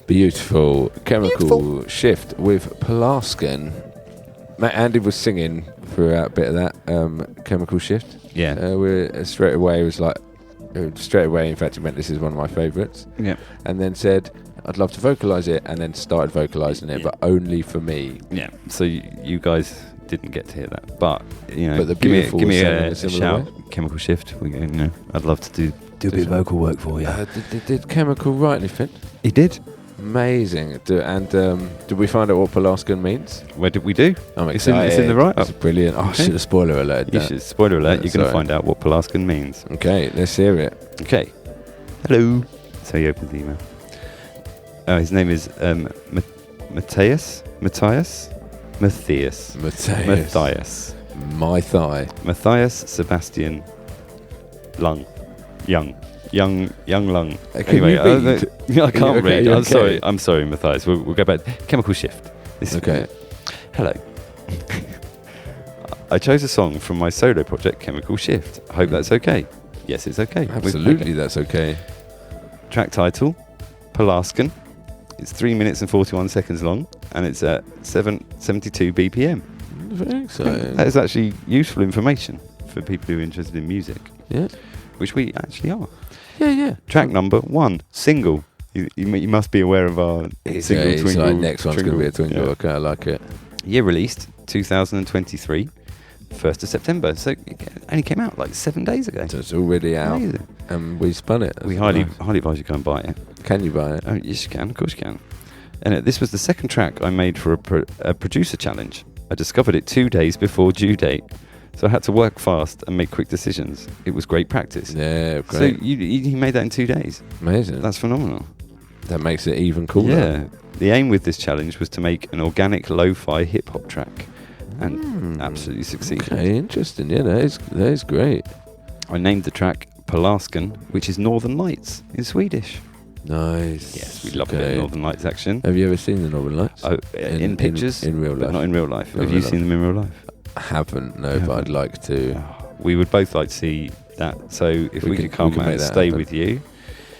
Beautiful chemical shift with Pelasgian. Andy was singing throughout a bit of that chemical shift. Yeah. We're straight away was like straight away. In fact, he meant this is one of my favourites. Yeah. And then said, "I'd love to vocalise it," and then started vocalising it, but only for me. Yeah. So you guys didn't get to hear that, but you know, But the give me beautiful a was in a similar shout. way. Chemical shift. I'd love to do a bit of vocal work for you. Did Chemical write anything? He did. Amazing. Did we find out what Pelasgian means? Where did we do? I'm It's in excited. the write-up. That's brilliant. Oh, I Okay. should have spoiler alert. You should. Spoiler alert. You're going to Sorry. find out what Pelasgian means. Okay, let's hear it. Okay. Hello. So he opens the email. Oh, his name is Matthias. Matthias. Matthias. My thigh. Matthias Sebastian Lung. Young Lung. Can you read? I can't Okay, read. you're I'm okay. sorry. I'm sorry, Matthias. We'll go back. Chemical shift. Okay. Hello. I chose a song from my solo project, Chemical Shift. I hope that's okay. Yes, it's okay. Absolutely, that's okay. Track title, Pelasgian. It's 3 minutes and 41 seconds long, and it's at 772 BPM. Very exciting. That is actually useful information for people who are interested in music, Yeah. which we actually are. Yeah. Track number 1, single. You must be aware of our single It's Twinkle. like next one's going to be a Twinkle. Yeah. Okay, I like it. Year released, 2023, 1st of September. So it only came out like 7 days ago. So it's already out, Amazing. and we spun it. We That's highly nice. advise you go and buy it. Can you buy it? Oh, yes, you can. Of course you can. And this was the second track I made for a producer challenge. I discovered it 2 days before due date, so I had to work fast and make quick decisions. It was great practice. Yeah, So great. you made that in 2 days. Amazing. That's phenomenal. That makes it even cooler. Yeah. The aim with this challenge was to make an organic lo-fi hip-hop track, and absolutely succeeded. Okay, interesting. Yeah, that is great. I named the track Pelasgian, which is Northern Lights in Swedish. Nice. Yes, we love a bit of Northern Lights action. Have you ever seen the Northern Lights? Oh, in pictures? in real But life? not in real life. Not Have in you real seen them in real life? I haven't, no, but I'd like to. We would both like to see that. So if we could come make and that stay happen. with you,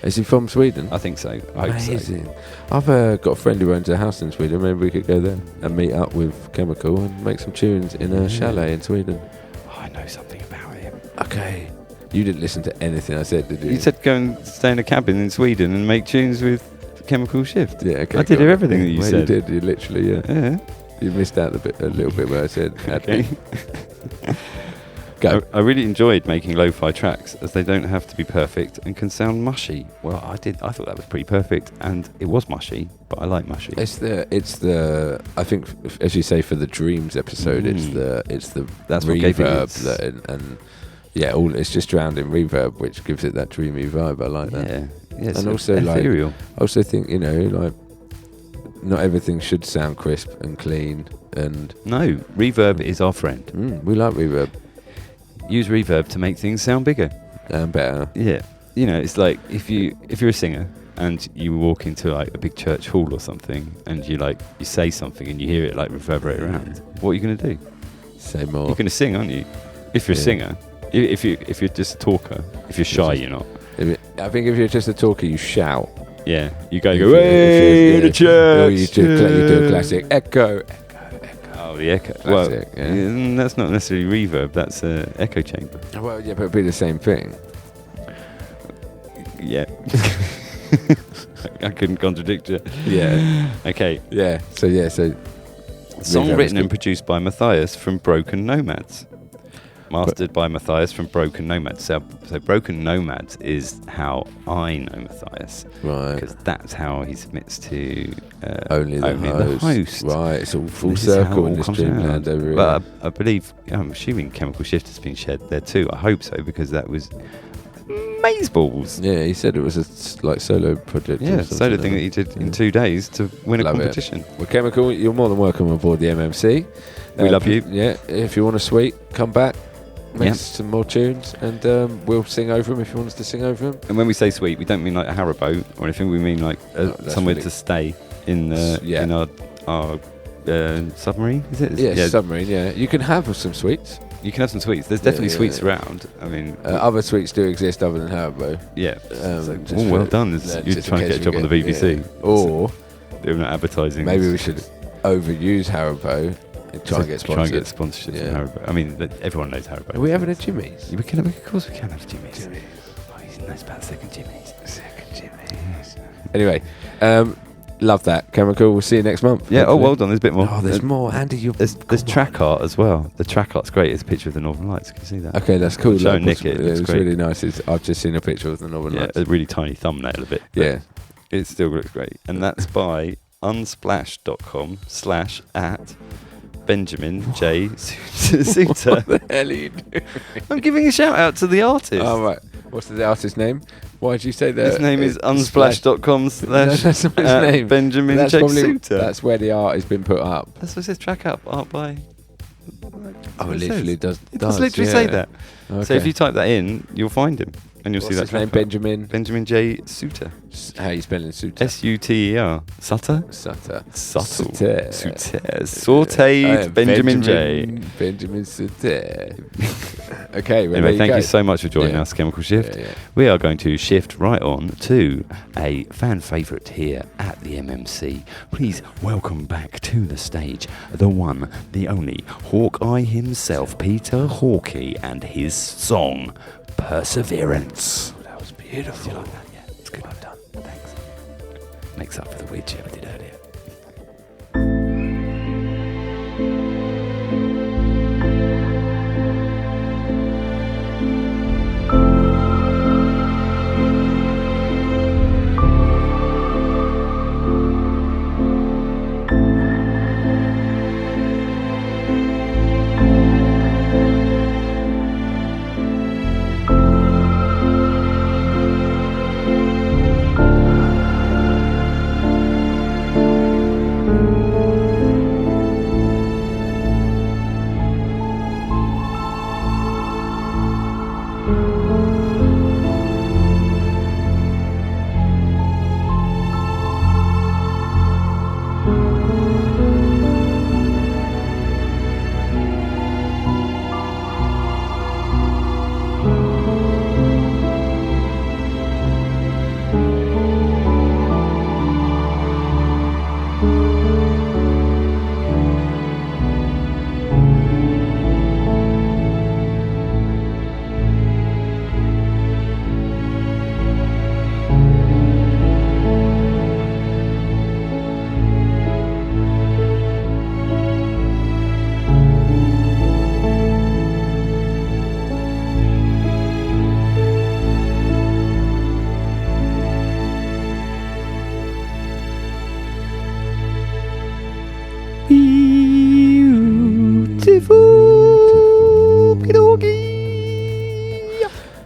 Is he from Sweden? I think so. I hope so. Amazing. I've got a friend who owns a house in Sweden. Maybe we could go there and meet up with Chemical and make some tunes in a chalet in Sweden. Oh, I know something about him. Okay. You didn't listen to anything I said, did you? You said go and stay in a cabin in Sweden and make tunes with Chemical Shift. Yeah, okay. I did go hear on. everything that you Well, said. You did, you literally, yeah. Yeah. You missed out a little bit where I said, Okay. Go. I really enjoyed making lo-fi tracks as they don't have to be perfect and can sound mushy. Well, I thought that was pretty perfect, and it was mushy, but I like mushy. It's the. I think, as you say, for the Dreams episode, it's the That's what gave it reverb its- and yeah, it's just drowned in reverb, which gives it that dreamy vibe. I like that. Yeah. And so also, like, ethereal. I also think, like, not everything should sound crisp and clean, and No, reverb is our friend. we like reverb Use reverb to make things sound bigger. and better. Yeah, it's like if you're a singer and you walk into like a big church hall or something, and you say something and you hear it like reverberate around. What are you going to do? Say more. You're going to sing, aren't you? If you're a Yeah. singer, if you're just a talker, if you're shy, you're not. I think if you're just a talker, you shout. Yeah, you go, If go, you- hey, if the you- church. You do a classic echo. Oh, the echo. Classic, Well, yeah. that's not necessarily reverb. That's an echo chamber. Well, yeah, but it'd be the same thing. Yeah. I couldn't contradict you. Yeah. Okay. Yeah. So Song reverb written is and produced by Matthias from Broken Nomads. Mastered by Matthias from Broken Nomads. So Broken Nomads is how I know Matthias. Right. Because that's how he submits to Only the host. Right. It's all full This is how it circle all in this comes dreamland around. over here. But I believe, I'm assuming Chemical Shift has been shed there too. I hope so, because that was amazeballs. Yeah, he said it was a solo project. or Yeah, something solo like thing that he did in 2 days to win a Love it. competition. Well, Chemical, you're more than welcome aboard the MMC. We love you. Yeah, if you want a suite, come back, make Yep. some more tunes, and we'll sing over them if you want us to sing over them. And when we say suite, we don't mean like a harrow boat or anything. We mean like that's somewhere really- to stay in in our submarine. Is it? Yeah, submarine, yeah. You can have some suites. You can have some suites. There's definitely yeah, suites yeah. around. I mean, Other suites do exist other than Harbour. yeah. just well for- done. yeah, You're just in trying to case get a job we on the BBC. yeah. Or They're not advertising. maybe we should overuse Haribo and try and get sponsored. Try and get sponsorship Yeah. from Haribo. I mean, everyone knows Haribo. Are we having a Jimmy's? Yeah, of course we can have Jimmy's. Oh, he knows about second Jimmy's. Anyway, love that. Chemical, we'll see you next month. Yeah. Oh, hopefully. well done. There's a bit more. Oh, there's more. Andy, you're... There's track art as well. The track art's great. It's a picture of the Northern Lights. Can you see that? Okay, that's cool. Show Like, Nick it. It was It's great. really nice. I've just seen a picture of the Northern Yeah, Lights. a really tiny thumbnail of it. but Yeah. It still looks great. And that's by unsplash.com/@ Benjamin J. Suter. What the hell are you doing? I'm giving a shout out to the artist. Oh, right. What's the artist's name? Why did you say that? His name is unsplash.com/ That's not his name. Benjamin That's J. probably- Suter. That's where the art has been put up. That's what it says. Track up art by. Oh, it literally does. It does literally say that. Okay. So if you type that in, you'll find him, and you'll What's see that his name? track up. Benjamin. Benjamin J. Suter. How are you spelling Suter? Suter. Sutter. Sutter. Subtle. Suter. Sauteed Benjamin J. Benjamin Suter. Okay, well, Anyway, there thank go. you so much for joining Yeah. us, Chemical Shift. Yeah, yeah. We are going to shift right on to a fan favourite here at the MMC. Please welcome back to the stage the one, the only, Hawkeye himself, Peter Hawkey, and his song, Perseverance. That was beautiful. You like that? Yeah, it's good. Well done. Thanks. Makes up for the weird shit we did earlier.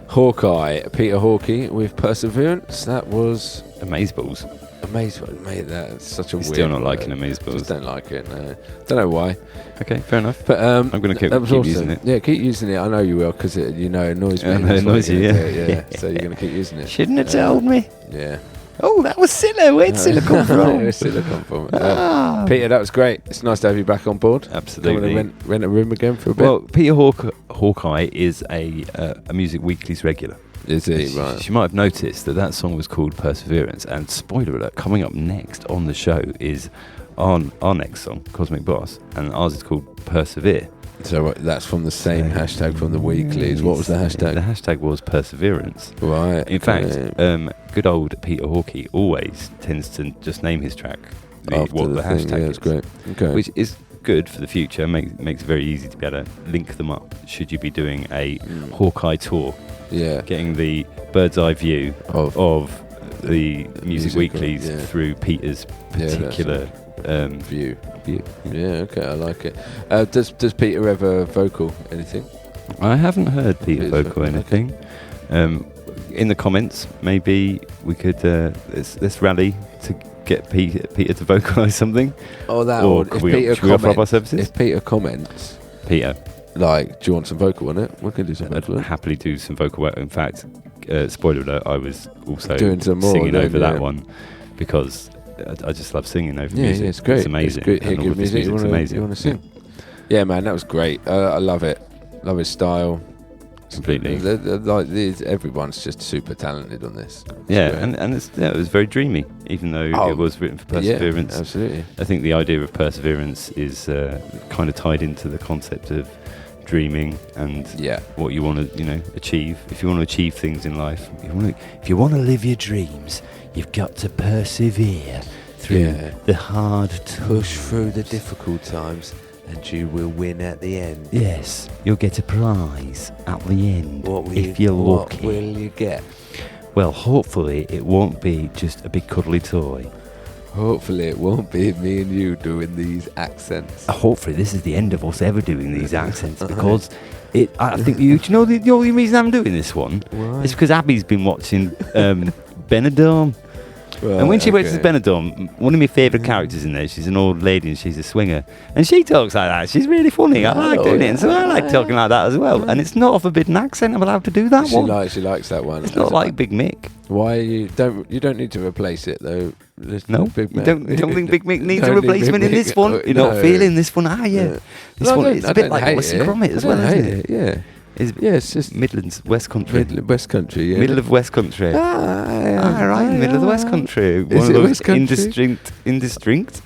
Hawkeye, Peter Hawkey with Perseverance. That was Amazeballs. amazing, mate. That's such a You're weird. still not word. liking Amazeballs. Just don't like it. No. Don't know why. Okay, fair enough. But I'm gonna keep that was using awesome. it. Yeah, keep using it. I know you will because it annoys me. I know it That's why annoys you're you, gonna yeah. do it, yeah. So you're gonna keep using it. Shouldn't have told me. Yeah. Oh, that was Silla. Where'd Silla come from? Where's Silla come from? Ah. Peter, that was great. It's nice to have you back on board. Absolutely. Come on and rent a room again for a bit. Well, Peter Hawkeye is a Music Weekly's regular. Is he? Right. She might have noticed that song was called Perseverance. And spoiler alert, coming up next on the show is our next song, Cosmic Boss, and ours is called Persevere. So that's from the same hashtag from the weeklies. What was the hashtag? The hashtag was Perseverance. Right. In fact, good old Peter Hawkey always tends to just name his track what the hashtag yeah, is. That's great. Okay. Which is good for the future. Makes it very easy to be able to link them up. Should you be doing a Hawkeye tour? Yeah. Getting the bird's eye view of the music weeklies yeah. through Peter's particular view. Yeah, okay, I like it. Does Peter ever vocal anything? I haven't heard Peter vocal anything. In the comments, maybe we could let's rally to get Peter to vocalise something. Oh, that or one. should we offer up our services? If Peter comments, Peter, like, do you want some vocal on it? We can do some I'd vocal. happily do some vocal work. In fact, spoiler alert, I was also Doing some more, singing over that yeah. one because I just love singing over Yeah, music. yeah, it's great. It's amazing. It's great. And Here, all good of this music. music's amazing. You want to sing? Yeah, man, that was great. I love it. Love his style. Completely. Everyone's just super talented on this. Yeah, and it was very dreamy, even though it was written for Perseverance. Yeah, absolutely. I think the idea of Perseverance is kind of tied into the concept of dreaming and what you want to achieve. If you want to achieve things in life, if you want to live your dreams, you've got to persevere through the hard Push through the difficult times, and you will win at the end. Yes, you'll get a prize at the end if you're What lucky. will you get? Well, hopefully it won't be just a big cuddly toy. Hopefully it won't be me and you doing these accents. Hopefully this is the end of us ever doing these accents because I think the only reason I'm doing this one is because Abby's been watching Benidorm. Right, And when she watches Benidorm, one of my favourite characters in there, she's an old lady and she's a swinger. And she talks like that. She's really funny. I like doing it. And so I like talking like that as well. And it's not a forbidden accent. I'm allowed to do that one. She likes that one. It's not like Big Mick. Why you don't need to replace it though. No, Big you Mick. don't think Big Mick needs a Don't need replacement Big in this Mick. one? You're not No. feeling this one, are you? This No, one, it's a bit don't like hate Western it. Gromit as I well, don't isn't hate it? Yeah. It's just Midlands, West Country. West Country, yeah. Middle of West Country. Right, middle of the West Country. Is One it of those West Country? indistinct.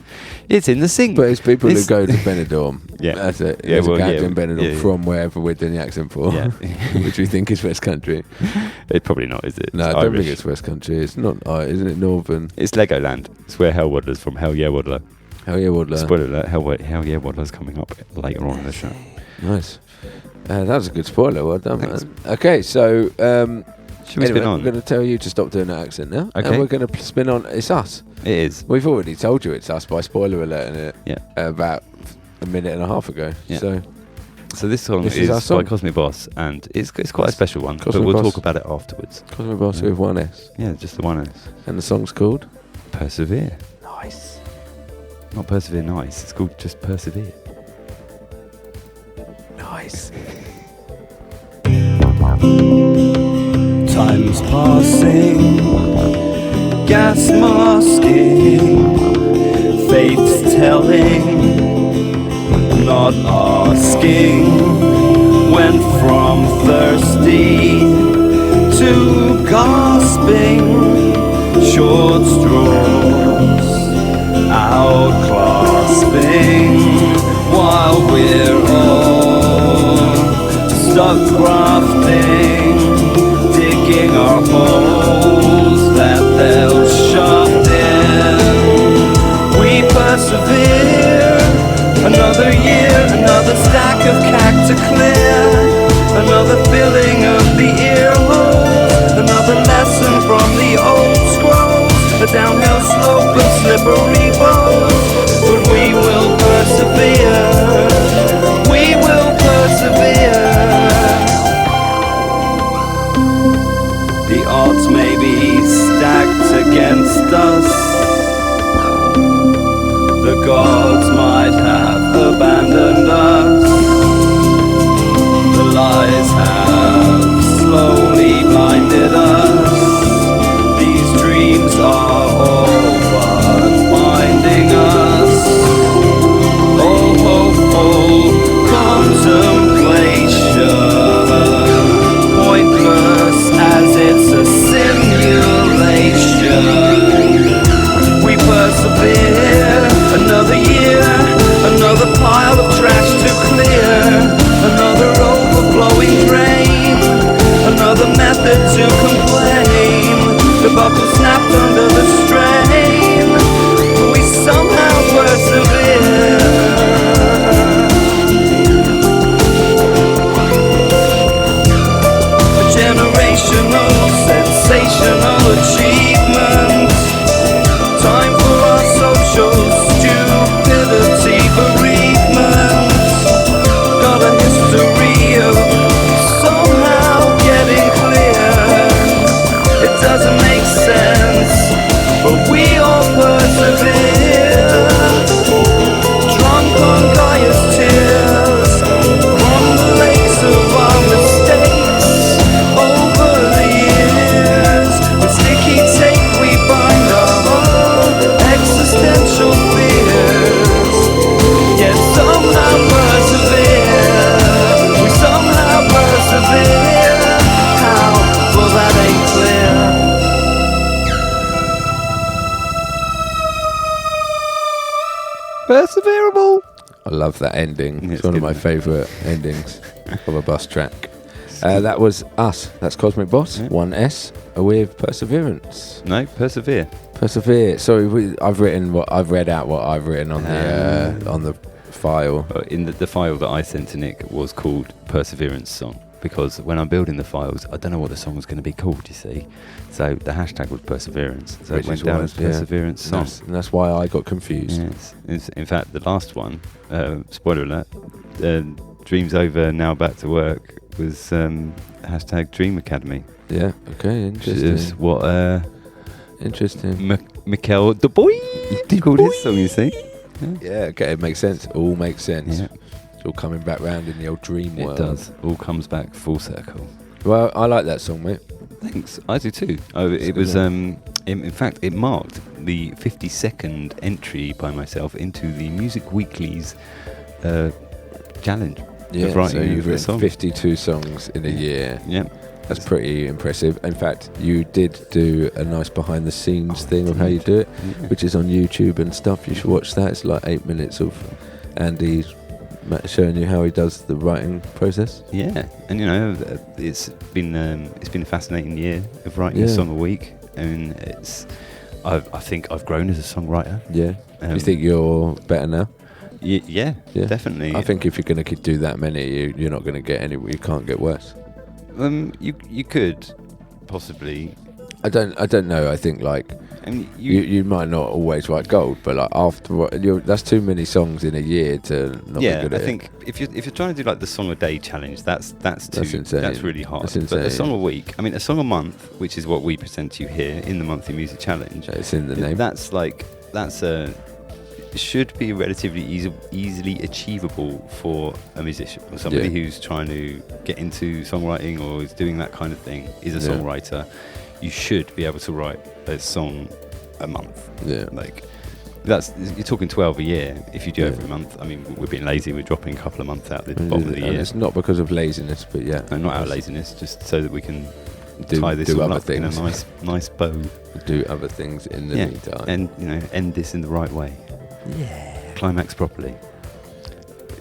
It's in the sink. But it's people who go to Benidorm. Yeah. That's it. Yeah, There's a character yeah, in Benidorm yeah. from wherever we're doing the accent for, Yeah. which we think is West Country. It's probably not, is it? No, It's I don't Irish. think it's West Country. It's not, isn't it Northern? It's Legoland. It's where Hell Woodler's from. Hell Yeah Woodler. Hell yeah, Woodler. Spoiler alert, Hell Yeah Woodler's coming up later on in the show. Nice. That was a good spoiler. Well done, Thanks. man. Okay, so Should we spin on? I'm going to tell you to stop doing that accent now. Okay. And we're going to spin on. It's us. It is. We've already told you it's us by spoiler alerting it. Yeah. About a minute and a half ago. Yeah. So this song This is is our song. by Cosmic Boss, and it's quite a special one, Cosmic but we'll Boss. talk about it afterwards. Cosmic Boss with one S, Yeah, just the one is and the song's called Persevere. Nice. Not Persevere Nice, it's called just Persevere. Nice. Time's passing, gas masking, fate's telling, not asking. Went from thirsty to gasping, short straws, outclasping, while we're all stuck grafting, digging our holes that they'll shove in. We persevere, another year, another stack of cack to clear, another filling of the ear holes, another lesson from the old scrolls, a downhill slope of slippery bones. But we will persevere, we will persevere. The odds may be stacked against us, the gods might have abandoned us, the lies have slowly blinded us, these dreams are all but binding us. Oh, hopeful contemplation, pointless as Perseverable. I love that ending. It's It's one of good, my isn't it? favourite endings of a bus track. That was Us. That's Cosmic Boss. Yeah. 1S with Perseverance. No, persevere. Persevere. Sorry, I've read out what I've written on the file. In the file that I sent to Nick was called Perseverance Song, because when I'm building the files, I don't know what the song was going to be called, you see. So the hashtag was Perseverance. So Which it went is down why- as Perseverance And Song. that's why I got confused. Yes. In fact, the last one, spoiler alert, Dreams Over, Now Back to Work, was hashtag Dream Academy. Yeah. Okay. Which Interesting. is what Interesting. Mikhail de Bruise called his song, you see. Yeah. Okay. It makes sense. All makes sense. Yeah. It's all coming back round in the old dream It world. does. All comes back full circle. Well, I like that song, mate. Thanks. I do too. It's It a was, good in fact, it marked the 52nd entry by myself into the Music Weekly's challenge. Yeah. of writing So you've a written song. 52 songs in a year. Yeah. That's pretty impressive. In fact, you did do a nice behind the scenes thing of how you do it, which is on YouTube and stuff. You should watch that. It's like 8 minutes of Andy showing you how he does the writing process. Yeah, and you know, it's been a fascinating year of writing a Yeah. song a week, and I think I've grown as a songwriter. Yeah. Do you think you're better now? Yeah, Yeah. definitely. I think if you're going to do that many, you're not going to get any. You can't get worse. you could possibly. I don't know. I think like And you might not always write gold, but like after that's too many songs in a year to not yeah, be good I at think if you're trying to do like the song a day challenge, that's insane. that's really hard. That's But a insane. song a week, I mean, a song a month, which is what we present to you here in the monthly music challenge. it. It's in the name. Should be relatively easily achievable for a musician or somebody Yeah. who's trying to get into songwriting or is doing that kind of thing, is a Yeah. songwriter. You should be able to write a song a month. Yeah. Like you're talking 12 a year if you do Yeah. every month. I mean, we're being lazy, we're dropping a couple of months out at the And bottom of the year. it's not because of laziness, but yeah, No, not out of laziness, just so that we can Do- tie this do all other up in a things. nice bow. do other things in the Yeah, meantime. and end this in the right way. Climax properly.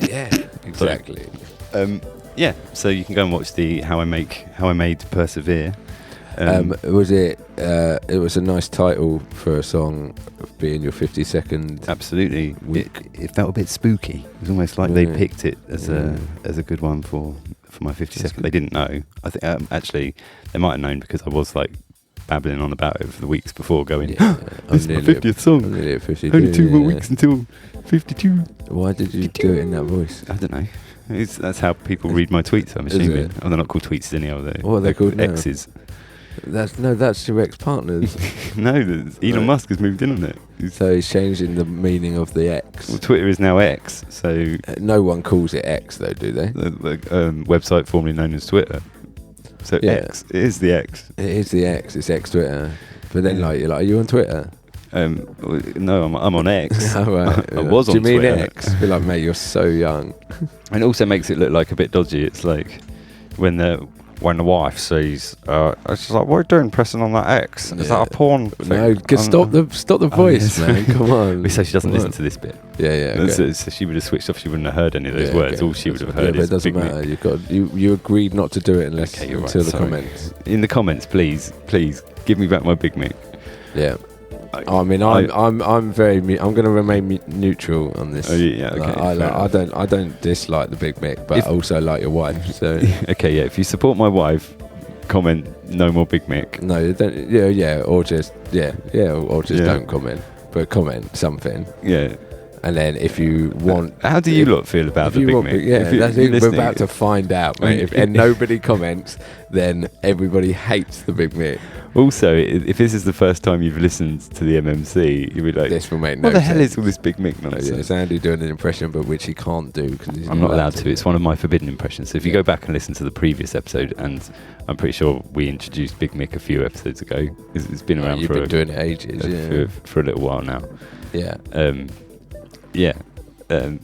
Yeah, exactly. Yeah, so you can go and watch the How I Made Persevere. Was it? It was a nice title for a song, being your 52nd. Absolutely, Week. it felt a bit spooky. It was almost like they Yeah. picked it as a good one for my 52nd. They didn't know. I think actually they might have known because I was like babbling on about it for the weeks before, going, "This is my 50th song. I'm nearly at 52. Only 2 more yeah. weeks until 52." Why did you do it in that voice? I don't know. That's how people read my tweets, I'm Is assuming. it? Oh, they're not called tweets anymore. What are they called now? X's. That's your ex-partners. No, Elon Right. Musk has moved in on it. So he's changing the meaning of the X. Well, Twitter is now X, so No one calls it X though, do they? the website formerly known as Twitter. So Yeah. X, it is the X. It is the X. It's X Twitter. But then Yeah. you're like, are you on Twitter? No, I'm on X. Oh, right. I was Do on you mean Twitter. X? Be like, mate, you're so young. And it also makes it look like a bit dodgy. It's like when the wife sees, she's like, "What are you doing, pressing on that X? Is that a porn thing?" No, stop the voice, yes. man. Come on. So she doesn't Come listen on. to this bit. Yeah, yeah. Okay. So she would have switched off. She wouldn't have heard any of those Yeah, words. okay. All she would have Yeah, heard but is it doesn't Big matter. Mick. You've got you agreed not to do it unless Okay, you're right. until the Sorry. comments. In the comments, please give me back my Big Mick. Yeah. I mean, I'm very. I'm going to remain neutral on this. Oh, yeah, okay, Like, fair enough. I don't dislike the Big Mick, but If- I also like your wife. So Okay, yeah. If you support my wife, comment no more Big Mick. no, you don't. Yeah, or just or just Yeah. don't comment, but comment something. Yeah. And then if you want, How do you lot feel about if the you Big want, Mick? yeah, If you- that's if you're it. We're listening- about to find out, mate. And nobody comments, then everybody hates the Big Mick. Also, if this is the first time you've listened to the MMC, you'll be like, This will make no what the hell sense. is all this Big Mick Yeah, nonsense? it's Andy doing an impression, but which he can't do because he's I'm not allowed to. It's one of my forbidden impressions. So if you go back and listen to the previous episode, and I'm pretty sure we introduced Big Mick a few episodes ago. It's been around You've for been doing it ages. for a little while now. Yeah.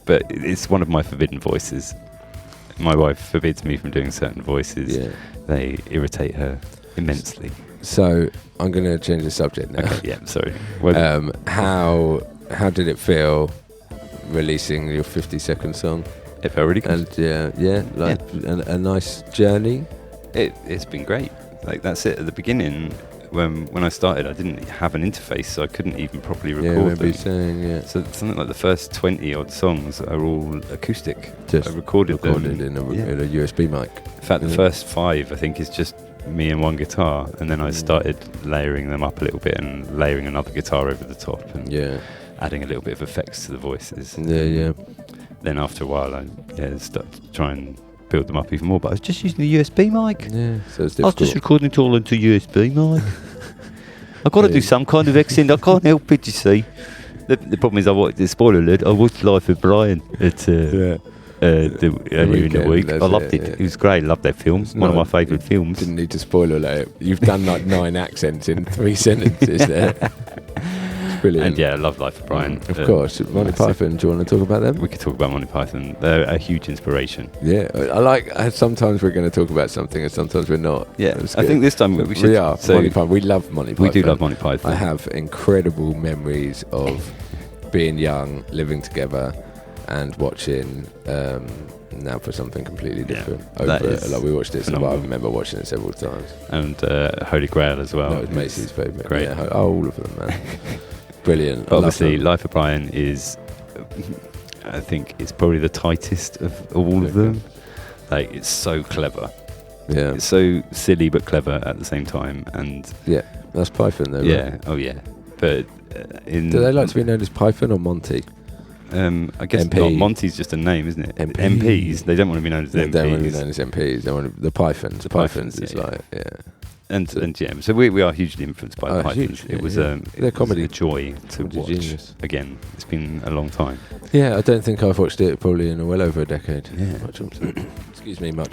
But it's one of my forbidden voices. My wife forbids me from doing certain voices. Yeah. They irritate her immensely. So I'm going to change the subject now. Okay, yeah, sorry. Well, How did it feel releasing your 50-second song. It felt really good. And a nice journey. It's been great. Like, that's it. At the beginning, when I started, I didn't have an interface, so I couldn't even properly record them. Saying, So something like the first 20 odd songs are all acoustic. Just I recorded them in a USB mic. In fact, the first 5 I think is just me and one guitar, and then I started layering them up a little bit and layering another guitar over the top and adding a little bit of effects to the voices. Then after a while, I started to try and build them up even more. But I was just using the USB mic. Yeah, so it's difficult. I was just recording it all into USB mic. I've got to do some kind of accent. I can't help it, you see. The problem is, I watched the spoiler alert. I watched Life of Brian earlier in the week. I loved it. It was great. I loved that film. It's one of my favourite films. Didn't need to spoiler alert. You've done like 9 accents in 3 sentences there. It's brilliant. And I love Life of Brian. Of course. Monty Python, do you want to talk about them? We could talk about Monty Python. They're a huge inspiration. Yeah, I like. Sometimes we're going to talk about something, and sometimes we're not. Yeah, I think this time we should. We are. So Monty Python. We love Monty Python. We do love Monty Python. I have incredible memories of being young, living together, and watching. Now for something completely different. Like we watched it, so I remember watching it several times. And Holy Grail as well. That was Macy's favourite. Great. Yeah, all of them, man. Brilliant. But obviously, Life of Brian is, I think, it's probably the tightest of all of them. Like, it's so clever. Yeah. It's so silly but clever at the same time. And that's Python, though. Yeah. Right? Oh yeah. But do they like to be known as Python or Monty? I guess MP. not. Monty's just a name, isn't it? MPs. They don't want to be known as MPs. They don't want to be known as MPs. They want the Pythons. The Pythons is like And so we are hugely influenced by the Pythons. Huge, it was their comedy, a joy to watch. Genius. Again, it's been a long time. Yeah, I don't think I've watched it probably in well over a decade. Yeah. Much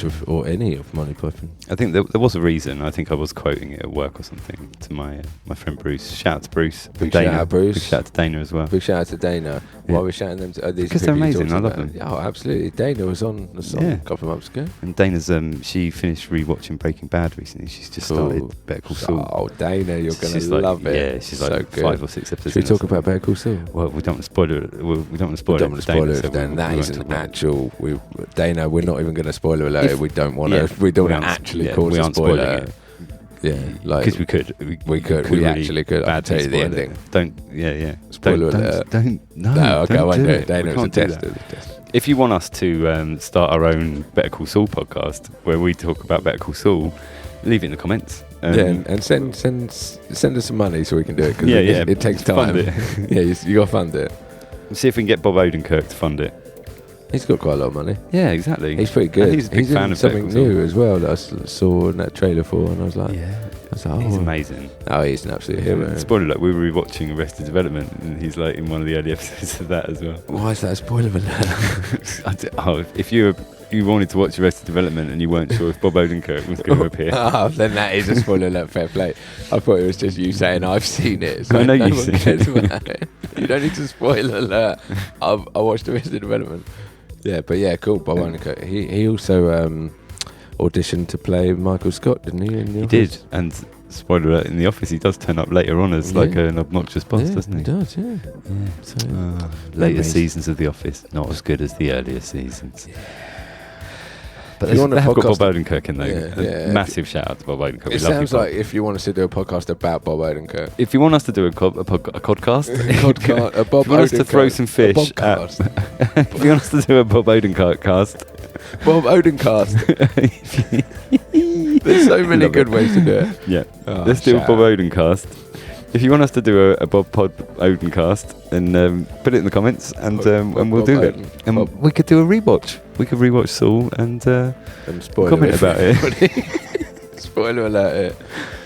of or any of Monty Python. I think there was a reason. I think I was quoting it at work or something to my friend Bruce. Shout out to Bruce. Big shout out Bruce. Big shout out to Dana as well. Big shout out to Dana. Why we're shouting them to these? Because they're amazing. I love them. Oh, absolutely. Dana was on the song a couple of months ago. And Dana's she finished rewatching Breaking Bad recently. She's just started Better Call Saul. Oh, Dana, you're going to love it. Yeah, she's like so 5 or 6 episodes. Should we talk about Better Call Saul? Well, we don't want to spoil it. We don't want to spoil it. Then that is an actual. Dana, we're not even going to spoiler alert. We don't want to. We don't actually cause a spoiler. Yeah, like because we could. We could. We actually could. I'll tell you the ending. Don't. Yeah. Spoiler alert. No. Okay, I won't do it. Dana, it's a test. If you want us to start our own Better Call Saul podcast where we talk about Better Call Saul, leave it in the comments. And send us some money so we can do it. Cause it takes time. You got to fund it. See if we can get Bob Odenkirk to fund it. He's got quite a lot of money. Yeah, exactly. He's pretty good. He's a big fan of something new as well that I saw in that trailer for, and I was like, he's amazing. Oh, he's an absolute hero. Spoiler alert, we were rewatching Arrested Development, and he's like in one of the early episodes of that as well. Why is that a spoiler alert? If you wanted to watch Arrested Development and you weren't sure if Bob Odenkirk was going to appear. Then that is a spoiler alert, fair play. I thought it was just you saying I've seen it. So I know you've seen it. You don't need to spoiler alert. I watched Arrested Development. Yeah, but cool. Bob Odenkirk. He also auditioned to play Michael Scott, didn't he? He did, and spoiler alert, in The Office he does turn up later on as like an obnoxious boss, doesn't he? He does, yeah. So, later seasons of The Office, not as good as the earlier seasons. Yeah. But they have got Bob Odenkirk in there. Massive shout out to Bob Odenkirk. It sounds like if you want us to do a podcast about Bob Odenkirk. If you want us to do a podcast, a Bob if you want us to throw some fish, if you want us to do a Bob Odenkirk cast, Bob Odenkirk. There's so many good ways to do it. Yeah, let's do a Bob Odenkirk. If you want us to do a Bob Odencast, then put it in the comments and we'll do it. And we could do a rewatch. We could rewatch Saul and comment about it. Spoiler alert it.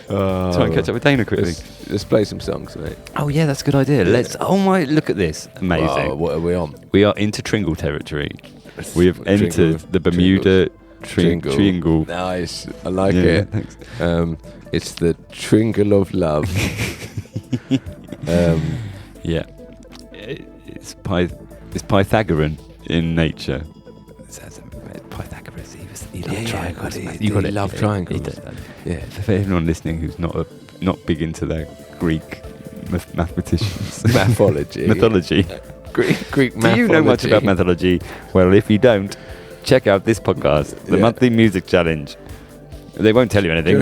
Try and catch up with Dana quickly. Let's play some songs, mate. Oh yeah, that's a good idea. Let's. Oh my, look at this. Amazing. What are we on? We are into Tringle territory. We have entered the Bermuda Tringle. Nice. I like it. Thanks. It's the Tringle of love. Yeah, it's Pythagorean in nature. Pythagoras, he loved triangles. He loved triangles. Yeah. For anyone listening who's not big into their Greek mathematicians, mythology. Greek Do you know much about mythology? Well, if you don't, check out this podcast, the Monthly Music Challenge. They won't tell you anything.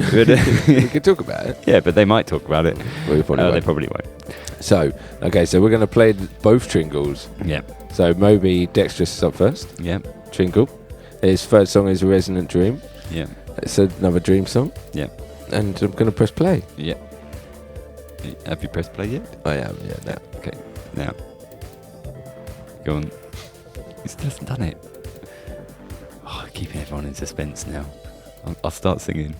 We can talk about it. Yeah, but they might talk about it. Well, They probably won't. So we're going to play both Tringles. Yeah. So Moby Dexterous is up first. Yeah. Tringle. His first song is Resonant Dream. Yeah. It's another dream song. Yeah. And I'm going to press play. Yeah. Have you pressed play yet? I am, yeah. Now. Okay. Now. Go on. He still hasn't done it. Oh, keeping everyone in suspense now. I'll start singing.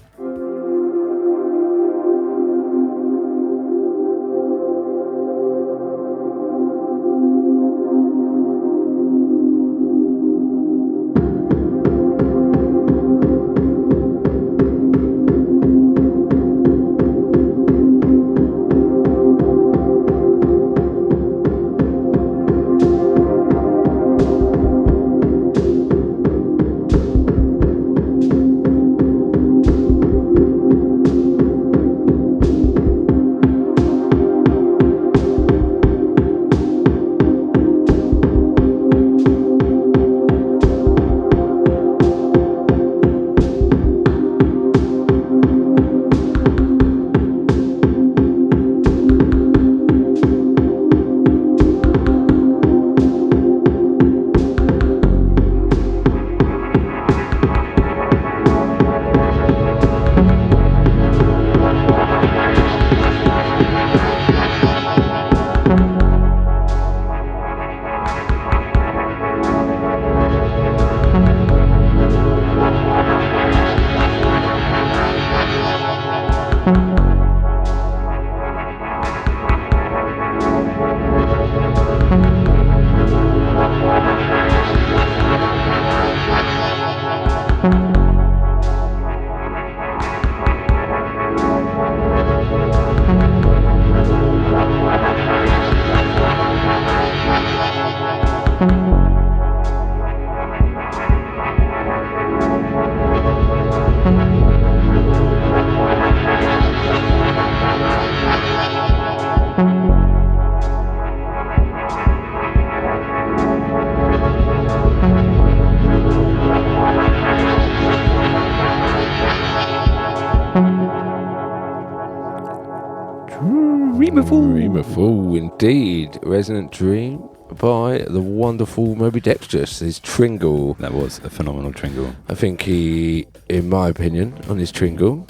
Dreamful indeed. Resonant Dream by the wonderful Moby Dexterous, his Tringle. That was a phenomenal Tringle. I think he, in my opinion, on his Tringle,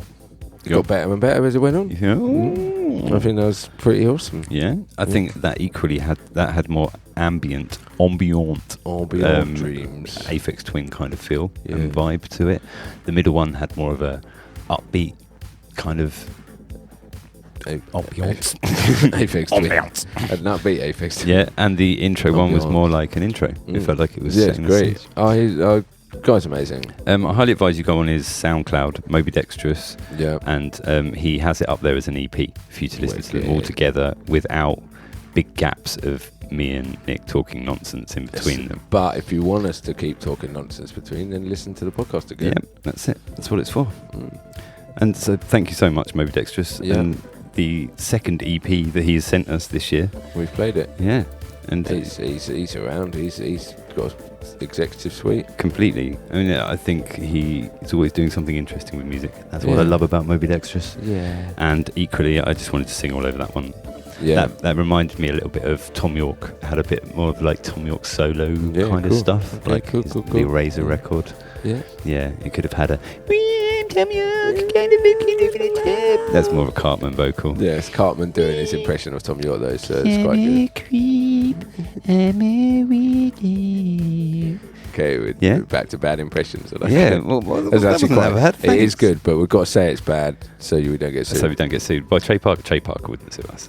got better and better as it went on. Yeah. I think that was pretty awesome. Yeah. I think that equally had more ambient dreams. Aphex Twin kind of feel and vibe to it. The middle one had more of a upbeat kind of ambiance. Aphex Twin. An upbeat Aphex Twin. Yeah, and the intro one was more like an intro. It felt like it was it's great. Guy's amazing. I highly advise you go on his SoundCloud, Moby Dexterous. Yeah. And he has it up there as an EP for you to listen to them all together without big gaps of me and Nick talking nonsense in between them. But if you want us to keep talking nonsense between, then listen to the podcast again. Yeah, that's it. That's what it's for. And so thank you so much, Moby Dexterous. Yeah. And the second EP that he has sent us this year. We've played it. Yeah. And he's around. He's got executive suite. Completely. I mean, I think he's always doing something interesting with music. That's what I love about Moby Dexterous. Yeah. And equally, I just wanted to sing all over that one. Yeah. That reminded me a little bit of Tom York. Had a bit more of like Tom York solo kind of stuff. Okay, like cool. the Razor record. Yeah. Yeah, it could have had a Tom York kind of that's more of a Cartman vocal. Yeah, it's Cartman doing his impression of Tom York though, so it's quite good. Okay, back to bad impressions. Yeah, well, it's actually quite, it is good, but we've got to say it's bad so we don't get sued. So we don't get sued. By Trey Parker. Trey Parker wouldn't sue us.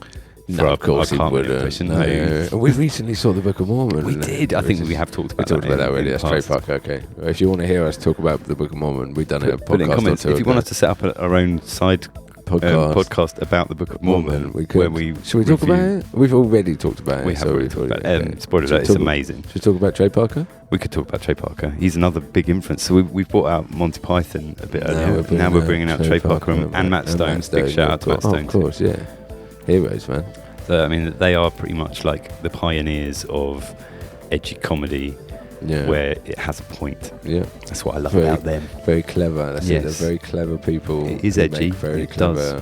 No, of course he wouldn't. No. We recently saw the Book of Mormon. We did. I think we have talked about that. We talked about that already. That's Trey Parker. Okay. Well, if you want to hear us talk about the Book of Mormon, we've done a podcast comments, or two. If you want us to set up our own side podcast about the Book of Mormon, we could. Should we talk about it? We've already talked about it. We have already talked about it. Spoiler alert, it's amazing. Should we talk about Trey Parker? We could talk about Trey Parker. He's another big influence. So we brought out Monty Python a bit earlier. Now we're bringing out Trey Parker and Matt Stone. Big shout out to Matt Stone. Of course, yeah. Heroes, man. I mean, they are pretty much like the pioneers of edgy comedy, where it has a point. Yeah, that's what I love about them. Very clever. That's it. They're very clever people. It is edgy. Very it clever.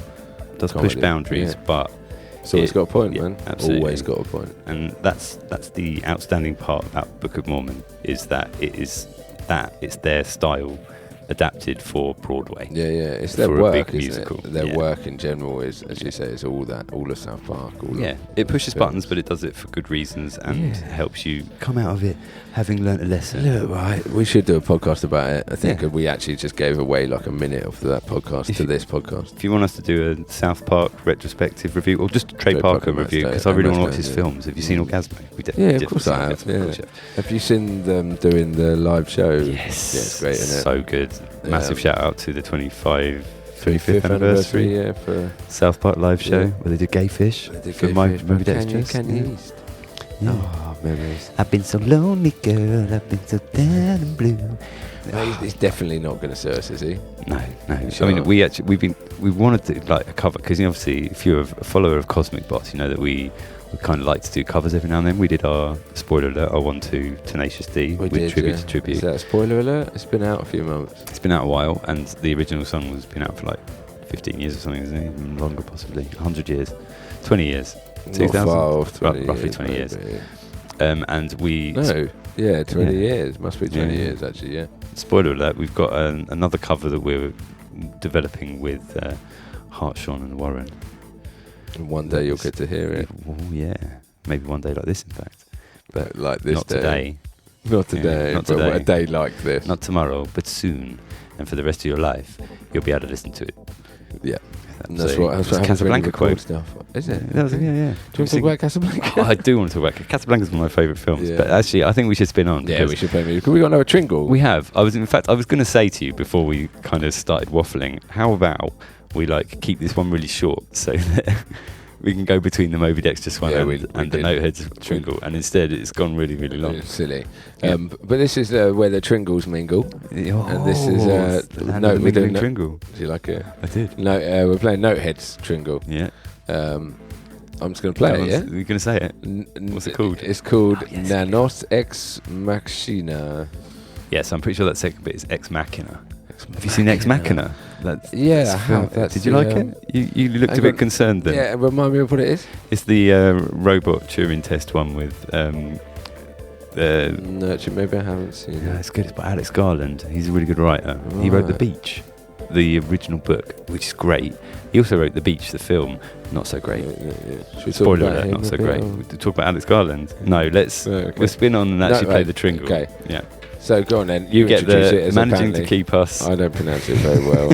Does push boundaries, but it's always got a point, man. Absolutely. Always got a point. And that's the outstanding part about Book of Mormon, is that it's their style adapted for Broadway. Yeah, it's their for work, a big isn't musical. it? Their work in general is, as you say, it's all of South Park. It pushes buttons, but it does it for good reasons and helps you come out of it having learnt a lesson. Look, right, we should do a podcast about it. I think we actually just gave away like a minute of that podcast to this podcast. If you want us to do a South Park retrospective review, or just a Trey Parker review, because I really want to watch his films. Have you seen Orgasmo? Of course I have. Have you seen them doing the live show? Yes. Yeah, it's great, isn't it? So good. Massive shout out to the 25th anniversary for South Park live show where they did Gay Fish for my Movie Dextrous. Oh, memories. I've been so lonely, girl. I've been so down and blue. He's definitely not going to sue us, is he? No. Sure. I mean, we wanted to like a cover, because obviously if you're a follower of Cosmic Bots, you know that we kind of like to do covers every now and then. We did our spoiler alert, our 1-2 Tenacious D with Tribute to Tribute. Is that a spoiler alert? It's been out a few months. It's been out a while, and the original song has been out for like 15 years or something, isn't it? Even longer, possibly 100 years, 20 years, 2000, roughly 20 years. And we 20 years, must be 20 years actually. Yeah. Spoiler alert: we've got another cover that we're developing with Hartshorn and Warren. And one day you'll get to hear it. Oh yeah, maybe one day like this, in fact. But like this not day. Today. Not today. Not but today. A day like this. Not tomorrow, but soon, and for the rest of your life, you'll be able to listen to it. Yeah. That's what Casablanca quote. Stuff. Is it? Do you want to talk about Casablanca? Oh, I do want to talk about Casablanca's one of my favourite films. But actually, I think we should spin on. Yeah, we should play music. Can we got another Twinkle? We have. I was going to say to you before we kind of started waffling, how about we like keep this one really short so that we can go between the Moby Dextrous one and the Notehead's Twinkle, and instead it's gone really, really long. It's silly. But this is where the Tringles mingle. And this is Tringle. Do you like it? I did. No, we're playing Notehead's Tringle. Yeah. I'm just going to play it, yeah? You're going to say it? What's it called? It's called Nanos Ex Machina. Yes, I'm pretty sure that second bit is Ex Machina. Have you seen Ex Machina? I have. Did you like it? You looked a bit concerned then. Yeah, remind me of what it is. It's the robot Turing test one with... Nurture, maybe I haven't seen it. Yeah, it's good. It's by Alex Garland. He's a really good writer. Right. He wrote The Beach, the original book, which is great. He also wrote The Beach, the film. Not so great. Spoiler alert, not so great. We talk about Alex Garland. No, we'll spin on and actually play the Tringle. Okay. Yeah. So go on then. You get introduce it as managing to keep us. I don't pronounce it very well.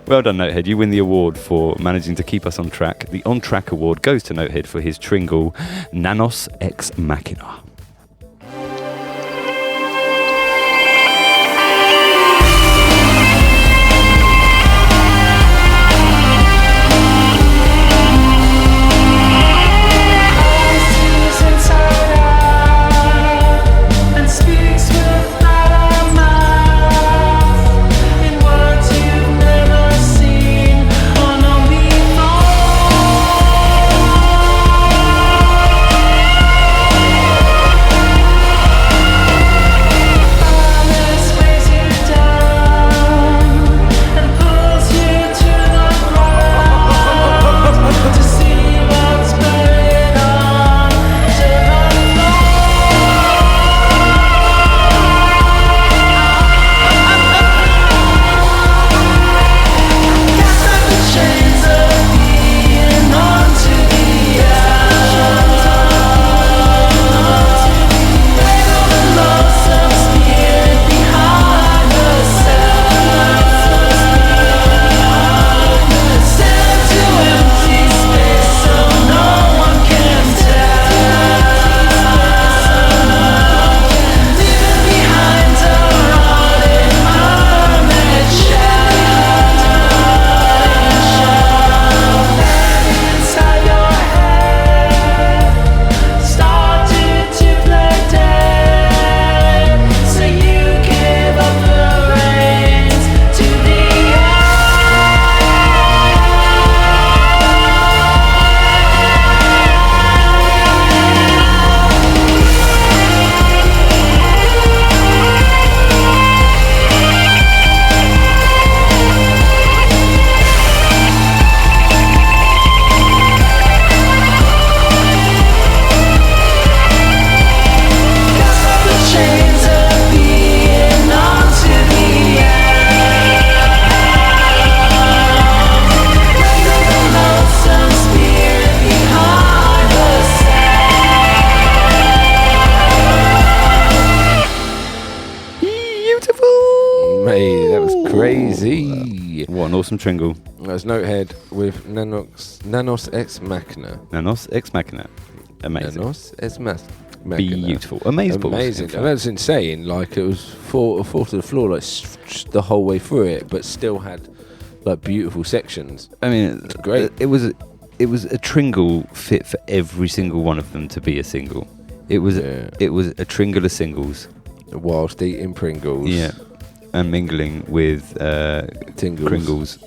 Well done, Notehead. You win the award for managing to keep us on track. The On Track award goes to Notehead for his Tringle, Nanos Ex Machina. Before crazy. What an awesome Tringle. That's Notehead with Nanos Ex Machina. Nanos Ex Machina. Amazing. Nanos Ex Machina. Beautiful. Amazing. Amazing. And that's insane. Like, it was four to the floor, like, the whole way through it, but still had, like, beautiful sections. I mean, it's great. It was a Tringle fit for every single one of them to be a single. It was a Tringle of singles. Whilst eating Pringles. Yeah. And mingling with Tingles. Kringles.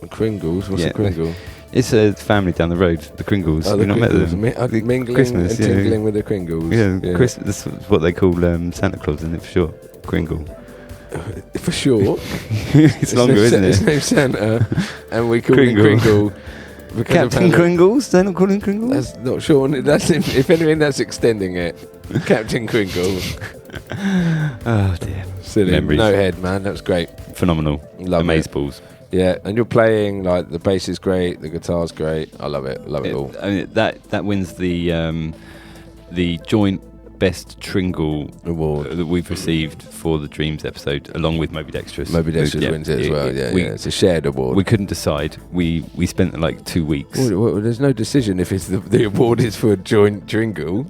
Kringles? What's a Kringle? It's a family down the road, the Kringles. Oh, You've not met them? Mingling Christmas, and tingling with the Kringles. Yeah. Christmas, that's what they call Santa Claus, isn't it, for sure? Kringle. For sure. It's longer, isn't it? His name's Santa, and we call him Kringle. Captain Kringles? They don't call him Kringles? That's not sure. That's if anything, that's extending it. Captain Kringle. Oh dear. Silly. Memories. Notehead, man. That was great. Phenomenal. Love Amazeballs. Yeah, and you're playing, like, the bass is great, the guitar's great. I love it. Love it all. I mean, that wins the joint best Tringle award that we've received for the Dreams episode, along with Moby Dexterous. Moby Dexterous wins it as well. Yeah, it's a shared award. We couldn't decide. We spent like 2 weeks. Well, there's no decision if it's the award is for a joint Tringle.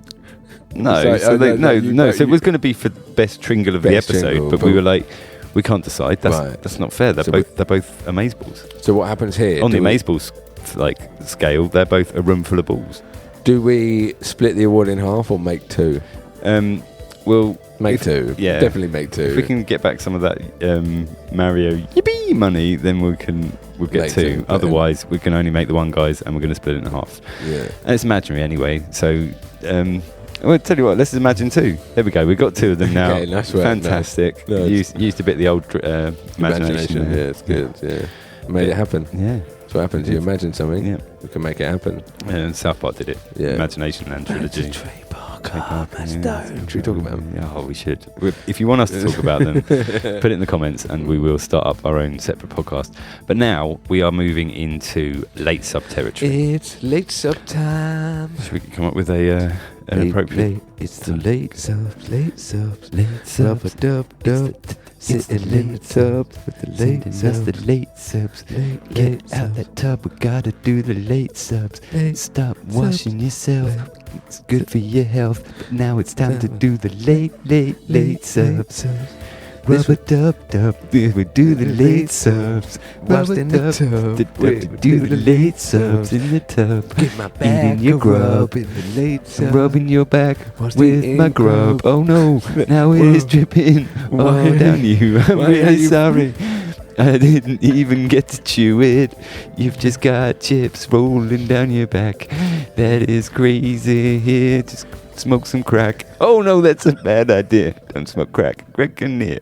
No, so it was going to be for best Tringle of the episode, Tringle, but we were like, we can't decide. That's not fair. They're both Amazeballs. So what happens here? On the Amazeballs scale, they're both a room full of balls. Do we split the award in half or make two? We'll make two. Yeah, definitely make two. If we can get back some of that Mario yippee money, then we'll get two. Otherwise, we can only make the one, guys, and we're going to split it in half. Yeah, and it's imaginary anyway. So. Well, tell you what, let's imagine two. There we go. We've got two of them now. Okay, nice work. Fantastic. Nice. Used a bit the old imagination. Yeah, it's good. Yeah, made it happen. Yeah, that's what happens. You imagine something. Yeah, we can make it happen. And South Park did it. Yeah, Imagination and Trilogy. Should we talk about them? Yeah, we should. If you want us to talk about them, put it in the comments, and we will start up our own separate podcast. But now we are moving into late sub territory. It's late sub time. Should we come up with an appropriate? It's the late subs, late subs, late subs, dub. Sitting in the tub with the late subs. That's the late subs. Get out that tub, we gotta do the late subs. Stop washing yourself, it's good for your health. But now it's time to do the late subs. Rubber dub, we do the late subs. Rubber dub, we do the late subs in the tub. Get my back, eating your grub in the late subs. Rubbing your back with my grub. Oh no, now it is dripping all down you. I'm really sorry, I didn't even get to chew it. You've just got chips rolling down your back. That is crazy. Here, just smoke some crack. Oh no, that's a bad idea. Don't smoke crack. Crack in here.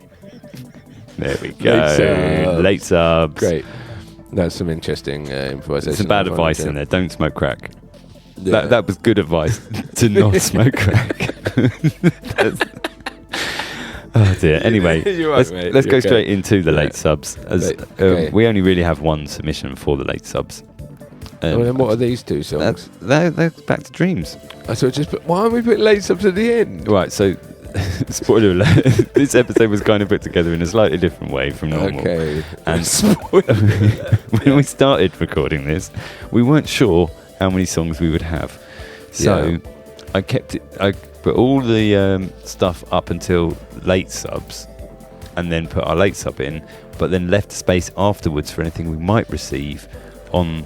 There we go. Late subs. Great. That's some interesting improvisation. Some bad advice in there. Don't smoke crack. Yeah. That was good advice to not smoke crack. Oh dear. Anyway, let's go straight into the late subs. As we only really have one submission for the late subs. Well, then what are these two songs? They're back to Dreams. So why aren't we putting late subs at the end? Right, so spoiler alert, this episode was kind of put together in a slightly different way from normal. Okay. And when we started recording this, we weren't sure how many songs we would have. So I put all the stuff up until late subs, and then put our late sub in, but then left space afterwards for anything we might receive on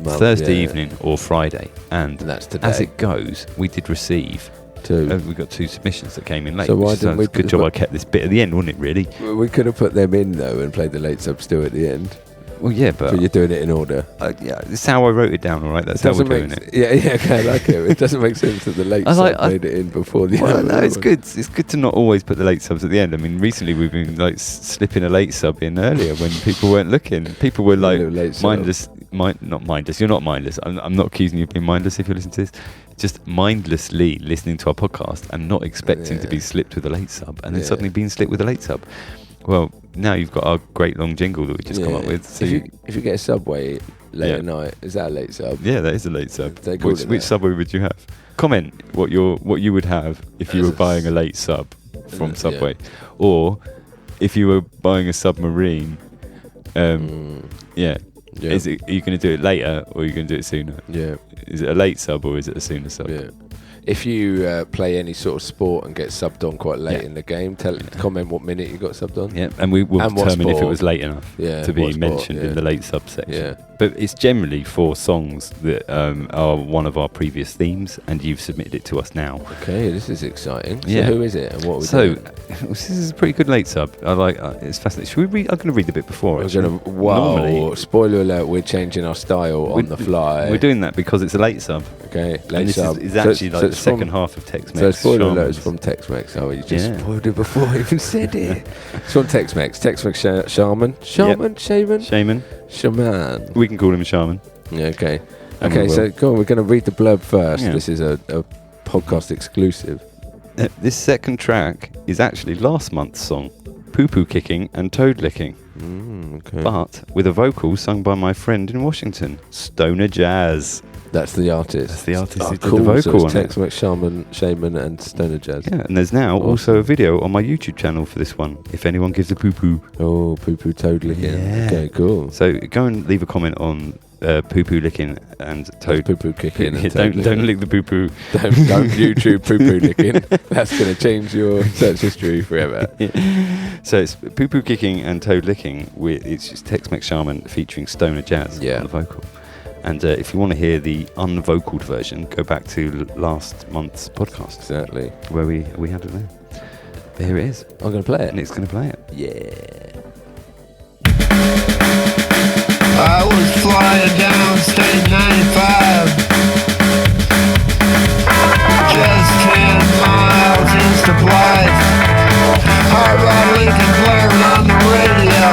Thursday evening or Friday. And that's today. As it goes, we did receive we got two submissions that came in late. So why didn't we? Good job I kept this bit at the end, wasn't it? Really. We could have put them in though and played the late sub still at the end. Well, yeah, but you're doing it in order. Yeah, it's how I wrote it down. All right, that's how we're doing it. Yeah, okay, I like it. It doesn't make sense that the late sub made it in before the. Well, no, it's good. It's good to not always put the late subs at the end. I mean, recently we've been like slipping a late sub in earlier when people weren't looking. People were like mindless. Not mindless. You're not mindless. I'm not accusing you of being mindless if you listen to this. Just mindlessly listening to our podcast and not expecting to be slipped with a late sub, and then suddenly being slipped with a late sub. Well, now you've got our great long jingle that we just come up with. So if you get a Subway late at night, is that a late sub? Yeah, that is a late sub. Which Subway would you have? Comment what you would have if you were buying a late sub from Subway, or if you were buying a submarine Yeah. Yeah. Are you going to do it later or are you going to do it sooner? Yeah. Is it a late sub or is it a sooner sub? Yeah. If you play any sort of sport and get subbed on quite late Yeah. in the game, comment what minute you got subbed on. Yeah, and we will And what determine if it sport. was late enough Yeah, to be what sport, mentioned yeah. in the late sub section. Yeah. But it's generally for songs that are one of our previous themes, and you've submitted it to us now. Okay, this is exciting. So Yeah. who is it and what are we So doing? this is a pretty good late sub. I like. It's fascinating. Should we read? I'm going to read the bit before. We're actually. gonna, wow, Normally, spoiler alert, we're changing our style on the fly. We're doing that because it's a late sub. Okay, And late this sub. is actually like the it's second from, half of Tex-Mex. So spoiler alert is Shamans. from Tex-Mex. Oh, you just Yeah. spoiled it before I even said it. It's from Tex-Mex. Tex-Mex Shaman. Shaman? Shaman? Shaman. Shaman. We can call him Shaman. Yeah, okay. And Okay, we so will. go on, we're going to read the blurb first. Yeah. This is a podcast exclusive. This second track is actually last month's song, Poo Poo Kicking and Toad Licking, Okay. but with a vocal sung by my friend in Washington, Stoner Jazz. That's the artist. That's the artist who did cool. the vocal so on it's it. Tex-Mex Shaman and Stoner Jazz. Yeah, and there's now also a video on my YouTube channel for this one, if anyone gives a poo poo. Oh, Poo Poo Toad Licking. Yeah. Okay, cool. So go and leave a comment on Poo Poo Licking and Toad. Poo Poo Kicking. Yeah, and Toad don't Licking. lick the poo poo. Don't YouTube Poo Poo Licking. That's going to change your search history forever. So it's Poo Poo Kicking and Toad Licking. It's just Tex-Mex Shaman featuring Stoner Jazz Yeah. on the vocal. And if you want to hear the unvocaled version, go back to last month's podcast Exactly. where we had it there. But here it is, I'm going to play it. and it's going to play it. Yeah. I was flying down State 95, just 10 miles east of Blythe. Hard rod Lincoln blaring on the radio.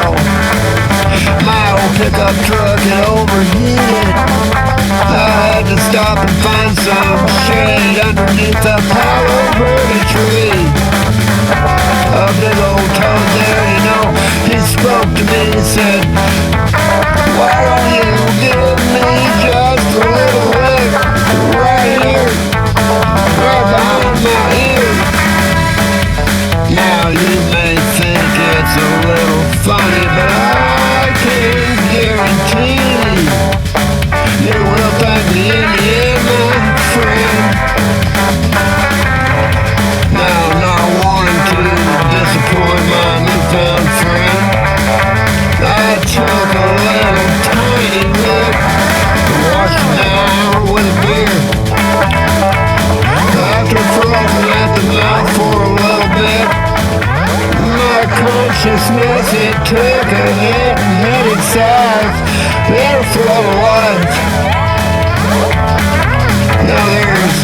My old pickup truck had overheated. I had to stop and find some shade underneath a Palo Verde tree. A big old toad there, you know, he spoke to me and said, why don't you give me just a little lick right here, right behind my ear? Now you may think it's a little funny, but I can guarantee you will thank me in the end, my friend. Now, not wanting to disappoint my newfound friend, I took a little tiny lick and washed it down with a beer. After frothing at the mouth for a little bit, my consciousness, it took a hit and headed south, there for a life. Now there's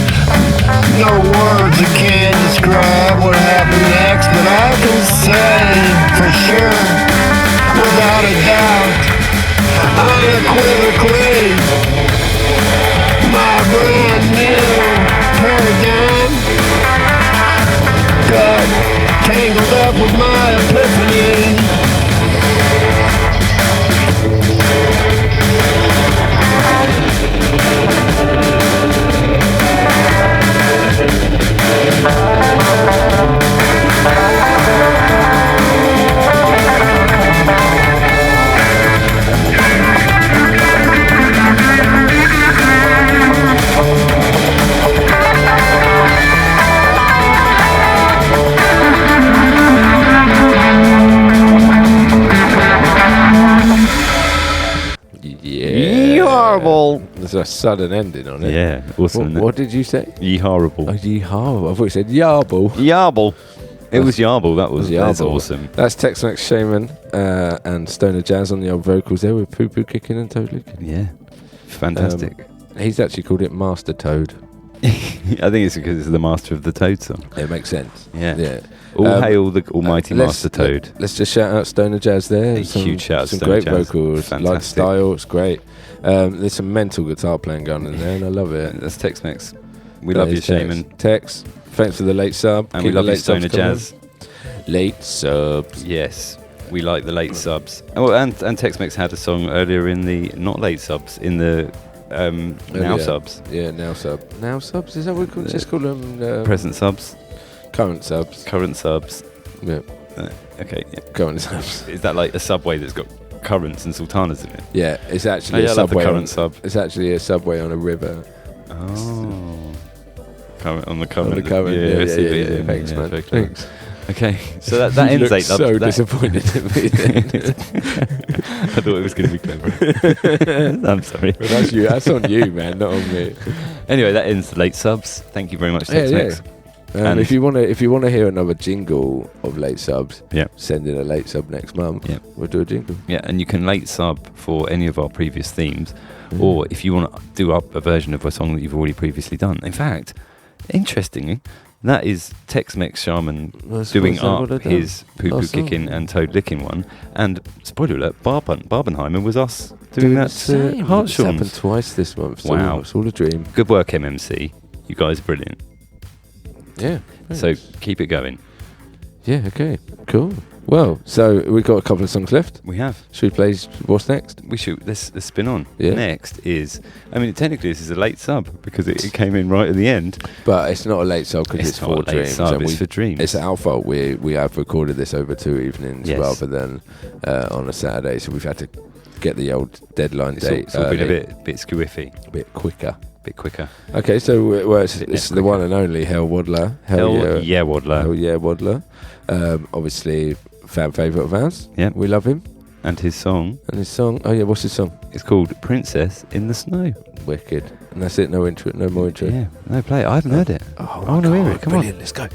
no words that can describe what happened next, but I can say for sure, without a doubt, unequivocally, my brand new paradigm got tangled up with my epiphany. Yeah. Horrible. There's a sudden ending on it. Yeah, awesome. What did you say? Ye horrible. Oh, ye horrible. I thought you said yarble. Yarble. It was Yarble. That was that's Yarble. awesome. That's Tex-Mex Shaman and Stoner Jazz on the old vocals there with Poo Poo Kicking and Toad Licking. Yeah, fantastic. He's actually called it Master Toad. I think it's because it's the Master of the Toad song. It makes sense. Yeah. Yeah. All hail the almighty Master Toad. Let's just shout out Stoner Jazz there. A huge shout out some Stoner great Jazz. vocals. Like the Fantastic. style, it's great. There's some mental guitar playing going in there, and I love it. That's Tex-Mex. We love you, Shaman. Tex, thanks for the late sub. And Keep we the love you, late subs Stoner coming. Jazz. Late subs. Yes, we like the late subs. Oh, and Tex-Mex had a song earlier in the, not late subs, in the now subs. Yeah, now sub. Now subs? Is that what we call, just call them? Present subs, Current subs. current subs. Yeah, Okay, yeah. current subs. Is that like a subway that's got currents and sultanas in it. Yeah, it's actually I a love the subway. current sub. It's actually a subway on a river. Oh. Current on the current. On the current. Yeah, I see what you're yeah. doing. Thanks, Yeah, man. very clever. Thanks. Okay, so that You ends look 8 subs. so That- disappointed in me then. I thought it was going to be clever. I'm sorry. But that's you. That's on you, man, not on me. Anyway, that ends the late subs. Thank you very much, Tex-Mex. And- If you want to hear another jingle of late subs, Yeah. send in a late sub next month. Yeah. We'll do a jingle. Yeah, and you can late sub for any of our previous themes, or if you want to do up a version of a song that you've already previously done. In fact, interestingly, that is Tex-Mex Shaman doing up his poo-poo Last song. kicking and toad licking one. And spoiler alert, Barbieheimer was us doing that It's Hartshorn. happened twice this month. Wow. It's all a dream. Good work, MMC. You guys are brilliant. Yeah. So keep it going. Yeah. Okay. Cool. Well, so we've got a couple of songs left. We have. Should we play what's next? We should. Let's spin on. Yeah. Next is, I mean, technically this is a late sub because it came in right at the end. But it's not a late sub because it's not for a late dreams. sub, and it's for dreams. It's our fault. We have recorded this over 2 evenings Yes. rather than on a Saturday, so we've had to get the old deadline It's date all been a early, bit squiffy, a bit quicker. bit quicker. Okay, so it's Bit the quicker. one and only Hell Woodler. Hell yeah, Woodler. Hell yeah, Woodler. Obviously, fan favourite of ours. Yeah. We love him. And his song And his song, oh yeah, what's his song? is called Princess in the Snow. Wicked. And that's it, no intro, no more intro. Yeah, no, play it. I haven't heard it. Oh, I want to hear it. Come on. brilliant, let's go.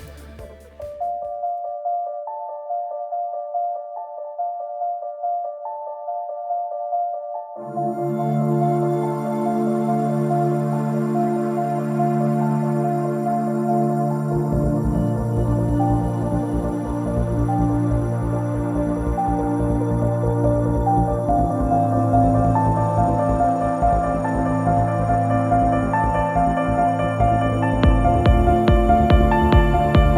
Thank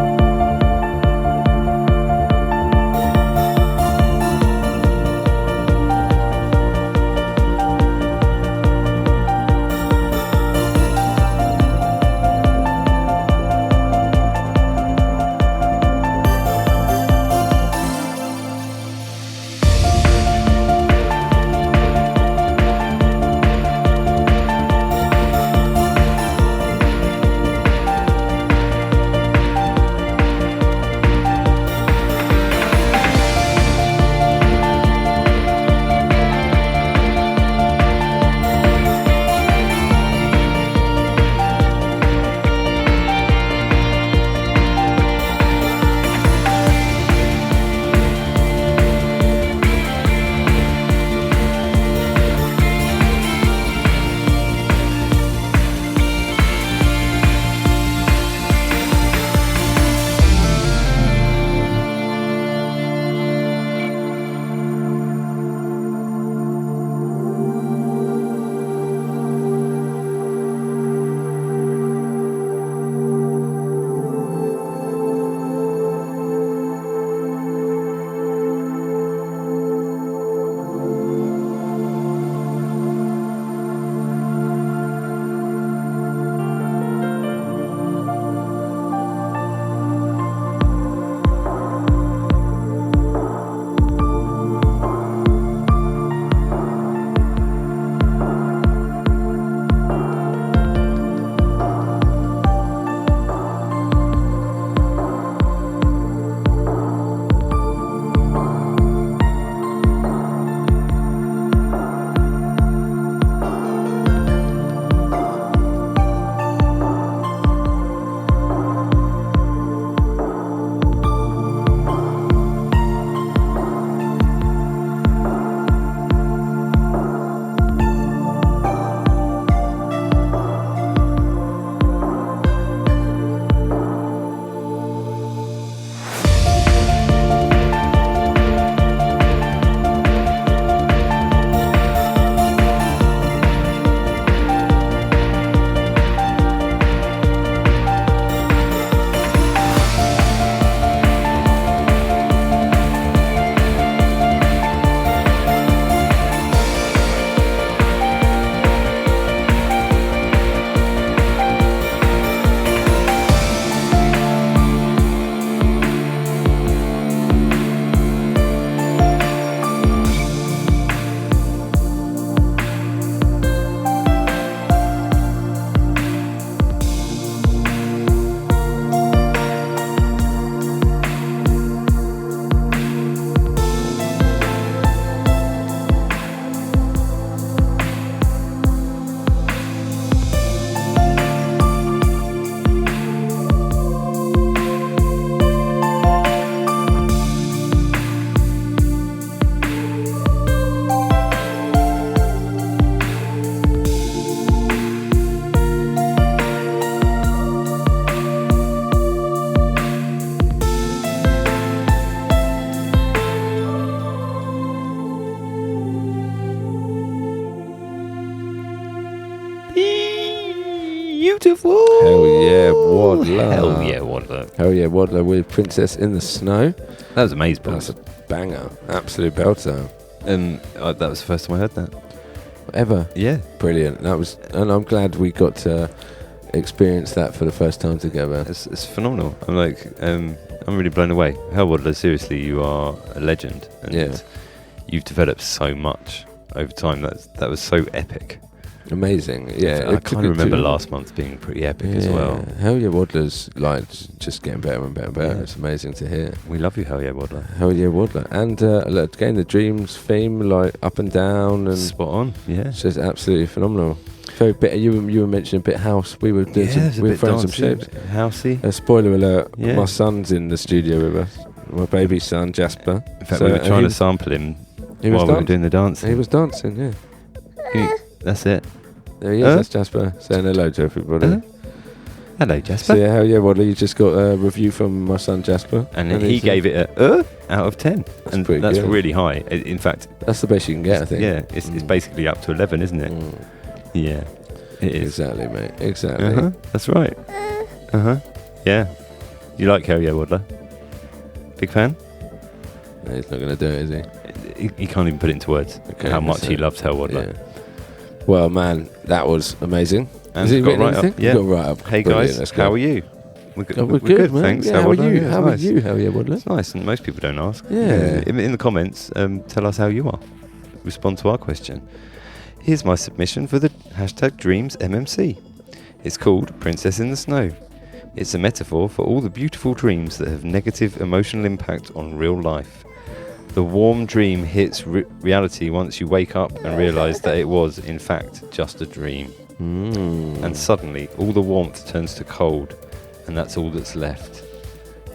beautiful. Hell yeah, Woodler. Hell yeah, Woodler. Hell yeah, Woodler with Princess in the Snow. That was amazing. That's a banger. Absolute belter. That was the first time I heard that. Ever. Yeah. Brilliant. And I'm glad we got to experience that for the first time together. It's phenomenal. I'm really blown away. Hell, Woodler, seriously, you are a legend. And you've developed so much over time. That was so epic. Amazing. Yeah. I kind of remember last month being pretty epic as well. Hell yeah, Woodler's like just getting better and better and better. Yeah. It's amazing to hear. We love you, Hell yeah, Woodler. Hell yeah, Woodler. And again, the Dreams theme, like up and down, and spot on. Yeah, it's just absolutely phenomenal. So, you were mentioning a bit house. We were doing we were throwing some shapes. Housey. Spoiler alert: Yeah. my son's in the studio with us. My baby son Jasper. In fact, we were trying to sample him while we were doing the dancing. He was dancing. Yeah. That's it. There he is. That's Jasper saying hello to everybody. Hello, Jasper. So yeah, hell yeah, Woodler, you just got a review from my son Jasper, and he gave it a out of 10, and that's good. really high. In fact, that's the best you can get, I think. Yeah, it's basically up to 11, isn't it? Yeah, it is. Exactly, mate. Exactly. That's right. Yeah. You like Hell yeah, Woodler? Big fan? No, he's not going to do it, is he? He can't even put it into words. Okay, how much he loves Hell Woodler. Yeah. Well, man, that was amazing. And Has he got written right anything? up. Yeah. Got right up. Hey Brilliant, guys, how are you? We're good, man. thanks. Yeah, how are Woodler? you? Yeah, How nice. are you? Hell yeah, Woodler? It's nice, and most people don't ask. Yeah. In the comments, tell us how you are. Respond to our question. Here's my submission for the #DreamsMMC. It's called Princess in the Snow. It's a metaphor for all the beautiful dreams that have negative emotional impact on real life. The warm dream hits reality once you wake up and realise that it was, in fact, just a dream. And suddenly, all the warmth turns to cold, and that's all that's left.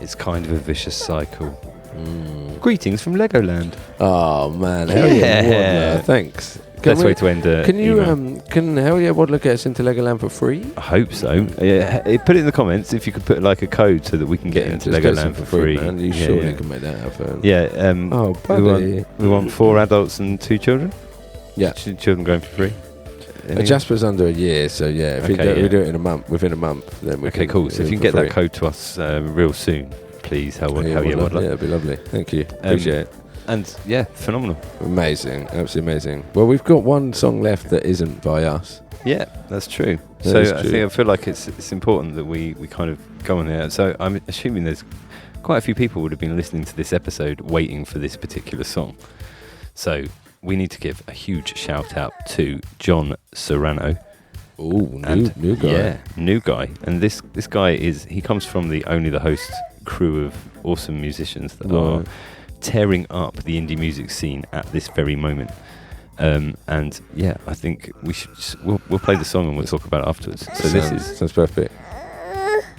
It's kind of a vicious cycle. Greetings from Legoland. Oh, man. Hell yeah, Woodler. Thanks. Best way to end Can you email. can Hell yeah, Woodler get us into Legoland for free? I hope so. Yeah, put it in the comments if you could put like a code so that we can get into just get Legoland some for free. Man. You surely can make that happen. Yeah. Oh, buddy. We want 4 adults and 2 children. Yeah. 2 children going for free. Jasper's under a year, so yeah. If we do it in a month, within a month, then we can. Cool. So if you can get that code to us real soon, please. Hell yeah, Woodler. Yeah, it'd be lovely. Thank you. Appreciate it. And yeah, phenomenal. Amazing, absolutely amazing. Well, we've got one song left that isn't by us. Yeah, that's true. That is I true. think I feel like it's important that we kind of go on there. So I'm assuming there's quite a few people would have been listening to this episode waiting for this particular song. So we need to give a huge shout out to John Serrano. Oh, new guy. Yeah, new guy. And this guy he comes from the Only the Host crew of awesome musicians that are tearing up the indie music scene at this very moment. And yeah, I think we'll play the song and we'll talk about it afterwards. So sounds perfect.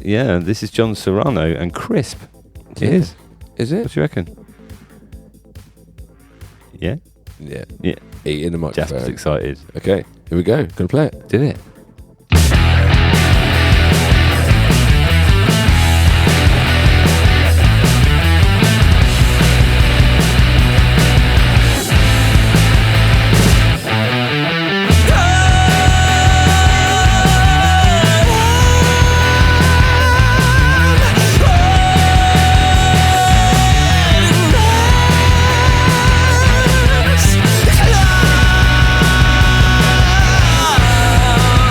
Yeah, this is John Serrano and Crisp. It is. Is it? What do you reckon? Yeah? Yeah. Yeah. Eat in the microphone. Jasper's excited. Okay, here we go. Gonna play it. Do it. Oh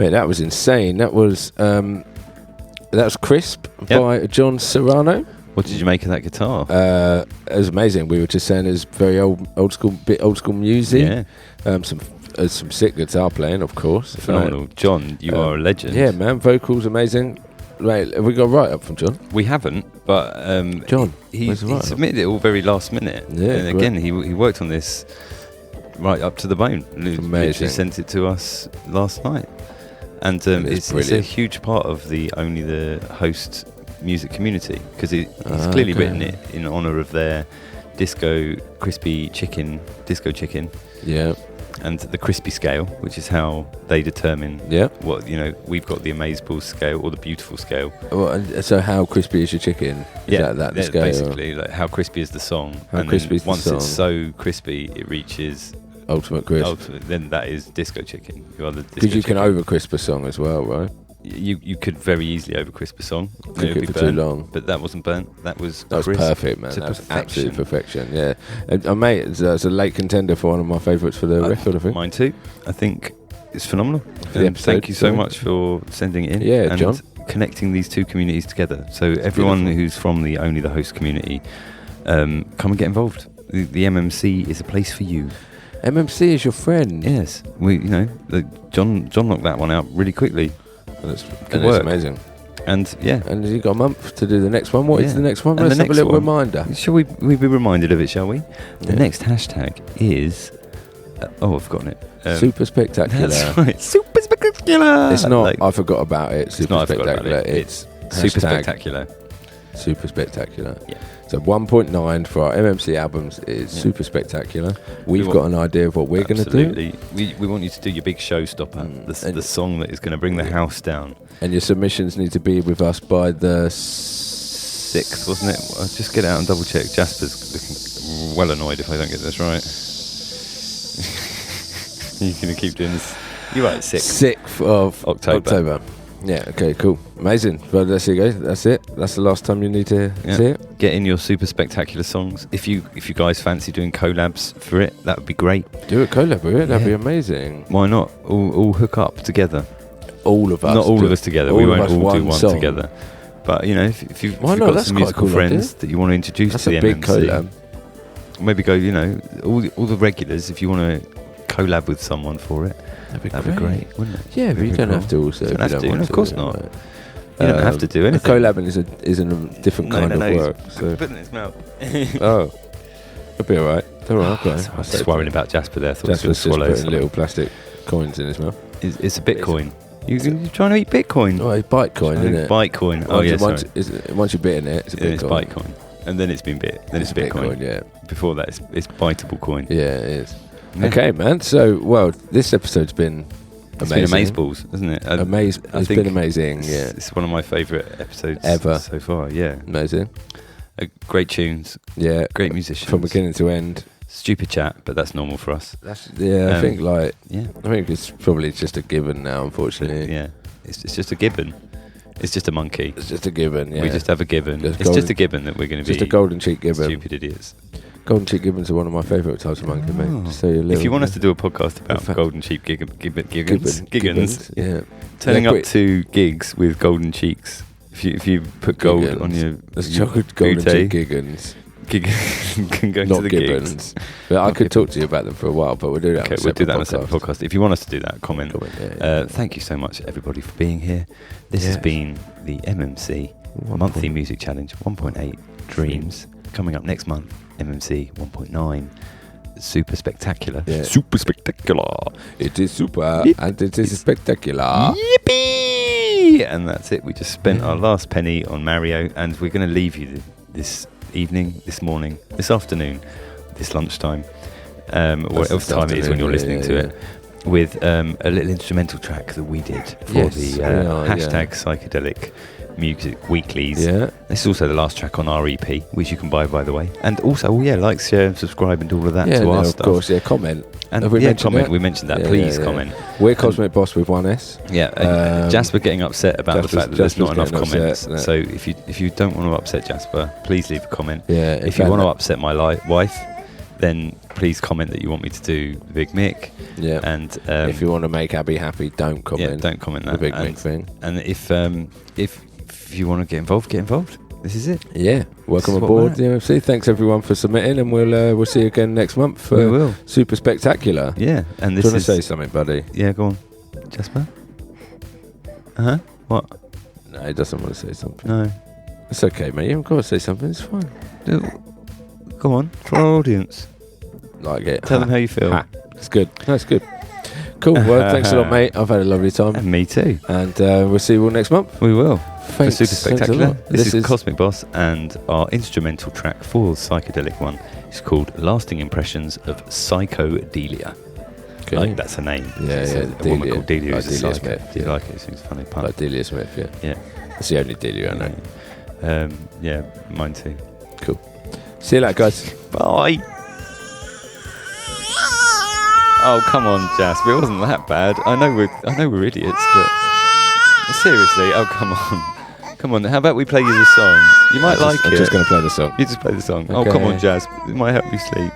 Mate, that was insane. That was Crisp by John Serrano. What did you make of that guitar? It was amazing. We were just saying it's very old school music. Yeah. Some sick guitar playing, of course. Phenomenal. John, you are a legend. Yeah, man. Vocals amazing. Right, have we got a write-up from John? We haven't, but John, he submitted it all very last minute. Yeah, and again, he worked on this right up to the bone. Amazing. He sent it to us last night. And it's a huge part of the host music community, because he's clearly written it in honour of their disco chicken, Yeah. and the crispy scale, which is how they determine what, we've got the amazeballs scale or the beautiful scale. Well, so how crispy is your chicken? Is that the scale? Basically, like how crispy is the song? How crispy is the once song? it's so crispy, it reaches ultimate crisp. Then that is disco chicken. Because you can over crisp a song as well, right? You could very easily over crisp a song. Cook it for too long. But that wasn't burnt. That was perfect, man. That was absolute perfection. Yeah, mate, it's a late contender for one of my favourites for the record. I think mine too. I think it's phenomenal. Thank you so much for sending it in. Yeah, and John. Connecting these two communities together. So everyone who's from the Only the Host community, come and get involved. The MMC is a place for you. MMC is your friend. Yes, John knocked that one out really quickly. And it's amazing. And and you got a month to do the next one. What is the next one? Let's have a little reminder. Shall we be reminded of it, shall we? The next hashtag is I've forgotten it. Super spectacular. That's right. Super spectacular. It's not I forgot about it. Super spectacular. It's super spectacular. Super spectacular. Yeah. So 1.9 for our MMC albums is super spectacular. We've got an idea of what we're going to do. Absolutely. We want you to do your big showstopper, the song that is going to bring the house down. And your submissions need to be with us by the 6th, wasn't it? I'll just get out and double check. Jasper's looking well annoyed if I don't get this right. You're going to keep doing this. You're right, 6th of October. Yeah, okay, cool. Amazing. Well, there you go. That's it. That's the last time you need to see it. Get in your super spectacular songs. If you guys fancy doing collabs for it, that would be great. Do a collab with it. That'd be amazing. Why not? All hook up together. All of us. Not all of us together. We won't all do one together. But, if you've got some musical friends that you want to introduce to the MMC. That's a big collab. Maybe go, all the regulars, if you want to collab with someone for it. That'd be great, wouldn't it? Yeah, but you don't have to also. Of course not. You don't have to do anything. Collabing is a different kind of work. So. Put it in his mouth. Oh. It'll be alright. Don't worry, okay. I was just worrying about Jasper there. Jasper's just putting little plastic coins in his mouth. It's a Bitcoin. You're trying to eat Bitcoin? Oh, it's Bytecoin, isn't it? Bytecoin. Oh, yeah, once you're bitten it, it's a Bitcoin. It's Bytecoin. And then it's been bit. Then it's Bitcoin. Yeah. Before that, it's biteable coin. Yeah, it is. Yeah. Okay, man. So, this episode's been amazing. It's been amazeballs, isn't it? It's been amazing, yeah. It's one of my favourite episodes ever so far, yeah. Amazing. Great tunes. Yeah. Great musicians. From beginning to end. Stupid chat, but that's normal for us. I think it's probably just a given now, unfortunately. Yeah. It's just a given. It's just a monkey. It's just a given, yeah. We just have a given. It's just a given that we're going to be just a golden cheek gibbon. Stupid idiots. Golden cheek gibbons are one of my favourite types of monkey, mate. So if you want us to do a podcast about golden cheek gibbons, yeah, turning up to gigs with golden cheeks. If you put gold on your golden cheek giggons. Can go not to the gibbons. gigs. But I could talk to you about them for a while, but we'll do that. Okay, we'll do that on a separate podcast. If you want us to do that, comment. Thank you so much, everybody, for being here. This has been the MMC Monthly Music Challenge 1.8 Dreams. Coming up next month, MMC 1.9. Super spectacular. Yeah. Super spectacular. It is super and it is spectacular. Yippee! And that's it. We just spent our last penny on Mario, and we're going to leave you this evening, this morning, this afternoon, this lunchtime, whatever time it is when you're listening to it, with a little instrumental track that we did for the hashtag psychedelic music weeklies. Yeah. This is also the last track on our EP, which you can buy, by the way. And also, like, share, and subscribe, and all of that to our stuff. Of course, comment. And comment. We mentioned that. Please comment. We're Cosmic Boss with one S. Yeah. Jasper getting upset about the fact that there's not enough comments. So if you don't want to upset Jasper, please leave a comment. Yeah. If you want to upset my wife, then please comment that you want me to do the Big Mick. Yeah. And if you want to make Abby happy, don't comment. Yeah, don't comment that. The Big Mick thing. And if you want to get involved, get involved. This is it. Yeah. Welcome This is what aboard we're at. the MMC. Thanks everyone for submitting, and we'll see you again next month. We will. Super spectacular. Yeah. And Do this you want to is. say something, buddy? Yeah, go on, Jasper. What? No, he doesn't want to say something. No. It's okay, mate. You haven't got to say something. It's fine. Go on, for our audience. Like it. Tell them how you feel. It's good. That's good. Cool. Well, thanks a lot, mate. I've had a lovely time. And me too. And we'll see you all next month. We will. Thanks. For Super Thanks a Spectacular. lot. This is Cosmic Boss, and our instrumental track for the psychedelic one is called Lasting Impressions of Psychodelia. Okay. Like, that's a name. Yeah, It's yeah. a woman called Delia Like is a Delia psycho. Smith, Do you yeah. like it? It seems funny pun. Like Delia Smith, yeah. Yeah. That's the only Delia I know. Yeah, mine too. Cool. See you later, guys. Bye. Oh, come on, Jasper. It wasn't that bad. I know we're idiots, but seriously, oh come on. Come on, how about we play you the song? You might like it. I'm just going to play the song. You just play the song. Oh, Okay. come on, Jazz. It might help you sleep.